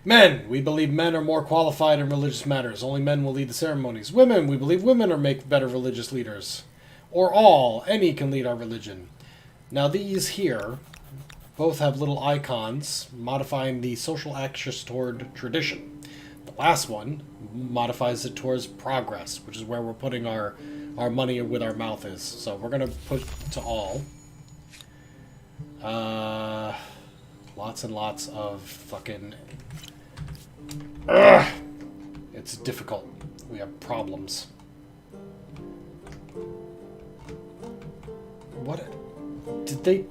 Men. We believe men are more qualified in religious matters. Only men will lead the ceremonies. Women. We believe women are make better religious leaders. Or all. Any can lead our religion. Now these here both have little icons modifying the social axis toward tradition. The last one modifies it towards progress, which is where we're putting our money with our mouth is. So we're going to put to all. Lots and lots of fucking... Ugh. It's difficult. We have problems. What? Did they...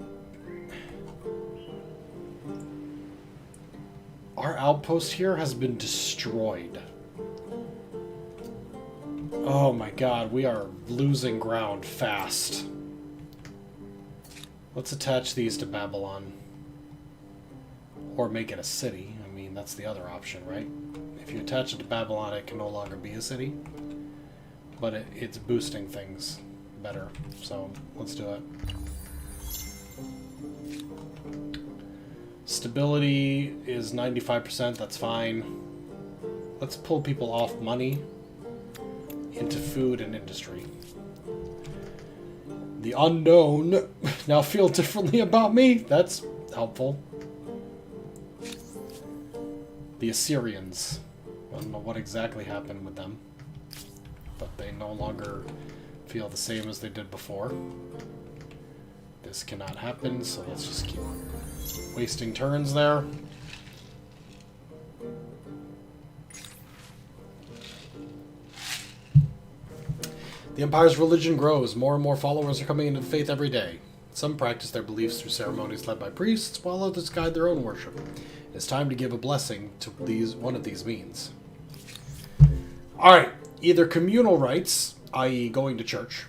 Our outpost here has been destroyed. Oh my god, we are losing ground fast. Let's attach these to Babylon. Or make it a city. I mean, that's the other option, right? If you attach it to Babylon, it can no longer be a city. But it's boosting things better. So, let's do it. Stability is 95%, that's fine. Let's pull people off money into food and industry. The unknown now feel differently about me. That's helpful. The Assyrians. I don't know what exactly happened with them, but they no longer feel the same as they did before. This cannot happen, so let's just keep wasting turns there. The Empire's religion grows. More and more followers are coming into the faith every day. Some practice their beliefs through ceremonies led by priests, while others guide their own worship. It's time to give a blessing to one of these means. Alright, either communal rites, i.e. going to church.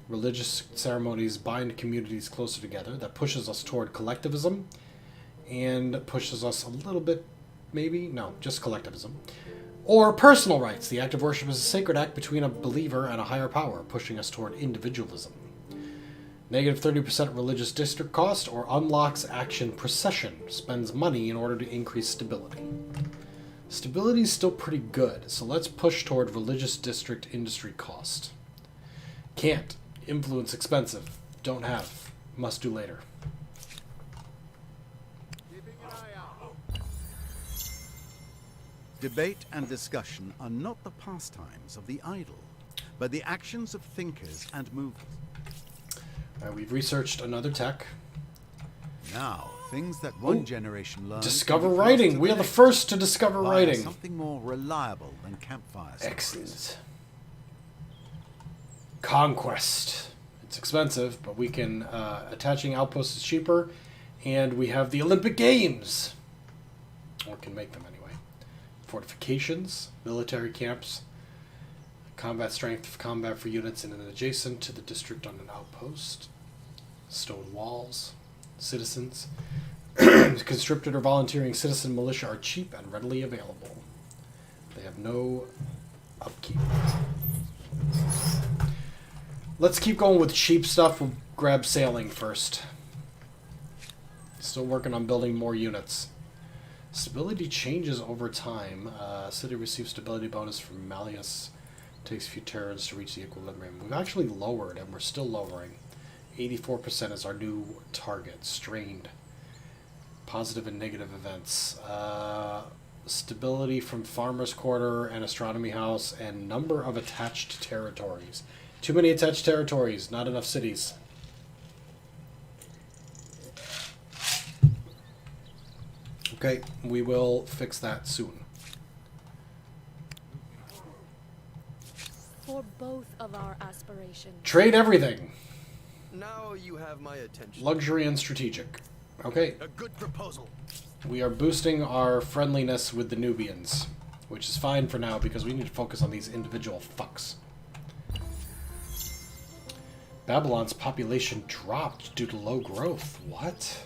Religious ceremonies bind communities closer together. That pushes us toward collectivism. And pushes us a little bit, maybe? No, just collectivism. Or personal rites. The act of worship is a sacred act between a believer and a higher power, pushing us toward individualism. Negative 30% religious district cost, or unlocks action procession. Spends money in order to increase stability. Stability is still pretty good, so let's push toward religious district industry cost. Can't. Influence expensive. Don't have. Must do later. Keeping an eye out. Debate and discussion are not the pastimes of the idle, but the actions of thinkers and movers. We've researched another tech. Now, things that one generation learned... Discover can be passed writing. to We are the next first to discover via writing. Something more reliable than campfire stories. Excellent. Conquest. It's expensive, but we can... attaching outposts is cheaper. And we have the Olympic Games. Or can make them anyway. Fortifications. Military camps. Combat strength of combat for units in an adjacent to the district on an outpost. Stone walls. Citizens. Conscripted or volunteering citizen militia are cheap and readily available. They have no upkeep. Let's keep going with cheap stuff. We'll grab sailing first. Still working on building more units. Stability changes over time. City receives stability bonus from Malleus. Takes a few turns to reach the equilibrium. We've actually lowered, and we're still lowering. 84% is our new target. Strained. Positive and negative events. Stability from Farmer's Quarter and Astronomy House, and number of attached territories. Too many attached territories, not enough cities. Okay, we will fix that soon. For both of our aspirations. Trade everything. Now you have my attention. Luxury and strategic. Okay, A good proposal. we are boosting our friendliness with the Nubians, which is fine for now because we need to focus on these individual fucks. Babylon's population dropped due to low growth. What?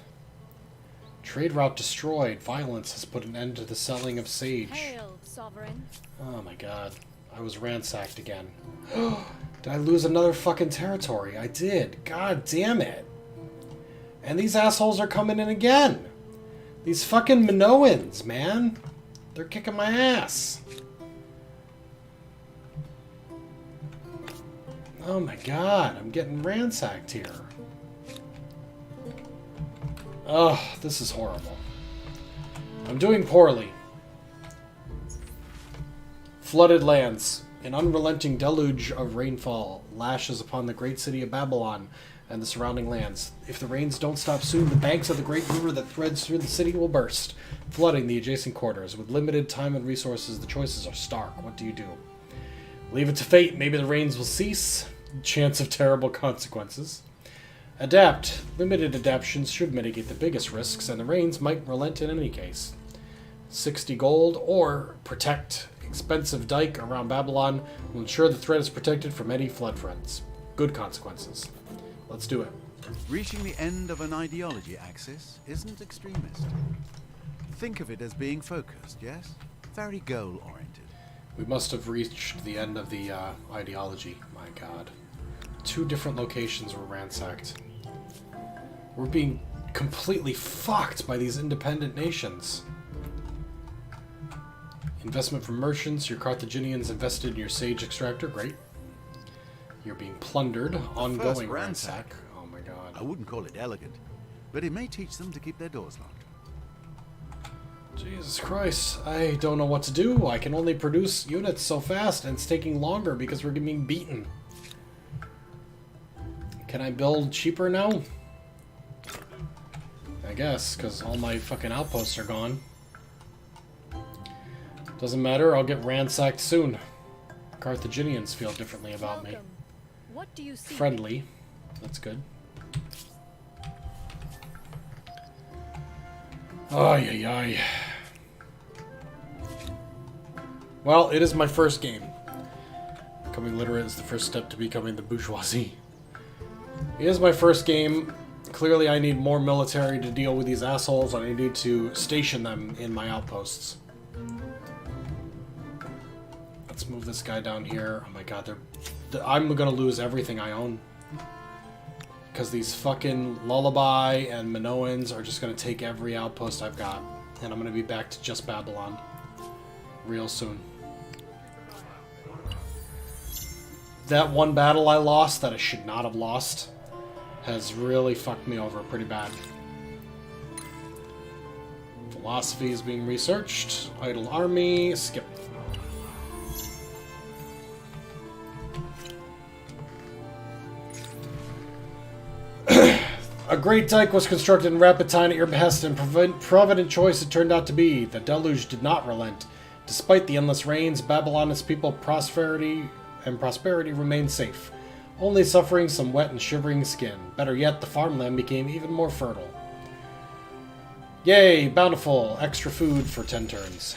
Trade route destroyed. Violence has put an end to the selling of sage. Hail, Sovereign. Oh my god. I was ransacked again. Did I lose another fucking territory? I did. God damn it. And these assholes are coming in again. These fucking Minoans, man. They're kicking my ass. Oh my god, I'm getting ransacked here. Ugh, this is horrible. I'm doing poorly. Flooded lands. An unrelenting deluge of rainfall lashes upon the great city of Babylon and the surrounding lands. If the rains don't stop soon, the banks of the great river that threads through the city will burst, flooding the adjacent quarters. With limited time and resources, the choices are stark. What do you do? Leave it to fate. Maybe the rains will cease. Chance of terrible consequences. Adapt. Limited adaptations should mitigate the biggest risks, and the rains might relent in any case. 60 gold, or protect. Expensive dike around Babylon will ensure the threat is protected from any flood threats. Good consequences. Let's do it. Reaching the end of an ideology axis isn't extremist. Think of it as being focused, yes? Very goal-oriented. We must have reached the end of the ideology. My god. 2 different locations were ransacked. We're being completely fucked by these independent nations. Investment from merchants. Your Carthaginians invested in your sage extractor. Great. You're being plundered. Ongoing ransack. Oh my god. I wouldn't call it elegant, but it may teach them to keep their doors locked. Jesus Christ. I don't know what to do. I can only produce units so fast, and it's taking longer because we're being beaten. Can I build cheaper now? I guess, because all my fucking outposts are gone. Doesn't matter, I'll get ransacked soon. Carthaginians feel differently about me. Welcome. What do you see? Friendly. That's good. Ay, ay, ay. Well, it is my first game. Becoming literate is the first step to becoming the bourgeoisie. It is my first game. Clearly I need more military to deal with these assholes, and I need to station them in my outposts. Let's move this guy down here. Oh my god, I'm gonna lose everything I own. Because these fucking Lullaby and Minoans are just gonna take every outpost I've got. And I'm gonna be back to just Babylon. Real soon. That one battle I lost that I should not have lost has really fucked me over pretty bad. Philosophy is being researched. Idle army. Skip. A great dike was constructed in rapid time at your behest, and provident choice it turned out to be. The deluge did not relent. Despite the endless rains, Babylon and its people prosperity remained safe, only suffering some wet and shivering skin. Better yet, the farmland became even more fertile. Yay, bountiful, extra food for 10 turns.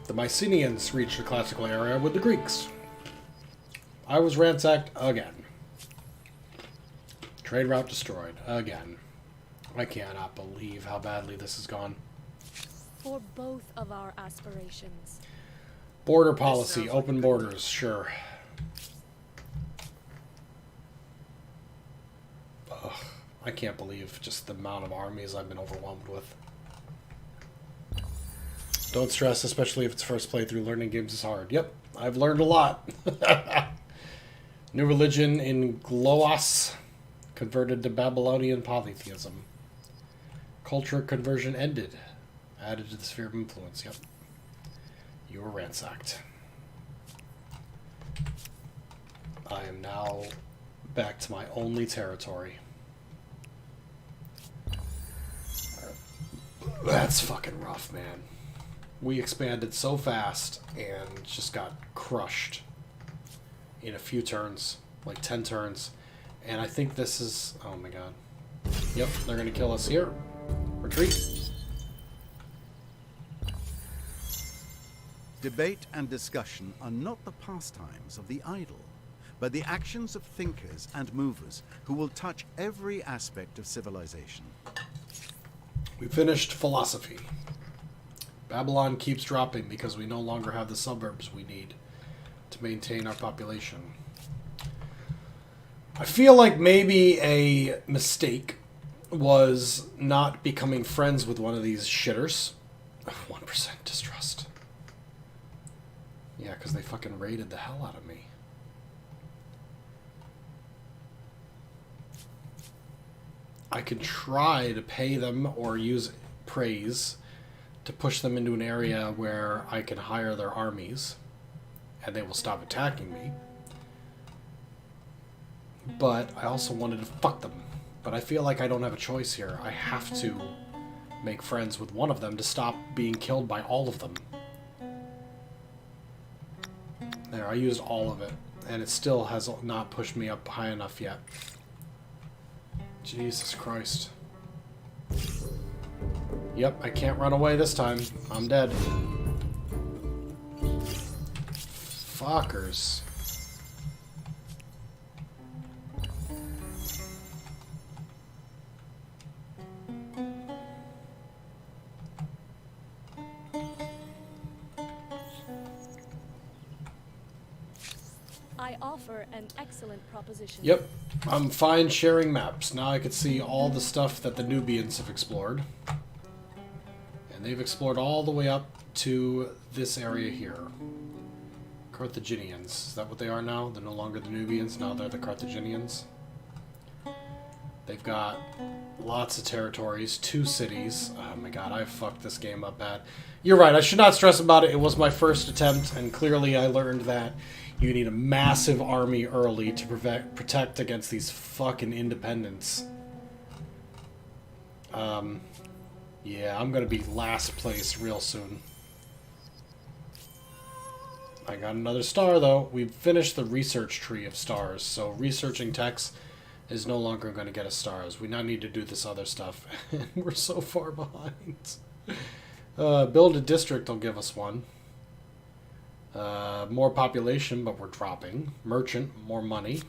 The Mycenaeans reached the classical era with the Greeks. I was ransacked again. Trade route destroyed again. I cannot believe how badly this has gone. For both of our aspirations. Border policy, open borders, sure. Ugh, I can't believe just the amount of armies I've been overwhelmed with. Don't stress, especially if it's first playthrough. Learning games is hard. Yep, I've learned a lot. New religion in Gloas converted to Babylonian polytheism. Culture conversion ended. Added to the sphere of influence. Yep. You were ransacked. I am now back to my only territory. That's fucking rough, man. We expanded so fast and just got crushed in a few turns, like 10 turns. And I think this is... Oh my god. Yep, they're going to kill us here. Retreat. Debate and discussion are not the pastimes of the idle, but the actions of thinkers and movers who will touch every aspect of civilization. We finished philosophy. Babylon keeps dropping because we no longer have the suburbs we need to maintain our population. I feel like maybe a mistake was not becoming friends with one of these shitters. 1% distrust. Yeah, because they fucking raided the hell out of me. I could try to pay them or use praise to push them into an area where I can hire their armies and they will stop attacking me. But I also wanted to fuck them. But I feel like I don't have a choice here. I have to make friends with one of them to stop being killed by all of them. There, I used all of it, and it still has not pushed me up high enough yet. Jesus Christ. Yep, I can't run away this time. I'm dead. Fuckers. I offer an excellent proposition. Yep, I'm fine sharing maps. Now I can see all the stuff that the Nubians have explored. And they've explored all the way up to this area here. Carthaginians. Is that what they are now? They're no longer the Nubians, now they're the Carthaginians. They've got lots of territories, 2 cities. Oh my god, I fucked this game up bad. You're right, I should not stress about it. It was my first attempt, and clearly I learned that you need a massive army early to protect against these fucking independents. Yeah, I'm gonna be last place real soon. I got another star, though. We've finished the research tree of stars, so researching techs is no longer going to get us stars. We now need to do this other stuff, and we're so far behind. Build a district will give us one. More population, but we're dropping. Merchant, more money.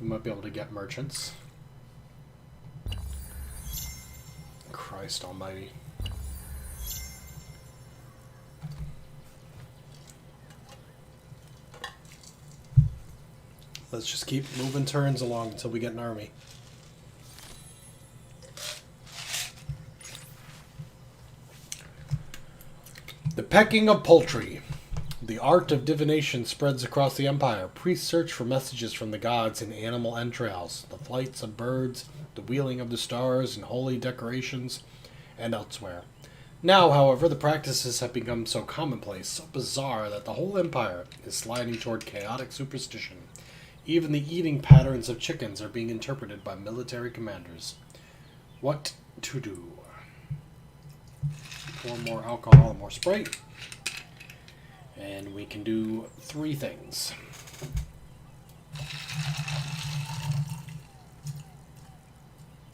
We might be able to get merchants. Christ almighty. Let's just keep moving turns along until we get an army. The pecking of poultry. The art of divination spreads across the empire. Priests search for messages from the gods in animal entrails, the flights of birds, the wheeling of the stars in holy decorations, and elsewhere. Now, however, the practices have become so commonplace, so bizarre, that the whole empire is sliding toward chaotic superstition. Even the eating patterns of chickens are being interpreted by military commanders. What to do? Pour more alcohol and more Sprite. And we can do 3 things.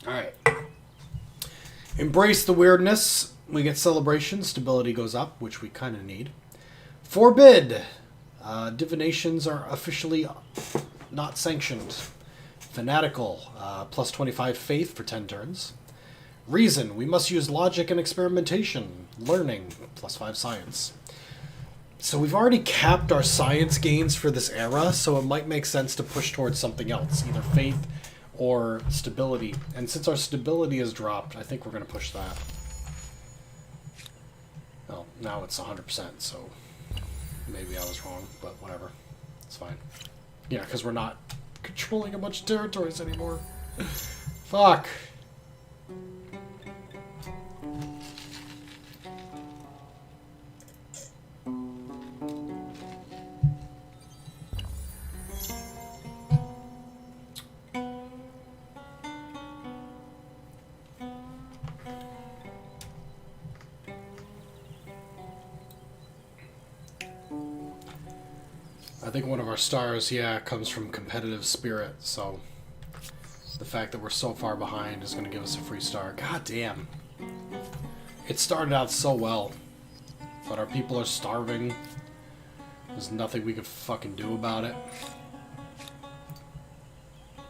Alright. Embrace the weirdness. We get celebration. Stability goes up, which we kind of need. Forbid. Divinations are officially not sanctioned. Fanatical. Plus 25 faith for 10 turns. Reason. We must use logic and experimentation. Learning. Plus 5 science. So we've already capped our science gains for this era, so it might make sense to push towards something else. Either faith or stability. And since our stability has dropped, I think we're going to push that. Well, now it's 100%, so maybe I was wrong, but whatever. It's fine. Yeah, because we're not controlling a bunch of territories anymore. Fuck. I think one of our stars, yeah, comes from competitive spirit, so the fact that we're so far behind is going to give us a free star. God damn. It started out so well, but our people are starving. There's nothing we could fucking do about it.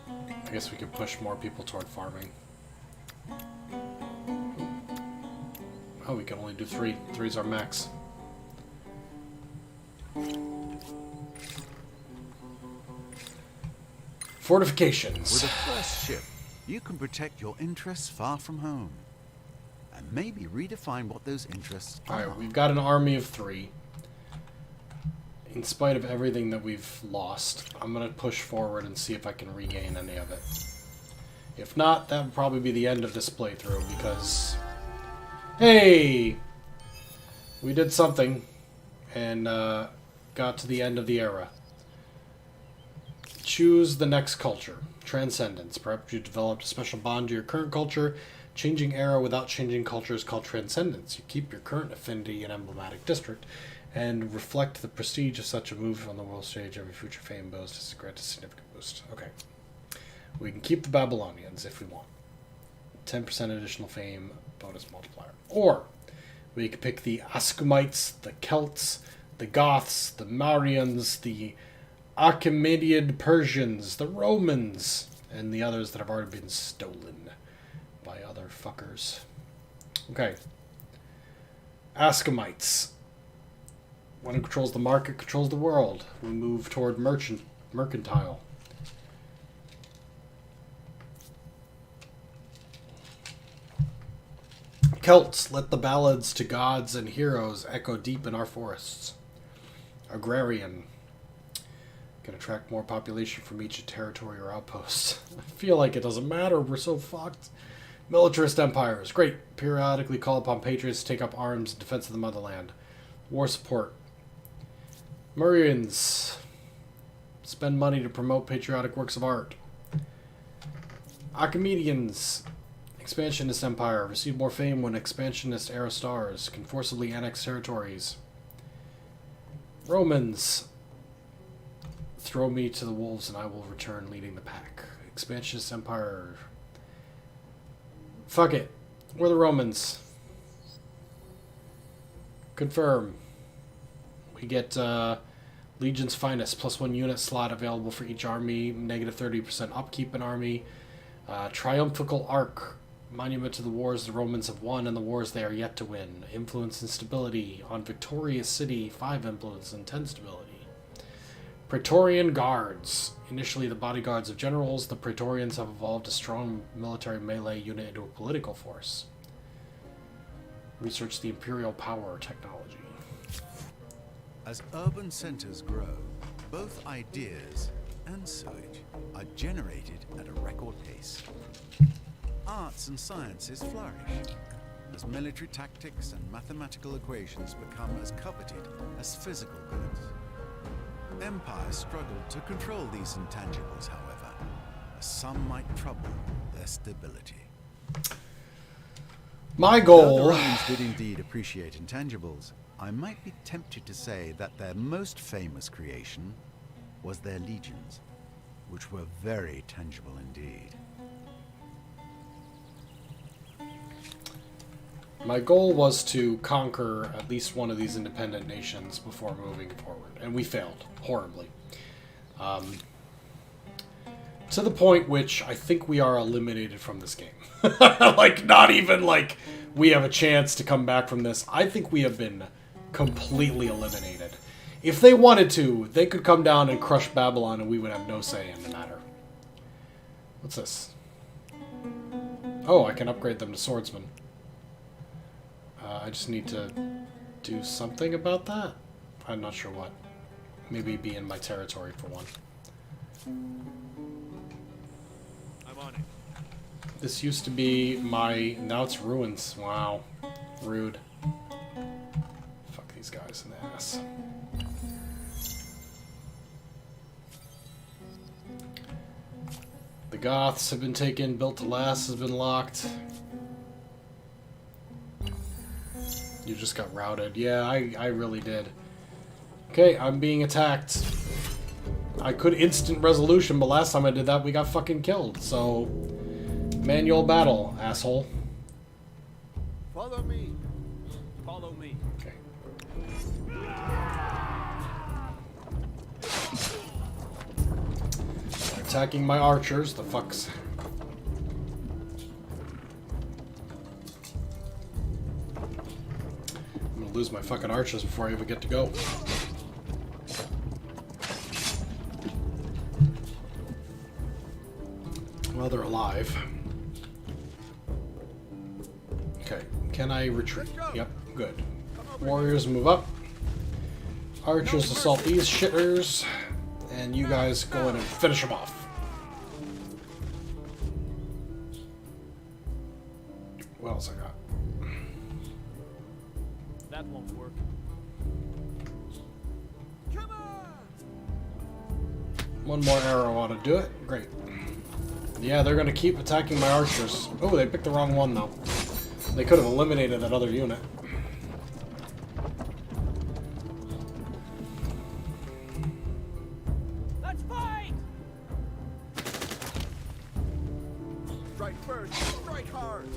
I guess we could push more people toward farming. Oh, we can only do 3. 3's our max. Fortifications. With a first ship, you can protect your interests far from home. And maybe redefine what those interests are. Alright, we've got an army of 3. In spite of everything that we've lost, I'm going to push forward and see if I can regain any of it. If not, that would probably be the end of this playthrough, because... Hey! We did something, and got to the end of the era. Choose the next culture. Transcendence. Perhaps you developed a special bond to your current culture. Changing era without changing culture is called transcendence. You keep your current affinity and emblematic district, and reflect the prestige of such a move on the world stage. Every future fame boast is granted a significant boost. Okay. We can keep the Babylonians if we want. 10% additional fame, bonus multiplier. Or, we could pick the Ascumites, the Celts, the Goths, the Marians, the Achaemenid Persians, the Romans, and the others that have already been stolen by other fuckers. Okay. Ascumites. One who controls the market controls the world. We move toward mercantile. Celts, let the ballads to gods and heroes echo deep in our forests. Agrarian. Can attract more population from each territory or outpost. I feel like it doesn't matter, we're so fucked. Militarist empires. Great. Periodically call upon patriots to take up arms in defense of the motherland. War support. Murians. Spend money to promote patriotic works of art. Achaemenians. Expansionist empire. Receive more fame when expansionist era stars. Can forcibly annex territories. Romans. Throw me to the wolves and I will return leading the pack. Expansionist empire. Fuck it. We're the Romans. Confirm. We get Legion's Finest, +1 unit slot available for each army, -30% upkeep in army. Triumphal Arc, monument to the wars the Romans have won and the wars they are yet to win. Influence and stability. On victorious city, 5 influence and 10 stability. Praetorian Guards. Initially the bodyguards of generals, the Praetorians have evolved a strong military melee unit into a political force. Research the imperial power technology. As urban centers grow, both ideas and sewage are generated at a record pace. Arts and sciences flourish as military tactics and mathematical equations become as coveted as physical goods. Empires struggle to control these intangibles, however, as some might trouble their stability. My Though goal... the Romans did indeed appreciate intangibles, I might be tempted to say that their most famous creation was their legions, which were very tangible indeed. My goal was to conquer at least one of these independent nations before moving forward, and we failed horribly. To the point which I think we are eliminated from this game. Like, not even like we have a chance to come back from this. I think we have been completely eliminated. If they wanted to, they could come down and crush Babylon and we would have no say in the matter. What's this? Oh, I can upgrade them to swordsmen. I just need to do something about that. I'm not sure what. Maybe be in my territory for one. I'm on it. This used to be my... Now it's ruins. Wow. Rude. Fuck these guys in the ass. The Goths have been taken. Built to Last has been locked. You just got routed. Yeah, I really did. Okay, I'm being attacked. I could instant resolution, but last time I did that, we got fucking killed. So, manual battle, asshole. Follow me. Follow me. Okay. Attacking my archers, the fucks. I'm gonna lose my fucking archers before I even get to go. Well, they're alive. Okay, can I retreat? Yep, good. Warriors move up. Archers assault these shitters. And you guys go in and finish them off. What else I got? That won't work. Come on. One more arrow ought to do it. Great. Yeah, they're going to keep attacking my archers. Oh, they picked the wrong one, though. They could have eliminated that other unit. Let's fight! Strike first. Strike hard.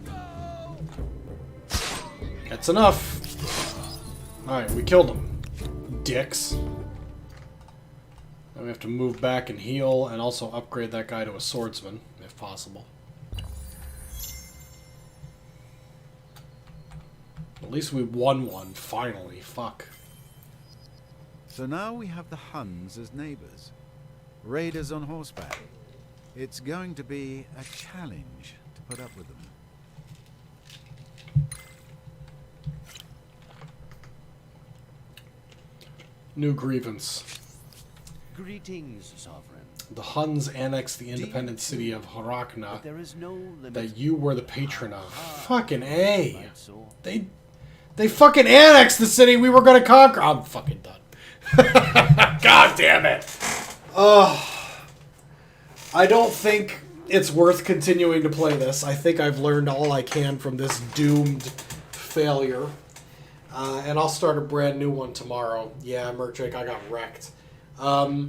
Go. That's enough. Alright, we killed them. Dicks. Now we have to move back and heal, and also upgrade that guy to a swordsman, if possible. At least we won one, finally. Fuck. So now we have the Huns as neighbors. Raiders on horseback. It's going to be a challenge to put up with them. New grievance. Greetings, Sovereign. The Huns annexed the independent city of Harakna But there is no limit. that you were the patron of. Fucking A. Right, so They fucking annexed the city we were gonna conquer. I'm fucking done. God damn it. I don't think it's worth continuing to play this. I think I've learned all I can from this doomed failure. And I'll start a brand new one tomorrow. Yeah, Merchik, I got wrecked. I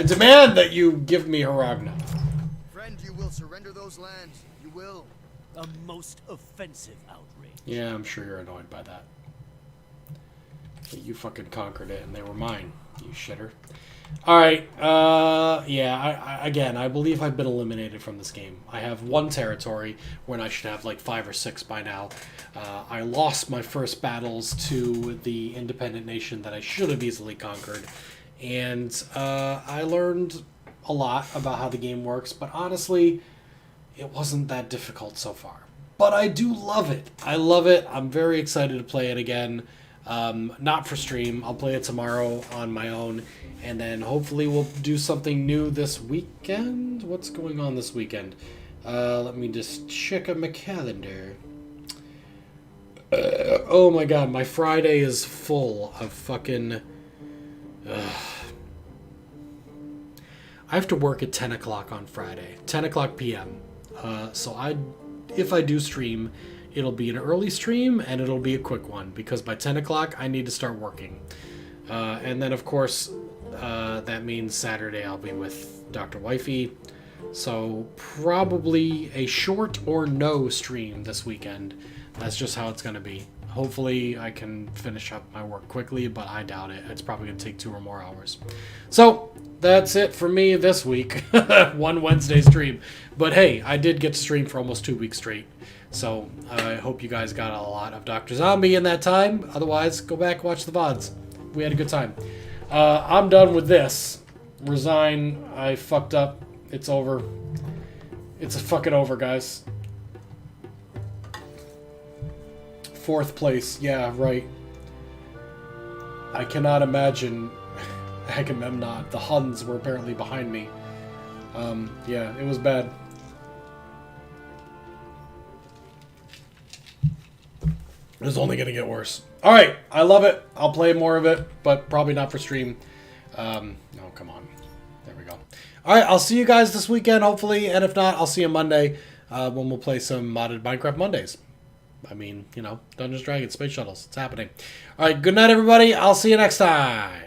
demand that you give me Haragna. Friend, you will surrender those lands. You will. a most offensive outrage. Yeah, I'm sure you're annoyed by that. But you fucking conquered it, and they were mine, you shitter. Alright, yeah, again, I believe I've been eliminated from this game. I have one territory when I should have like 5 or 6 by now. I lost my first battles to the independent nation that I should have easily conquered. And I learned a lot about how the game works, but honestly, it wasn't that difficult so far. But I do love it. I love it. I'm very excited to play it again. Not for stream. I'll play it tomorrow on my own. And then hopefully we'll do something new this weekend. What's going on this weekend? Let me just check out my calendar. Oh my god, my Friday is full of fucking... I have to work at 10 o'clock on Friday. 10 o'clock p.m. So if I do stream, it'll be an early stream and it'll be a quick one. Because by 10 o'clock, I need to start working. And then, of course, that means Saturday I'll be with Dr. Wifey. So probably a short or no stream this weekend. That's just how it's going to be. Hopefully I can finish up my work quickly, but I doubt it. It's probably going to take 2 or more hours. So that's it for me this week. One Wednesday stream. But hey, I did get to stream for almost 2 weeks straight. So I hope you guys got a lot of Dr. Zombie in that time. Otherwise, go back, watch the VODs. We had a good time. I'm done with this. Resign. I fucked up. It's over. It's a fucking over, guys. 4th place. Yeah, right. I cannot imagine Agamemnon. The Huns were apparently behind me. Yeah, it was bad. It's only going to get worse. Alright, I love it. I'll play more of it, but probably not for stream. No, come on. There we go. Alright, I'll see you guys this weekend, hopefully. And if not, I'll see you Monday when we'll play some modded Minecraft Mondays. I mean, you know, Dungeons & Dragons, space shuttles. It's happening. All right, good night, everybody. I'll see you next time.